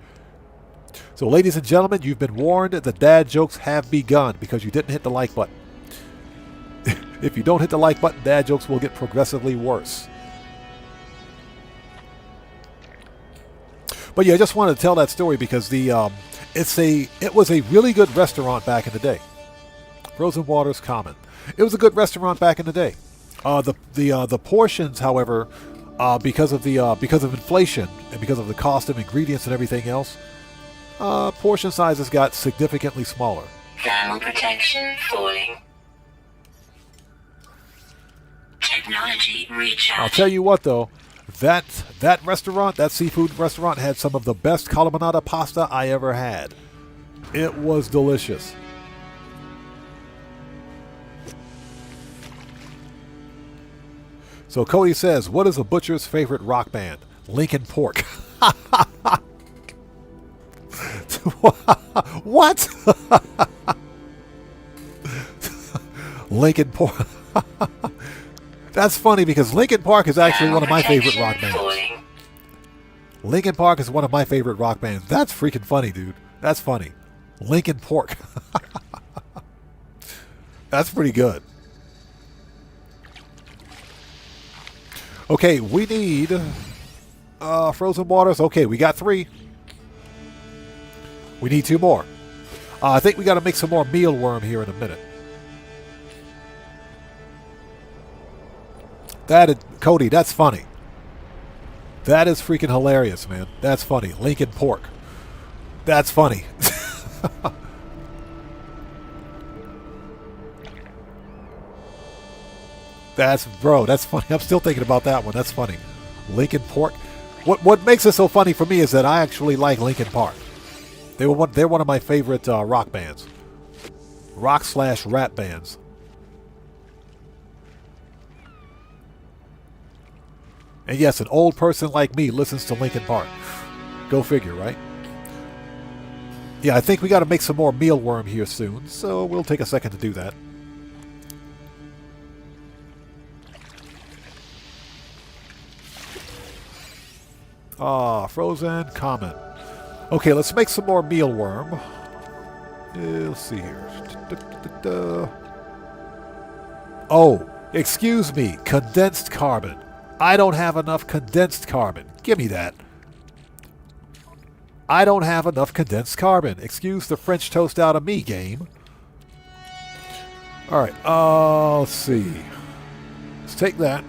So ladies and gentlemen, you've been warned. The dad jokes have begun because you didn't hit the like button. If you don't hit the like button, dad jokes will get progressively worse. But yeah, I just wanted to tell that story because it was a really good restaurant back in the day. Frozen Waters Common. It was a good restaurant back in the day. The portions, however, because of inflation and because of the cost of ingredients and everything else, portion sizes got significantly smaller. Thermal protection falling. Technology recharge. I'll tell you what though, that restaurant, that seafood restaurant, had some of the best carbonara pasta I ever had. It was delicious. So Cody says, what is a butcher's favorite rock band? Linkin Pork. What? Linkin Park. That's funny because Linkin Park is actually one of my favorite rock bands. Linkin Park is one of my favorite rock bands. That's freaking funny, dude. That's funny. Linkin Park. That's pretty good. Okay, we need frozen waters. Okay, we got 3. We need 2 more. I think we got to make some more mealworm here in a minute. Cody, that's funny. That is freaking hilarious, man. That's funny. Lincoln Pork. That's funny. That's funny. I'm still thinking about that one. That's funny. Lincoln Pork. What makes it so funny for me is that I actually like Lincoln Park. They're one of my favorite rock bands. Rock/rap bands. And yes, an old person like me listens to Linkin Park. Go figure, right? Yeah, I think we got to make some more mealworm here soon, so we'll take a second to do that. Frozen comment. Okay, let's make some more mealworm. Let's see here. Oh, excuse me, condensed carbon. I don't have enough condensed carbon. Give me that. I don't have enough condensed carbon. Excuse the French toast out of me, game. Alright, let's see. Let's take that.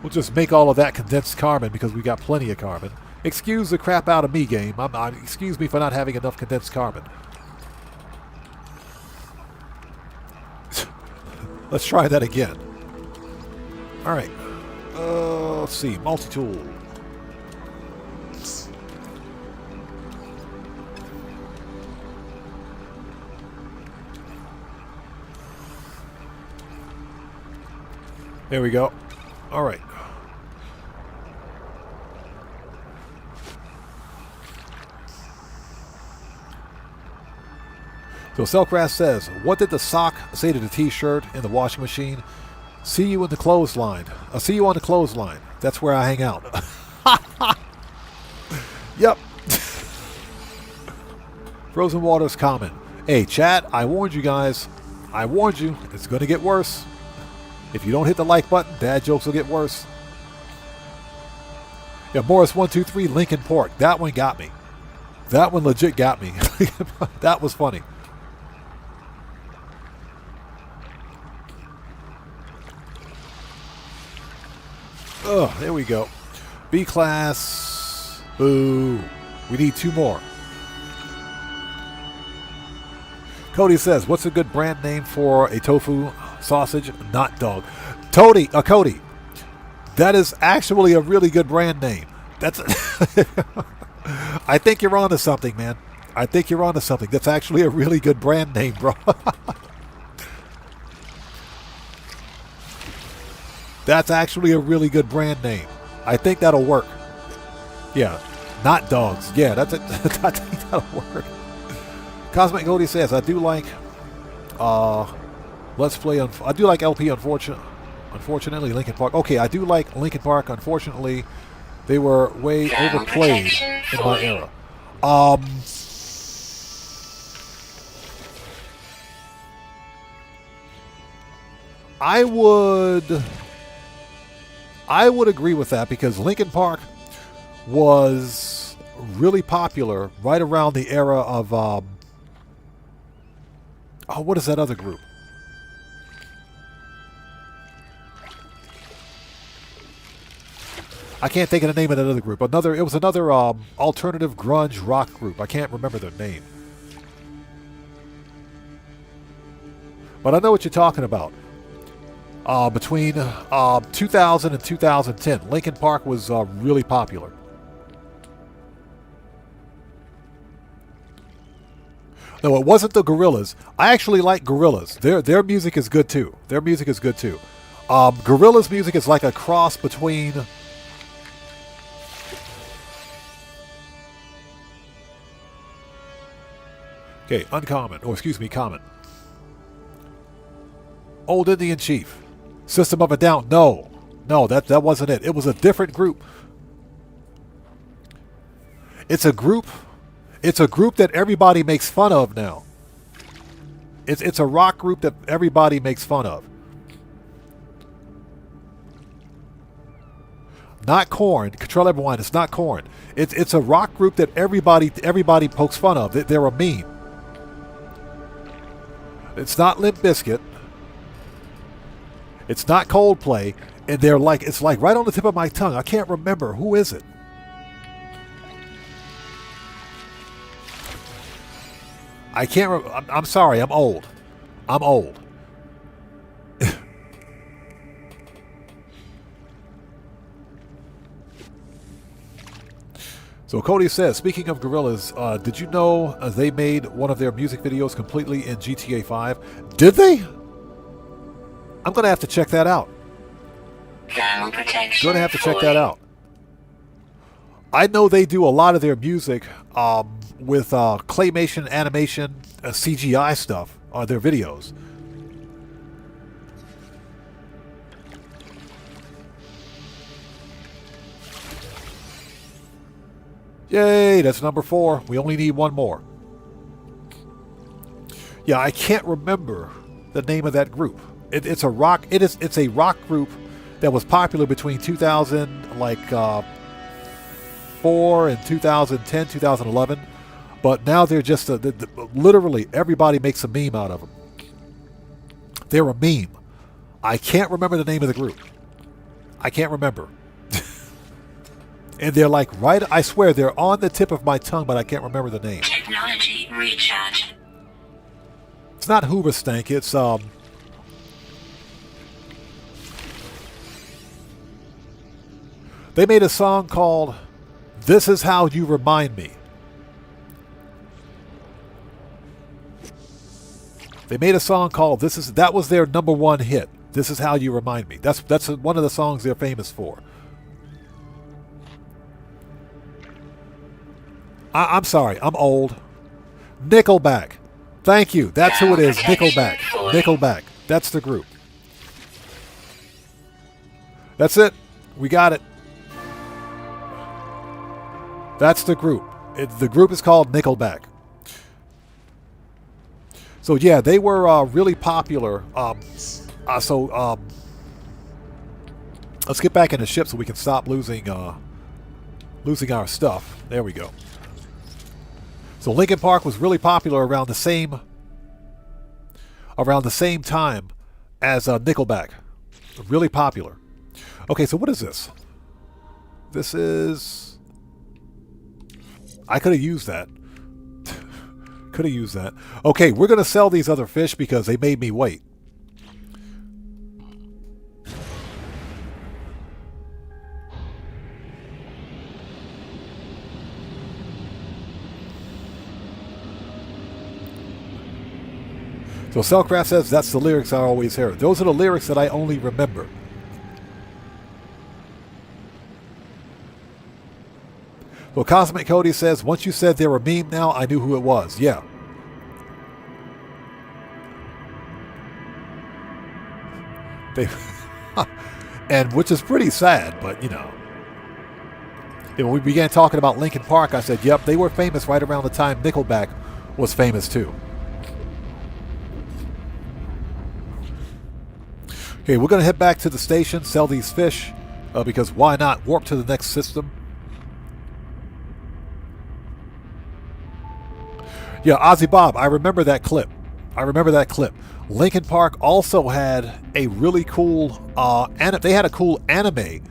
We'll just make all of that condensed carbon because we got plenty of carbon. Excuse the crap out of me, game. Excuse me for not having enough condensed carbon. Let's try that again. Alright. Let's see. Multi-tool. There we go. Alright. So Selcraft says, what did the sock say to the t-shirt in the washing machine? See you in the clothesline. I'll see you on the clothesline. That's where I hang out. Yep. Frozen Waters comment. Hey, chat, I warned you guys. I warned you. It's going to get worse. If you don't hit the like button, dad jokes will get worse. Yeah, Morris123, Lincoln Pork. That one got me. That one legit got me. That was funny. Oh, there we go. B-class. Boo. We need 2 more. Cody says, what's a good brand name for a tofu sausage? Not dog. Cody, that is actually a really good brand name. That's. I think you're onto something, man. I think you're onto something. That's actually a really good brand name, bro. That's actually a really good brand name. I think that'll work. Yeah. Not dogs. Yeah, that's it. I think that'll work. Cosmic Goldie says, I do like Let's Play. I do like LP, unfortunately, Linkin Park. Okay, I do like Linkin Park. Unfortunately, they were way overplayed in my era. I would agree with that because Linkin Park was really popular right around the era of what is that other group? I can't think of the name of that other group. It was another alternative grunge rock group. I can't remember their name. But I know what you're talking about. Between 2000 and 2010, Linkin Park was really popular. No, it wasn't the Gorillaz. I actually like Gorillaz. Their music is good too. Gorillaz music is like a cross between. Okay, uncommon. Oh, excuse me, common. Old Indian Chief. System of a Down. No, that wasn't it. It was a different group. It's a group that everybody makes fun of now. It's a rock group that everybody makes fun of. Not Korn. Control Everyone. It's not Korn. It's a rock group that everybody pokes fun of. They're a meme. It's not Limp Bizkit. It's not Coldplay. And they're like, it's like right on the tip of my tongue. I can't remember. Who is it? I can't I'm sorry. I'm old. I'm old. So Cody says, speaking of gorillas, did you know they made one of their music videos completely in GTA 5? Did they? I'm going to have to check that out. Thermal protection. Going to have to check that out. I know they do a lot of their music with claymation, animation, CGI stuff on their videos. Yay, that's number 4. We only need one more. Yeah, I can't remember the name of that group. It's a rock group that was popular between 2004 and 2010, 2011. But now they're just literally everybody makes a meme out of them. They're a meme. I can't remember the name of the group. I can't remember. And they're like right, I swear they're on the tip of my tongue, but I can't remember the name. Technology recharge. It's not Hooverstank, it's they made a song called This Is How You Remind Me. They made a song called that was their number 1 hit. This Is How You Remind Me. That's one of the songs they're famous for. I'm sorry, I'm old. Nickelback. Thank you. That's who it is. Nickelback. Nickelback. That's the group. That's it. We got it. That's the group. The group is called Nickelback. So yeah, they were really popular. Let's get back in the ship so we can stop losing our stuff. There we go. So Linkin Park was really popular around the same time as Nickelback. Really popular. Okay, so what is this? This is... I could have used that. Could have used that. Okay, we're going to sell these other fish because they made me wait. So Cellcraft says, that's the lyrics I always hear. Those are the lyrics that I only remember. Well, Cosmic Cody says, once you said they're a meme now, I knew who it was. Yeah. They, and which is pretty sad, but you know. When we began talking about Linkin Park, I said, yep, they were famous right around the time Nickelback was famous too. Okay, we're going to head back to the station, sell these fish, because why not? Warp to the next system. Yeah, Ozzy Bob, I remember that clip. Linkin Park also had a really cool, they had a cool anime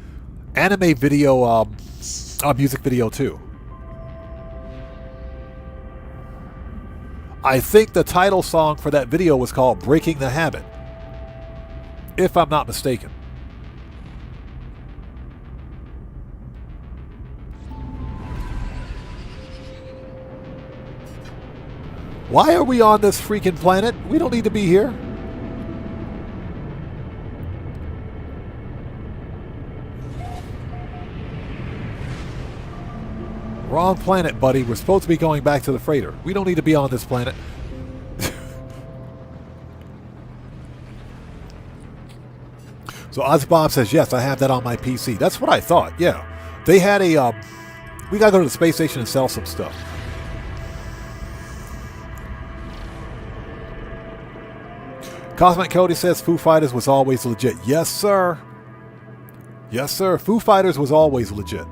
video, music video too. I think the title song for that video was called Breaking the Habit, if I'm not mistaken. Why are we on this freaking planet? We don't need to be here. Wrong planet, buddy. We're supposed to be going back to the freighter. We don't need to be on this planet. So Ozzy Bob says, yes, I have that on my PC. That's what I thought, yeah. They had a... we got to go to the space station and sell some stuff. Cosmic Cody says Foo Fighters was always legit. Yes, sir. Yes, sir. Foo Fighters was always legit.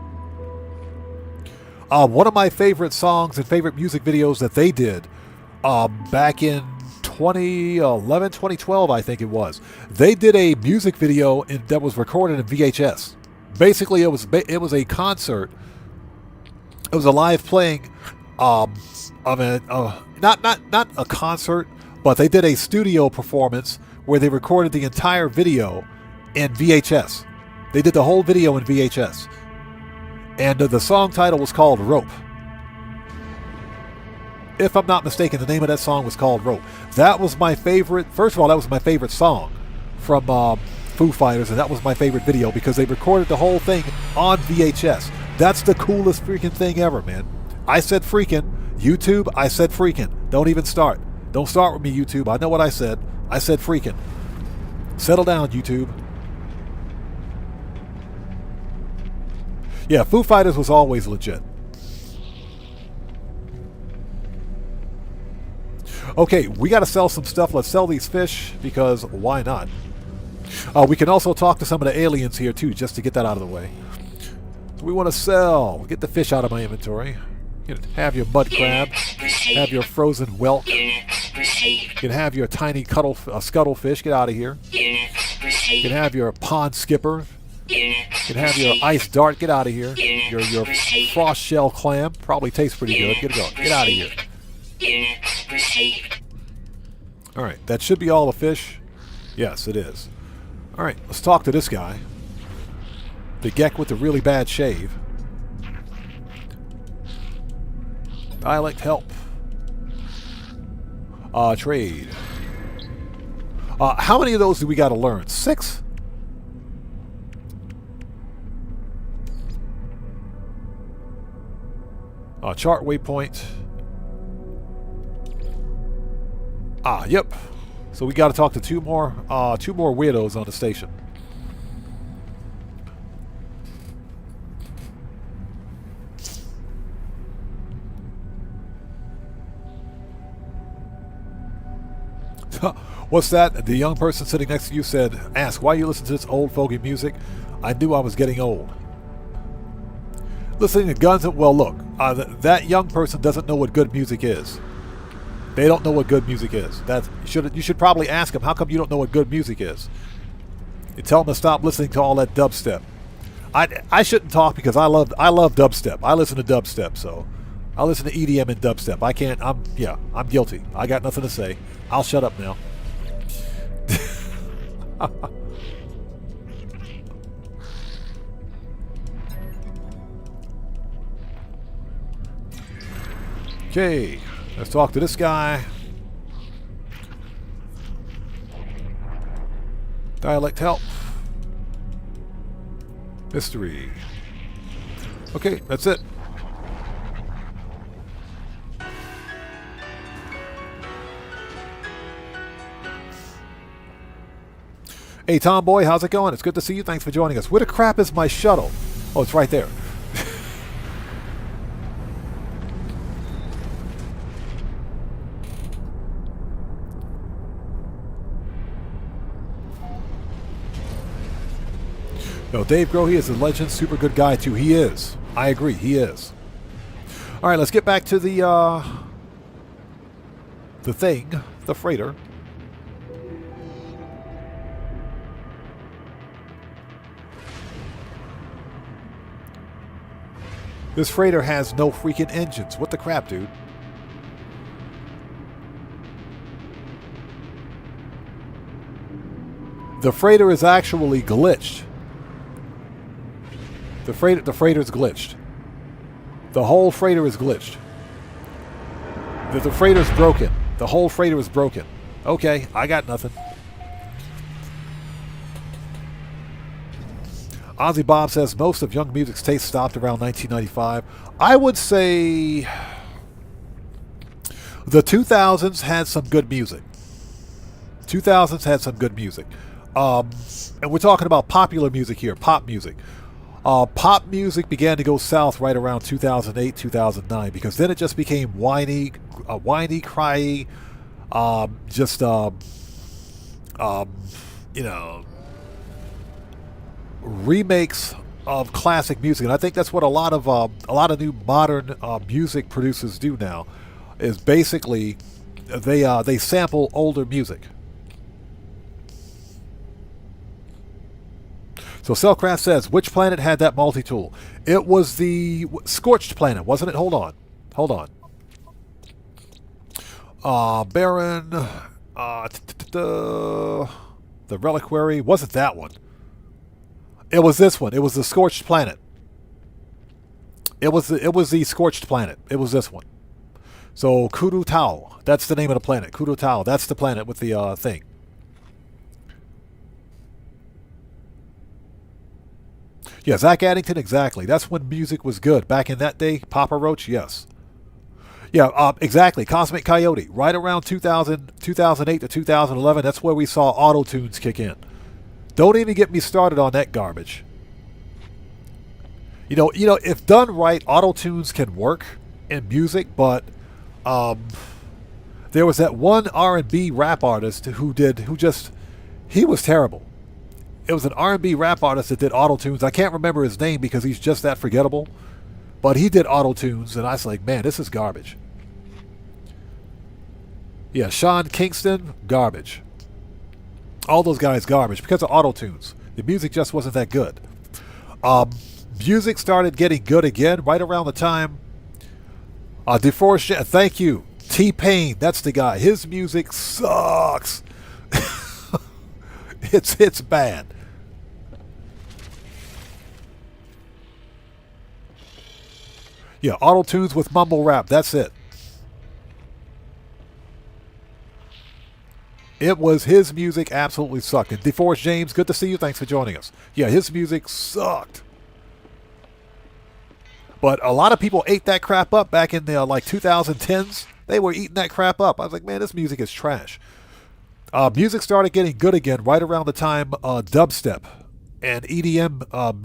One of my favorite songs and favorite music videos that they did back in 2011, 2012, I think it was. They did a music video that was recorded in VHS. Basically, it was a concert. It was a live playing of not a concert, but they did a studio performance where they recorded the entire video in VHS. They did the whole video in VHS. And the song title was called Rope. If I'm not mistaken, the name of that song was called Rope. That was my favorite. First of all, that was my favorite song from Foo Fighters, and that was my favorite video because they recorded the whole thing on VHS. That's the coolest freaking thing ever, man. I said freaking. YouTube, I said freaking. Don't even start. Don't start with me, YouTube. I know what I said. I said freaking. Settle down, YouTube. Yeah, Foo Fighters was always legit. Okay, we got to sell some stuff. Let's sell these fish because why not? We can also talk to some of the aliens here too, just to get that out of the way. So we want to sell. Get the fish out of my inventory. You can have your mud crab. Have your frozen whelk. You can have your tiny scuttlefish. Get out of here. You can have your pond skipper. You can have your ice dart. Get out of here. Your frost shell clam. Probably tastes pretty good. Get it going. Get out of here. Alright, that should be all the fish. Yes, it is. Alright, let's talk to this guy. The geck with the really bad shave. Dialect help. Trade. How many of those do we got to learn? 6? Chart waypoint. Yep. So we got to talk to two more weirdos on the station. What's that? The young person sitting next to you said, "Ask why you listen to this old fogey music. I knew I was getting old." Listening to Guns. Well, look, that young person doesn't know what good music is. They don't know what good music is. You should probably ask them, how come you don't know what good music is? You tell them to stop listening to all that dubstep. I shouldn't talk because I love dubstep. I listen to dubstep, so I listen to EDM and dubstep. I can't. I'm guilty. I got nothing to say. I'll shut up now. Okay, let's talk to this guy. Dialect help. History. Okay, that's it. Hey, Tomboy, how's it going? It's good to see you. Thanks for joining us. Where the crap is my shuttle? Oh, it's right there. No, Dave Grohl, he is a legend, super good guy too. He is. I agree, he is. All right, let's get back to the thing, the freighter. This freighter has no freaking engines. What the crap, dude? The freighter is actually glitched. The freighter's glitched. The whole freighter is glitched. The freighter's broken. The whole freighter is broken. Okay, I got nothing. Ozzy Bob says most of young music's taste stopped around 1995. I would say the 2000s had some good music. 2000s had some good music. And we're talking about popular music here, pop music. Pop music began to go south right around 2008, 2009, because then it just became whiny, cryy, remakes of classic music. And I think that's what a lot of new modern music producers do now, is basically they sample older music. So Cellcraft says, which planet had that multi-tool? It was the Scorched planet, wasn't it? Hold on. Baron, the Reliquary, wasn't that one. It was this one. It was the Scorched planet. It was the Scorched planet. It was this one. So Kudu Tau, that's the name of the planet. Kudu Tau, that's the planet with the thing. Yeah, Zach Addington, exactly. That's when music was good. Back in that day, Papa Roach, yes. Yeah, exactly. Cosmic Coyote, right around 2008 to 2011, that's where we saw auto-tunes kick in. Don't even get me started on that garbage. You know, if done right, auto-tunes can work in music, but there was that one R&B rap artist he was terrible. It was an R&B rap artist that did auto-tunes. I can't remember his name because he's just that forgettable. But he did auto-tunes, and I was like, man, this is garbage. Yeah, Sean Kingston, garbage. All those guys, garbage, because of auto-tunes. The music just wasn't that good. Music started getting good again right around the time. DeForest, thank you. T-Pain, that's the guy. His music sucks. It's bad. Yeah, auto-tunes with mumble rap, that's it. It was his music absolutely sucked. And DeForest James, good to see you. Thanks for joining us. Yeah, his music sucked. But a lot of people ate that crap up back in the 2010s. They were eating that crap up. I was like, man, this music is trash. Music started getting good again right around the time dubstep and EDM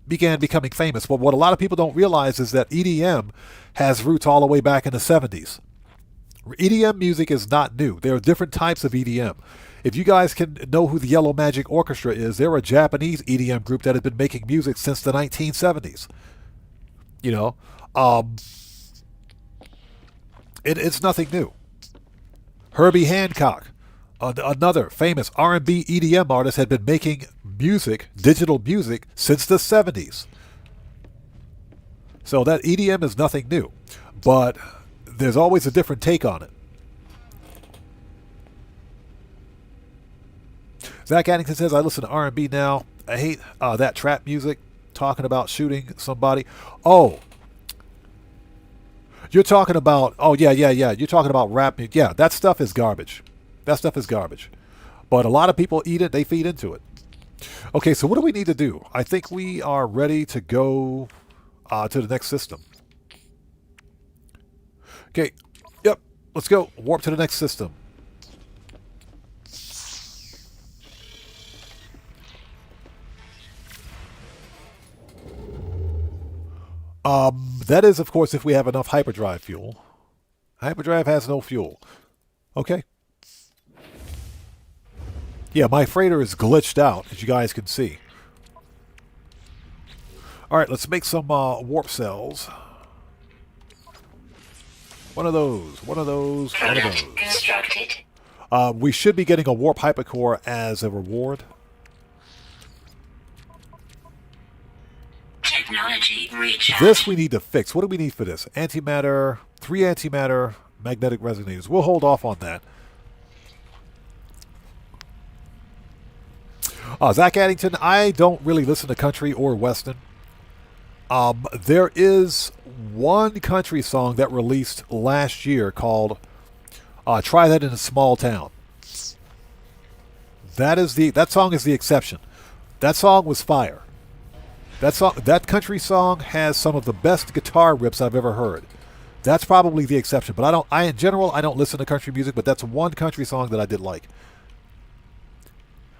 began becoming famous. But what a lot of people don't realize is that EDM has roots all the way back in the 70s. EDM music is not new. There are different types of EDM. If you guys can know who the Yellow Magic Orchestra is, they're a Japanese EDM group that has been making music since the 1970s. It's nothing new. Herbie Hancock, another famous R&B EDM artist, had been making music, digital music, since the 70s. So that EDM is nothing new. But there's always a different take on it. Zach Addington says, I listen to R&B now. I hate that trap music, talking about shooting somebody. Oh, you're talking about, yeah. You're talking about rap music. Yeah, that stuff is garbage. That stuff is garbage. But a lot of people eat it. They feed into it. Okay, so what do we need to do? I think we are ready to go to the next system. Okay, yep, let's go. Warp to the next system. That is, of course, if we have enough hyperdrive fuel. Hyperdrive has no fuel. Okay. Yeah, my freighter is glitched out, as you guys can see. All right, let's make some warp cells. One of those. Constructed. We should be getting a warp hypercore as a reward. Technology recharge. This we need to fix. What do we need for this? Antimatter, 3 antimatter, magnetic resonators. We'll hold off on that. Zach Addington, I don't really listen to country or western. There is one country song that released last year called Try That in a Small Town. That song is the exception. That song was fire. That country song has some of the best guitar riffs I've ever heard. That's probably the exception. But in general, I don't listen to country music, but that's one country song that I did like.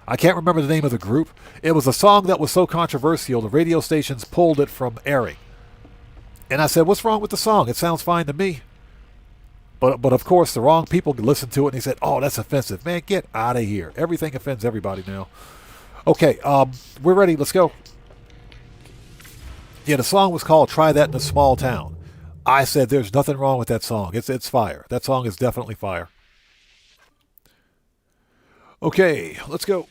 I can't remember the name of the group. It was a song that was so controversial, the radio stations pulled it from airing. And I said, what's wrong with the song? It sounds fine to me. But of course, the wrong people listened to it and they said, oh, that's offensive. Man, get out of here. Everything offends everybody now. Okay, we're ready. Let's go. Yeah, the song was called Try That in a Small Town. I said there's nothing wrong with that song. It's fire. That song is definitely fire. Okay, let's go.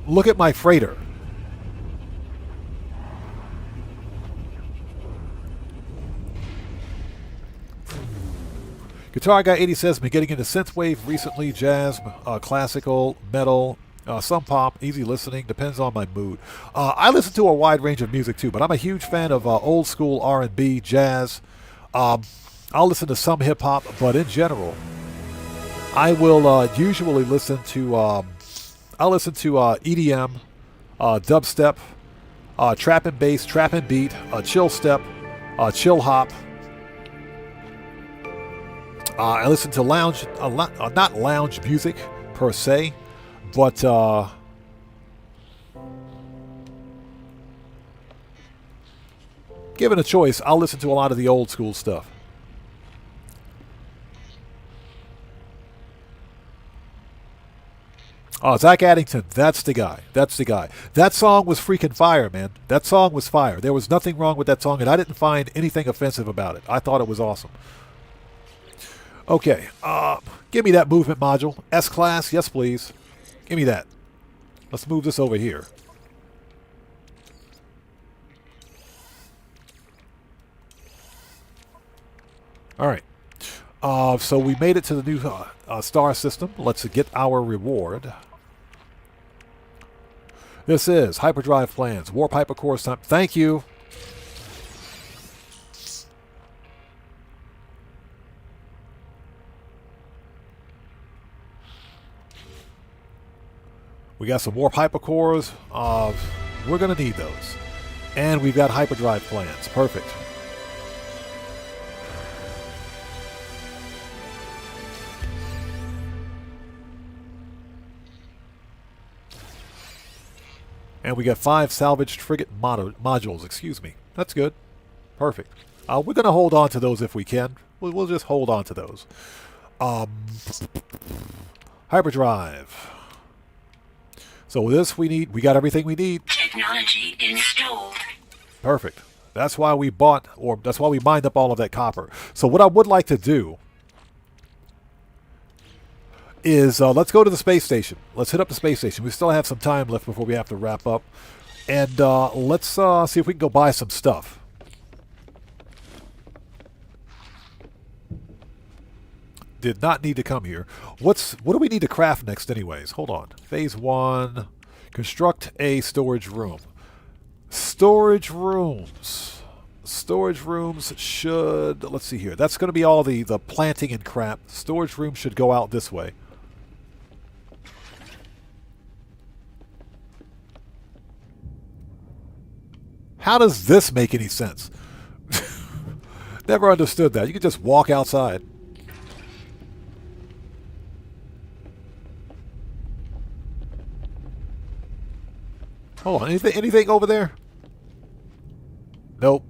Look at my freighter. Guitar Guy 80 says, been getting into synthwave recently, jazz, classical, metal, some pop, easy listening, depends on my mood. I listen to a wide range of music too, but I'm a huge fan of old school R&B, jazz. I'll listen to some hip hop, but in general, I will usually listen to EDM, dubstep, trap and bass, trap and beat, chill step, chill hop. I listen to lounge, not lounge music per se, but given a choice, I'll listen to a lot of the old school stuff. Oh, Zach Addington, that's the guy. That's the guy. That song was freaking fire, man. That song was fire. There was nothing wrong with that song, and I didn't find anything offensive about it. I thought it was awesome. Okay, give me that movement module. S-Class, yes please. Give me that. Let's move this over here. All right. So we made it to the new star system. Let's get our reward. This is Hyperdrive Plans. Warp Hypercore's time. Thank you. We got some Warp Hypercores. We're going to need those. And we've got Hyperdrive Plans. Perfect. And we got 5 salvaged frigate modules. Excuse me. That's good. Perfect. We're going to hold on to those if we can. We'll just hold on to those. Hyperdrive. So this we got everything we need. Technology installed. Perfect. That's why we bought, or that's why we mined up all of that copper. So what I would like to do is let's go to the space station. Let's hit up the space station. We still have some time left before we have to wrap up. And let's see if we can go buy some stuff. Did not need to come here. What do we need to craft next anyways? Hold on. Phase 1. Construct a storage room. Storage rooms. Storage rooms should... Let's see here. That's going to be all the planting and crap. Storage rooms should go out this way. How does this make any sense? Never understood that. You could just walk outside. Hold on, anything over there? Nope.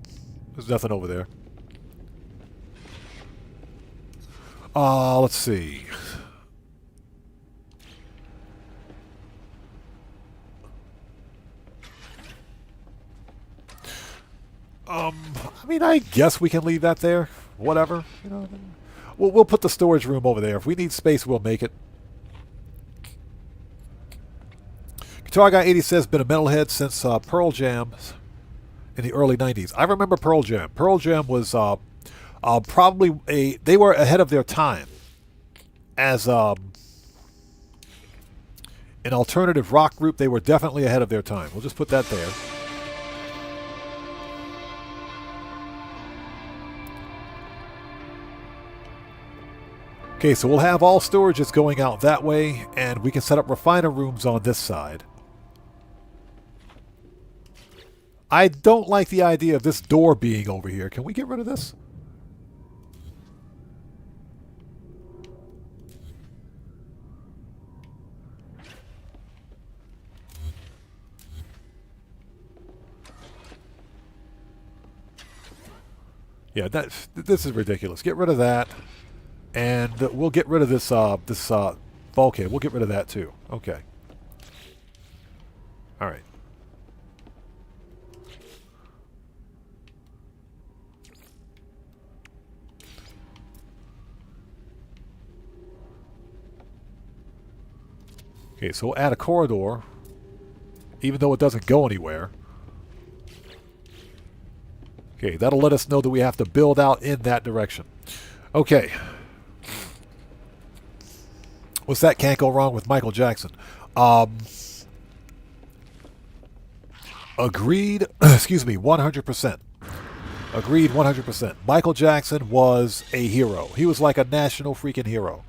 There's nothing over there. Let's see. I mean, I guess we can leave that there. Whatever. You know, we'll put the storage room over there. If we need space, we'll make it. Guitar Guy 80 says, been a metalhead since Pearl Jam in the early 90s. I remember Pearl Jam. Pearl Jam was probably they were ahead of their time as an alternative rock group. They were definitely ahead of their time. We'll just put that there. Okay, so we'll have all storages going out that way, and we can set up refiner rooms on this side. I don't like the idea of this door being over here. Can we get rid of this? Yeah, this is ridiculous. Get rid of that. And we'll get rid of this bulkhead. We'll get rid of that too. Okay. All right. Okay, so we'll add a corridor, even though it doesn't go anywhere. Okay, that'll let us know that we have to build out in that direction. Okay. What's that? Can't go wrong with Michael Jackson. Agreed. Excuse me, 100%. Agreed 100%. Michael Jackson was a hero. He was like a national freaking hero.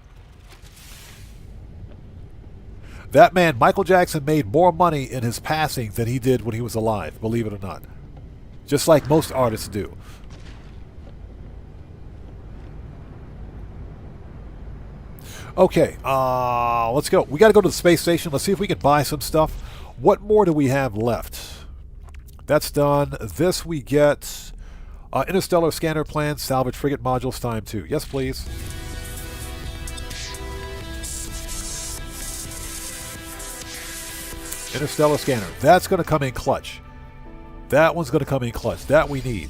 That man, Michael Jackson, made more money in his passing than he did when he was alive, believe it or not. Just like most artists do. Okay, let's go. We got to go to the space station. Let's see if we can buy some stuff. What more do we have left? That's done. This we get interstellar scanner plans, salvage frigate modules time 2. Yes, please. Interstellar scanner. That's going to come in clutch. That one's going to come in clutch. That we need.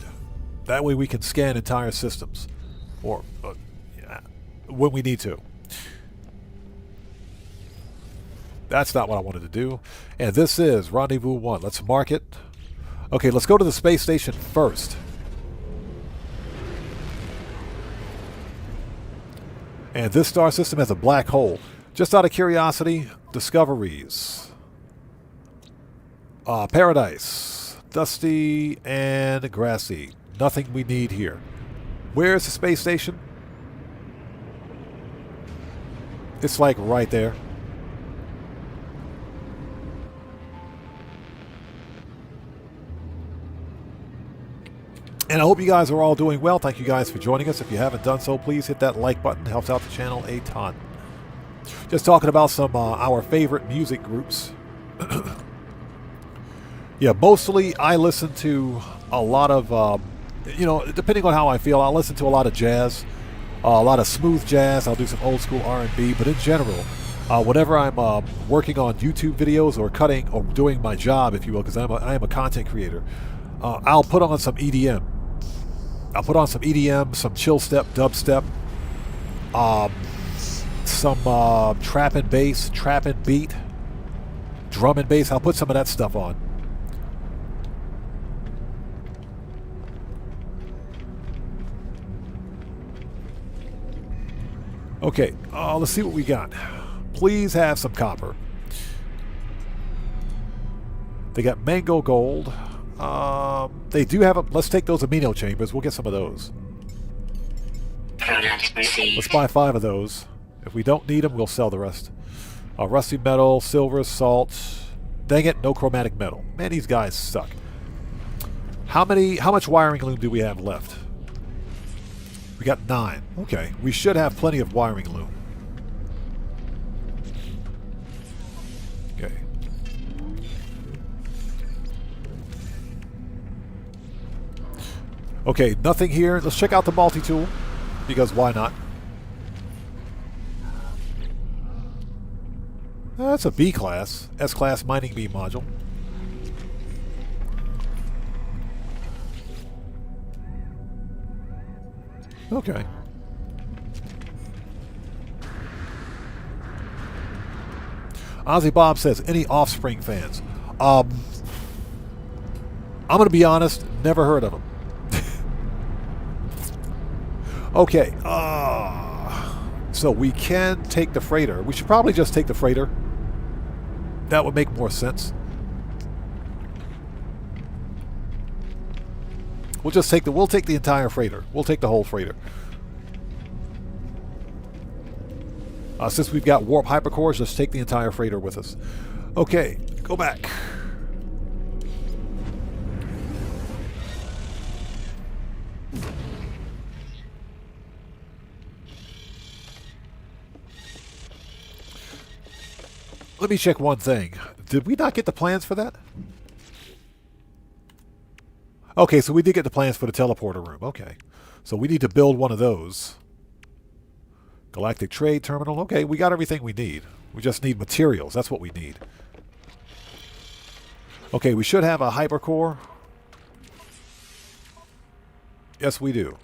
That way we can scan entire systems. Or when we need to. That's not what I wanted to do. And this is Rendezvous 1. Let's mark it. Okay, let's go to the space station first. And this star system has a black hole. Just out of curiosity, discoveries. Paradise. Dusty and grassy. Nothing we need here. Where's the space station? It's like right there. And I hope you guys are all doing well. Thank you guys for joining us. If you haven't done so, please hit that like button. It helps out the channel a ton. Just talking about some our favorite music groups. Yeah, mostly I listen to a lot of, depending on how I feel, I'll listen to a lot of jazz, a lot of smooth jazz. I'll do some old school R&B. But in general, whenever I'm working on YouTube videos or cutting or doing my job, if you will, because I am a content creator, I'll put on some EDM. I'll put on some EDM, some chill step, dubstep, some trap and bass, trap and beat, drum and bass. I'll put some of that stuff on. Okay, let's see what we got. Please have some copper. They got mango gold. They do have let's take those amino chambers. We'll get some of those. Let's buy 5 of those. If we don't need them, we'll sell the rest. Rusty metal, silver, salt. Dang it, no chromatic metal. Man, these guys suck. How much wiring loom do we have left? We got 9. Okay, we should have plenty of wiring loom. Okay. Okay, nothing here. Let's check out the multi-tool, because why not? That's a B-class, S-class mining beam module. Okay. Ozzy Bob says, any Offspring fans? I'm going to be honest, never heard of them. Okay, so we can take the freighter. We should probably just take the freighter. That would make more sense. We'll take the entire freighter. We'll take the whole freighter. Since we've got warp hypercores, just take the entire freighter with us. Okay, go back. Let me check one thing. Did we not get the plans for that? Okay, so we did get the plans for the teleporter room. Okay. So we need to build one of those. Galactic Trade Terminal. Okay, we got everything we need. We just need materials. That's what we need. Okay, we should have a hypercore. Yes, we do.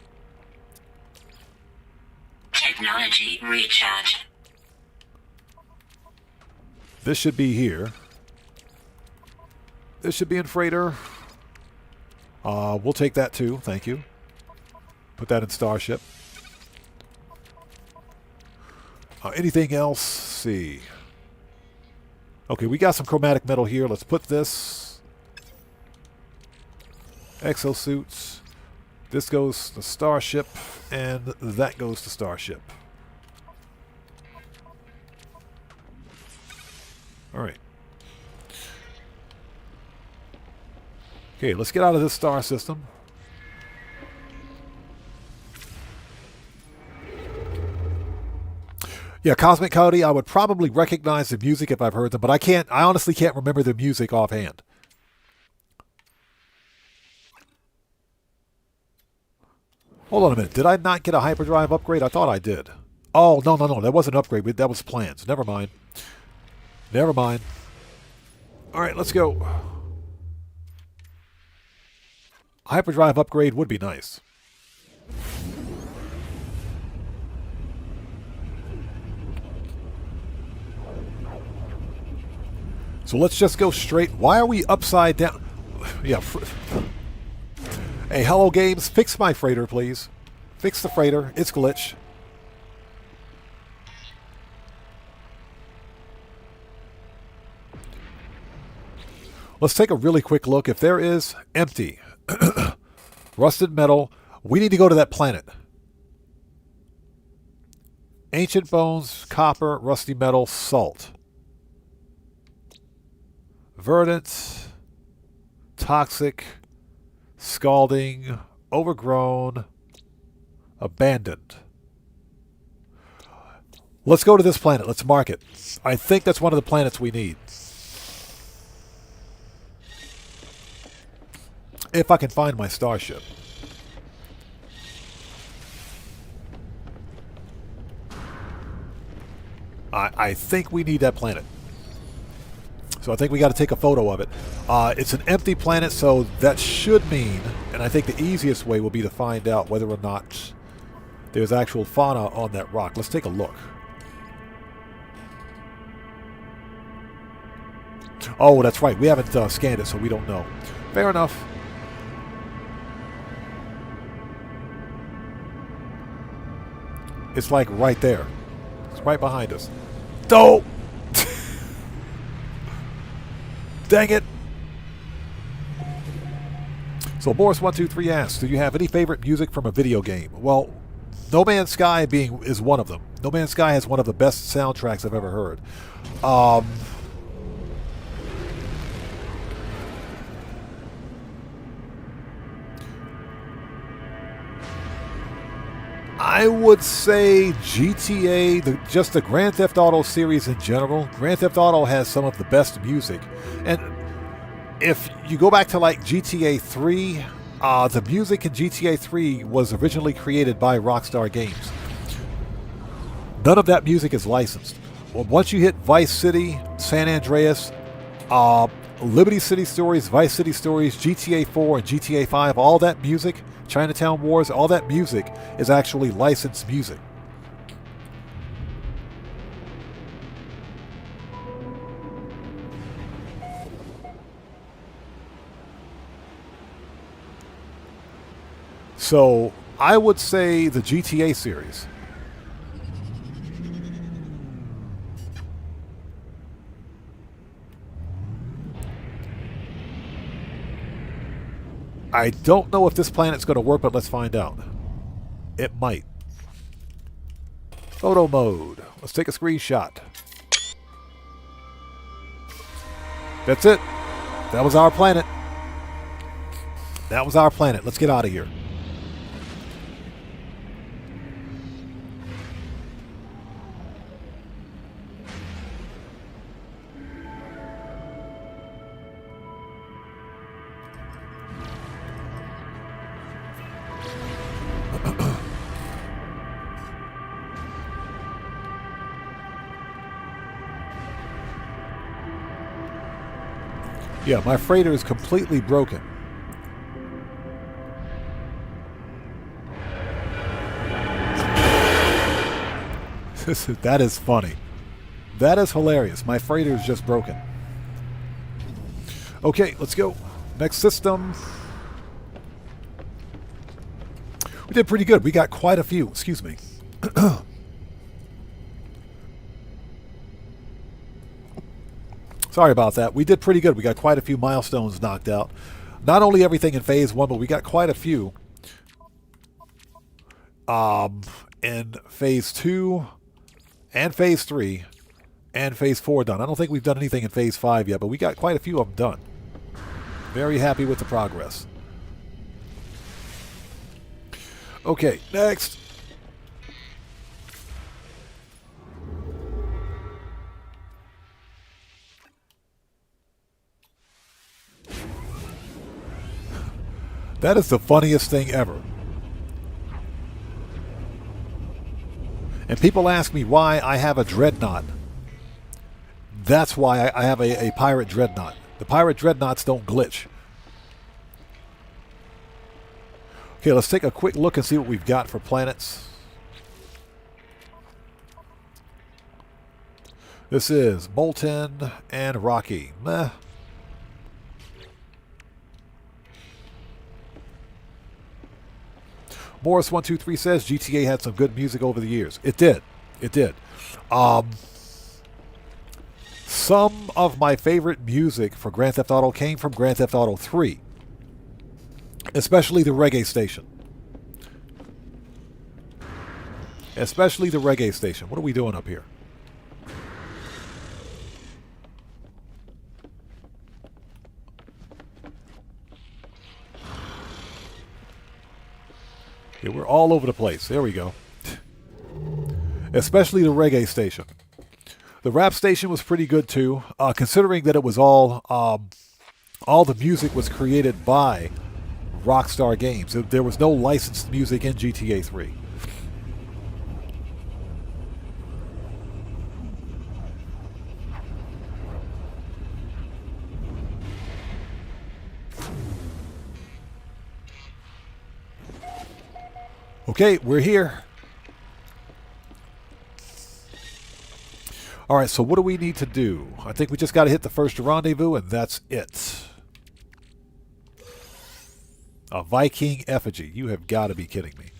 Technology recharge. This should be here. This should be in freighter. We'll take that too. Thank you. Put that in starship. Anything else? Let's see. Okay, we got some chromatic metal here. Let's put this. Exosuits. This goes to starship, and that goes to starship. All right. Okay, let's get out of this star system. Yeah, Cosmic Coyote, I would probably recognize the music if I've heard them, but I honestly can't remember the music offhand. Hold on a minute. Did I not get a hyperdrive upgrade? I thought I did. Oh, no. That wasn't an upgrade. That was plans. Never mind. Never mind. All right, let's go. Hyperdrive upgrade would be nice. So let's just go straight. Why are we upside down? Yeah. Hey, hello games. Fix my freighter, please. Fix the freighter. It's glitch. Let's take a really quick look. If there is empty, rusted metal, we need to go to that planet. Ancient bones, copper, rusty metal, salt. Verdant, toxic, scalding, overgrown, abandoned. Let's go to this planet. Let's mark it. I think that's one of the planets we need. If I can find my starship. I think we need that planet. So I think we got to take a photo of it. It's an empty planet, so that should mean, and I think the easiest way will be to find out whether or not there's actual fauna on that rock. Let's take a look. Oh, that's right. We haven't scanned it, so we don't know. Fair enough. It's like right there. It's right behind us. Dope! Dang it! So Boris123 asks, do you have any favorite music from a video game? Well, No Man's Sky is one of them. No Man's Sky has one of the best soundtracks I've ever heard. I would say GTA, just the Grand Theft Auto series in general. Grand Theft Auto has some of the best music. And if you go back to like GTA 3, the music in GTA 3 was originally created by Rockstar Games. None of that music is licensed. Well, once you hit Vice City, San Andreas, Liberty City Stories, Vice City Stories, GTA 4 and GTA 5, all that music, Chinatown Wars, all that music is actually licensed music. So I would say the GTA series. I don't know if this planet's going to work, but let's find out. It might. Photo mode. Let's take a screenshot. That's it. That was our planet. That was our planet. Let's get out of here. Yeah, my freighter is completely broken. That is funny. That is hilarious. My freighter is just broken. Okay, let's go. Next system. We did pretty good. We got quite a few. Excuse me. Sorry about that. We did pretty good. We got quite a few milestones knocked out. Not only everything in phase 1, but we got quite a few in phase 2 and phase 3 and phase 4 done. I don't think we've done anything in phase 5 yet, but we got quite a few of them done. Very happy with the progress. Okay, next. That is the funniest thing ever. And people ask me why I have a dreadnought. That's why I have a pirate dreadnought. The pirate dreadnoughts don't glitch. Okay, let's take a quick look and see what we've got for planets. This is Molten and Rocky. Meh. Morris123 says GTA had some good music over the years. It did. It did. Some of my favorite music for Grand Theft Auto came from Grand Theft Auto 3. Especially the reggae station. Especially the reggae station. What are we doing up here? Yeah, we're all over the place. There we go. Especially the reggae station. The rap station was pretty good too, considering that it was all the music was created by Rockstar Games. There was no licensed music in GTA 3. Okay, we're here. All right, so what do we need to do? I think we just got to hit the first rendezvous, and that's it. A Viking effigy. You have got to be kidding me.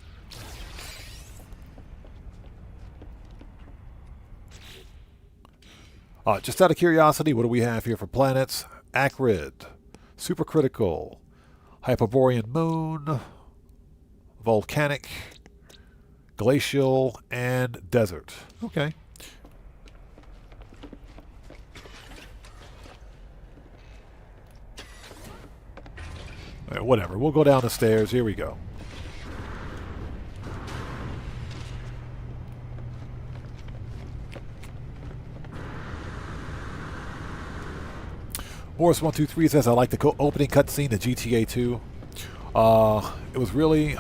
Just out of curiosity, what do we have here for planets? Acrid, supercritical, Hyperborean moon, volcanic, glacial, and desert. Okay. All right, whatever. We'll go down the stairs. Here we go. Morris123 says, I like the opening cutscene to GTA 2. It was really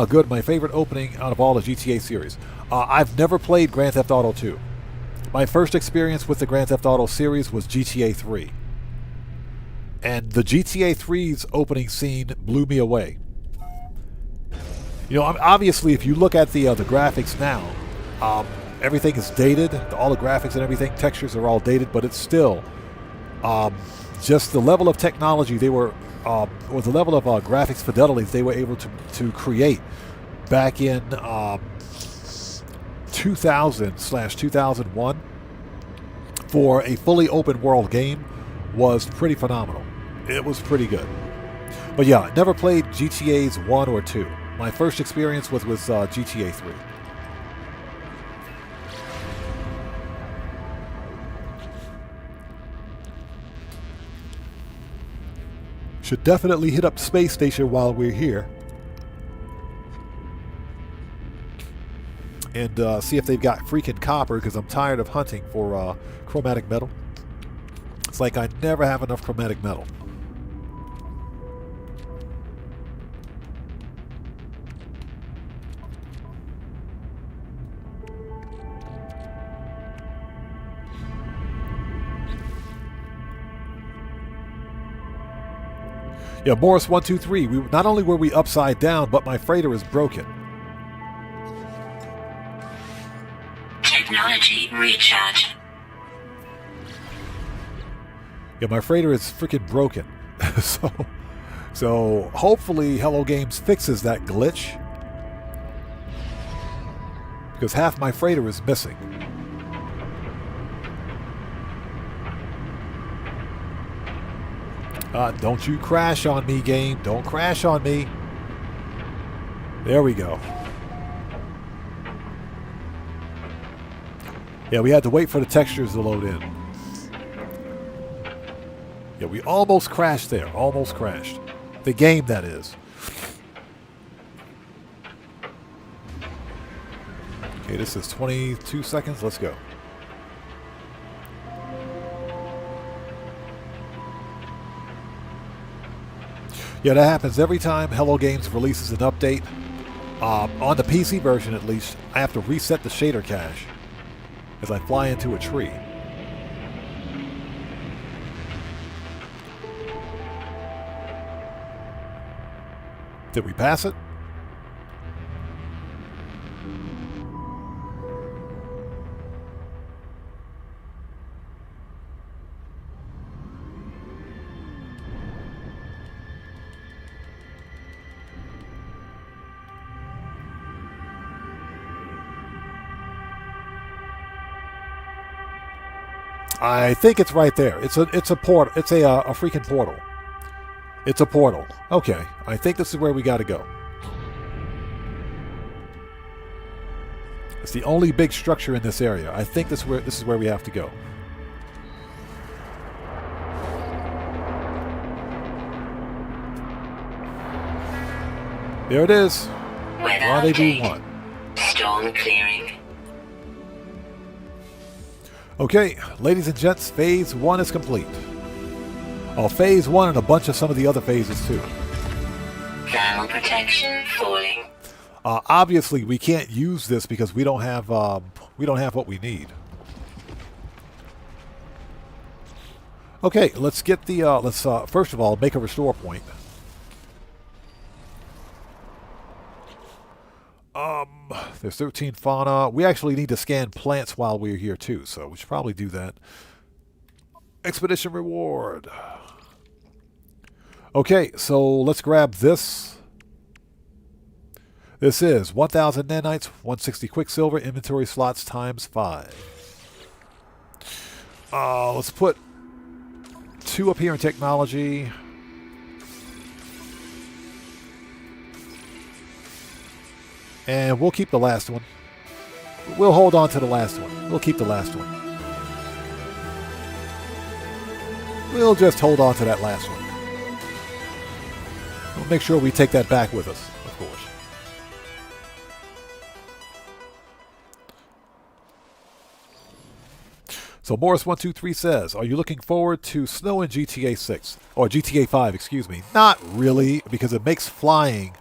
good. My favorite opening out of all the GTA series. I've never played Grand Theft Auto 2. My first experience with the Grand Theft Auto series was GTA 3. And the GTA 3's opening scene blew me away. You know, obviously, if you look at the graphics now, everything is dated. All the graphics and everything, textures are all dated, but it's still just the level of technology they were, or the level of graphics fidelity they were able to create back in 2000/2001 for a fully open world game was pretty phenomenal. It was pretty good. But yeah, never played GTA's 1 or 2. My first experience was with GTA 3. Should definitely hit up Space Station while we're here. And see if they've got freaking copper, because I'm tired of hunting for chromatic metal. It's like I never have enough chromatic metal. Yeah, Morris123, not only were we upside down, but my freighter is broken. Technology Technology recharge. Yeah, my freighter is freaking broken. so hopefully Hello Games fixes that glitch. Because half my freighter is missing. Don't you crash on me, game. Don't crash on me. There we go. Yeah, we had to wait for the textures to load in. Yeah, we almost crashed there. Almost crashed. The game, that is. Okay, this is 22 seconds. Let's go. Yeah, that happens every time Hello Games releases an update. On the PC version, at least, I have to reset the shader cache as I fly into a tree. Did we pass it? I think it's right there. It's a port. It's a freaking portal. It's a portal. Okay, I think this is where we got to go. It's the only big structure in this area. I think this is where we have to go. There it is. Rendezvous 1. Storm clearing. Okay, ladies and gents, phase 1 is complete. Oh, phase 1 and a bunch of some of the other phases too. Thermal protection falling. Obviously, we can't use this because we don't have what we need. Okay, let's get the let's first of all make a restore point. There's 13 fauna. We actually need to scan plants while we're here too, so we should probably do that. Expedition reward. Okay, so let's grab this. This is 1,000 nanites, 160 quicksilver, inventory slots times 5. Let's put 2 up here in technology. And we'll keep the last one. We'll hold on to the last one. We'll keep the last one. We'll just hold on to that last one. We'll make sure we take that back with us, of course. So Morris123 says, are you looking forward to snow in GTA 6? Or GTA 5, excuse me. Not really, because it makes flying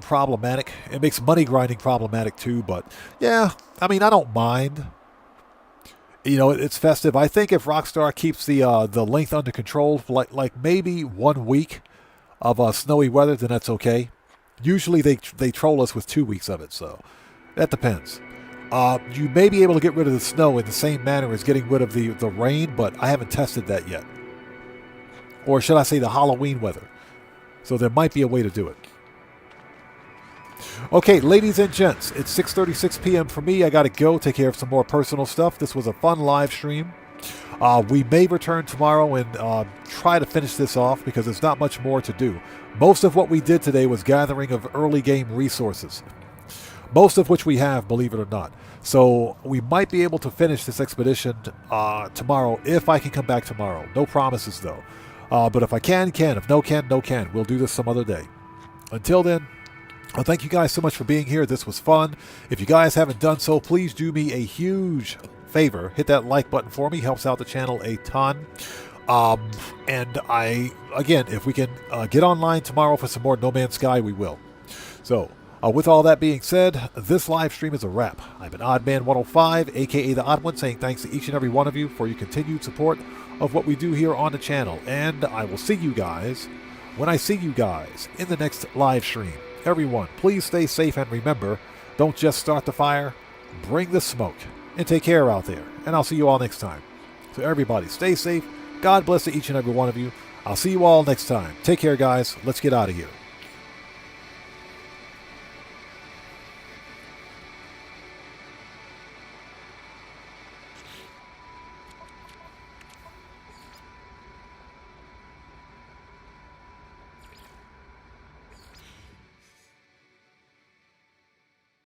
problematic. It makes money grinding problematic too, but yeah, I mean, I don't mind. You know, it's festive. I think if Rockstar keeps the length under control for like maybe 1 week of snowy weather, then that's okay. Usually they troll us with 2 weeks of it, so that depends. You may be able to get rid of the snow in the same manner as getting rid of the rain, but I haven't tested that yet. Or should I say the Halloween weather. So there might be a way to do it. Okay, ladies and gents, it's 6:36 p.m. for me. I got to go take care of some more personal stuff. This was a fun live stream. We may return tomorrow and try to finish this off because there's not much more to do. Most of what we did today was gathering of early game resources. Most of which we have, believe it or not. So we might be able to finish this expedition tomorrow if I can come back tomorrow. No promises though. But if I can. If no can, no can. We'll do this some other day. Until then, well, thank you guys so much for being here. This was fun. If you guys haven't done so, please do me a huge favor. Hit that like button for me. Helps out the channel a ton. And again, if we can get online tomorrow for some more No Man's Sky, we will. So, with all that being said, this live stream is a wrap. I've been Oddman105, aka The Odd One, saying thanks to each and every one of you for your continued support of what we do here on the channel. And I will see you guys when I see you guys in the next live stream. Everyone, please stay safe and remember, don't just start the fire, bring the smoke. And take care out there. And I'll see you all next time. So everybody, stay safe. God bless to each and every one of you. I'll see you all next time. Take care, guys. Let's get out of here.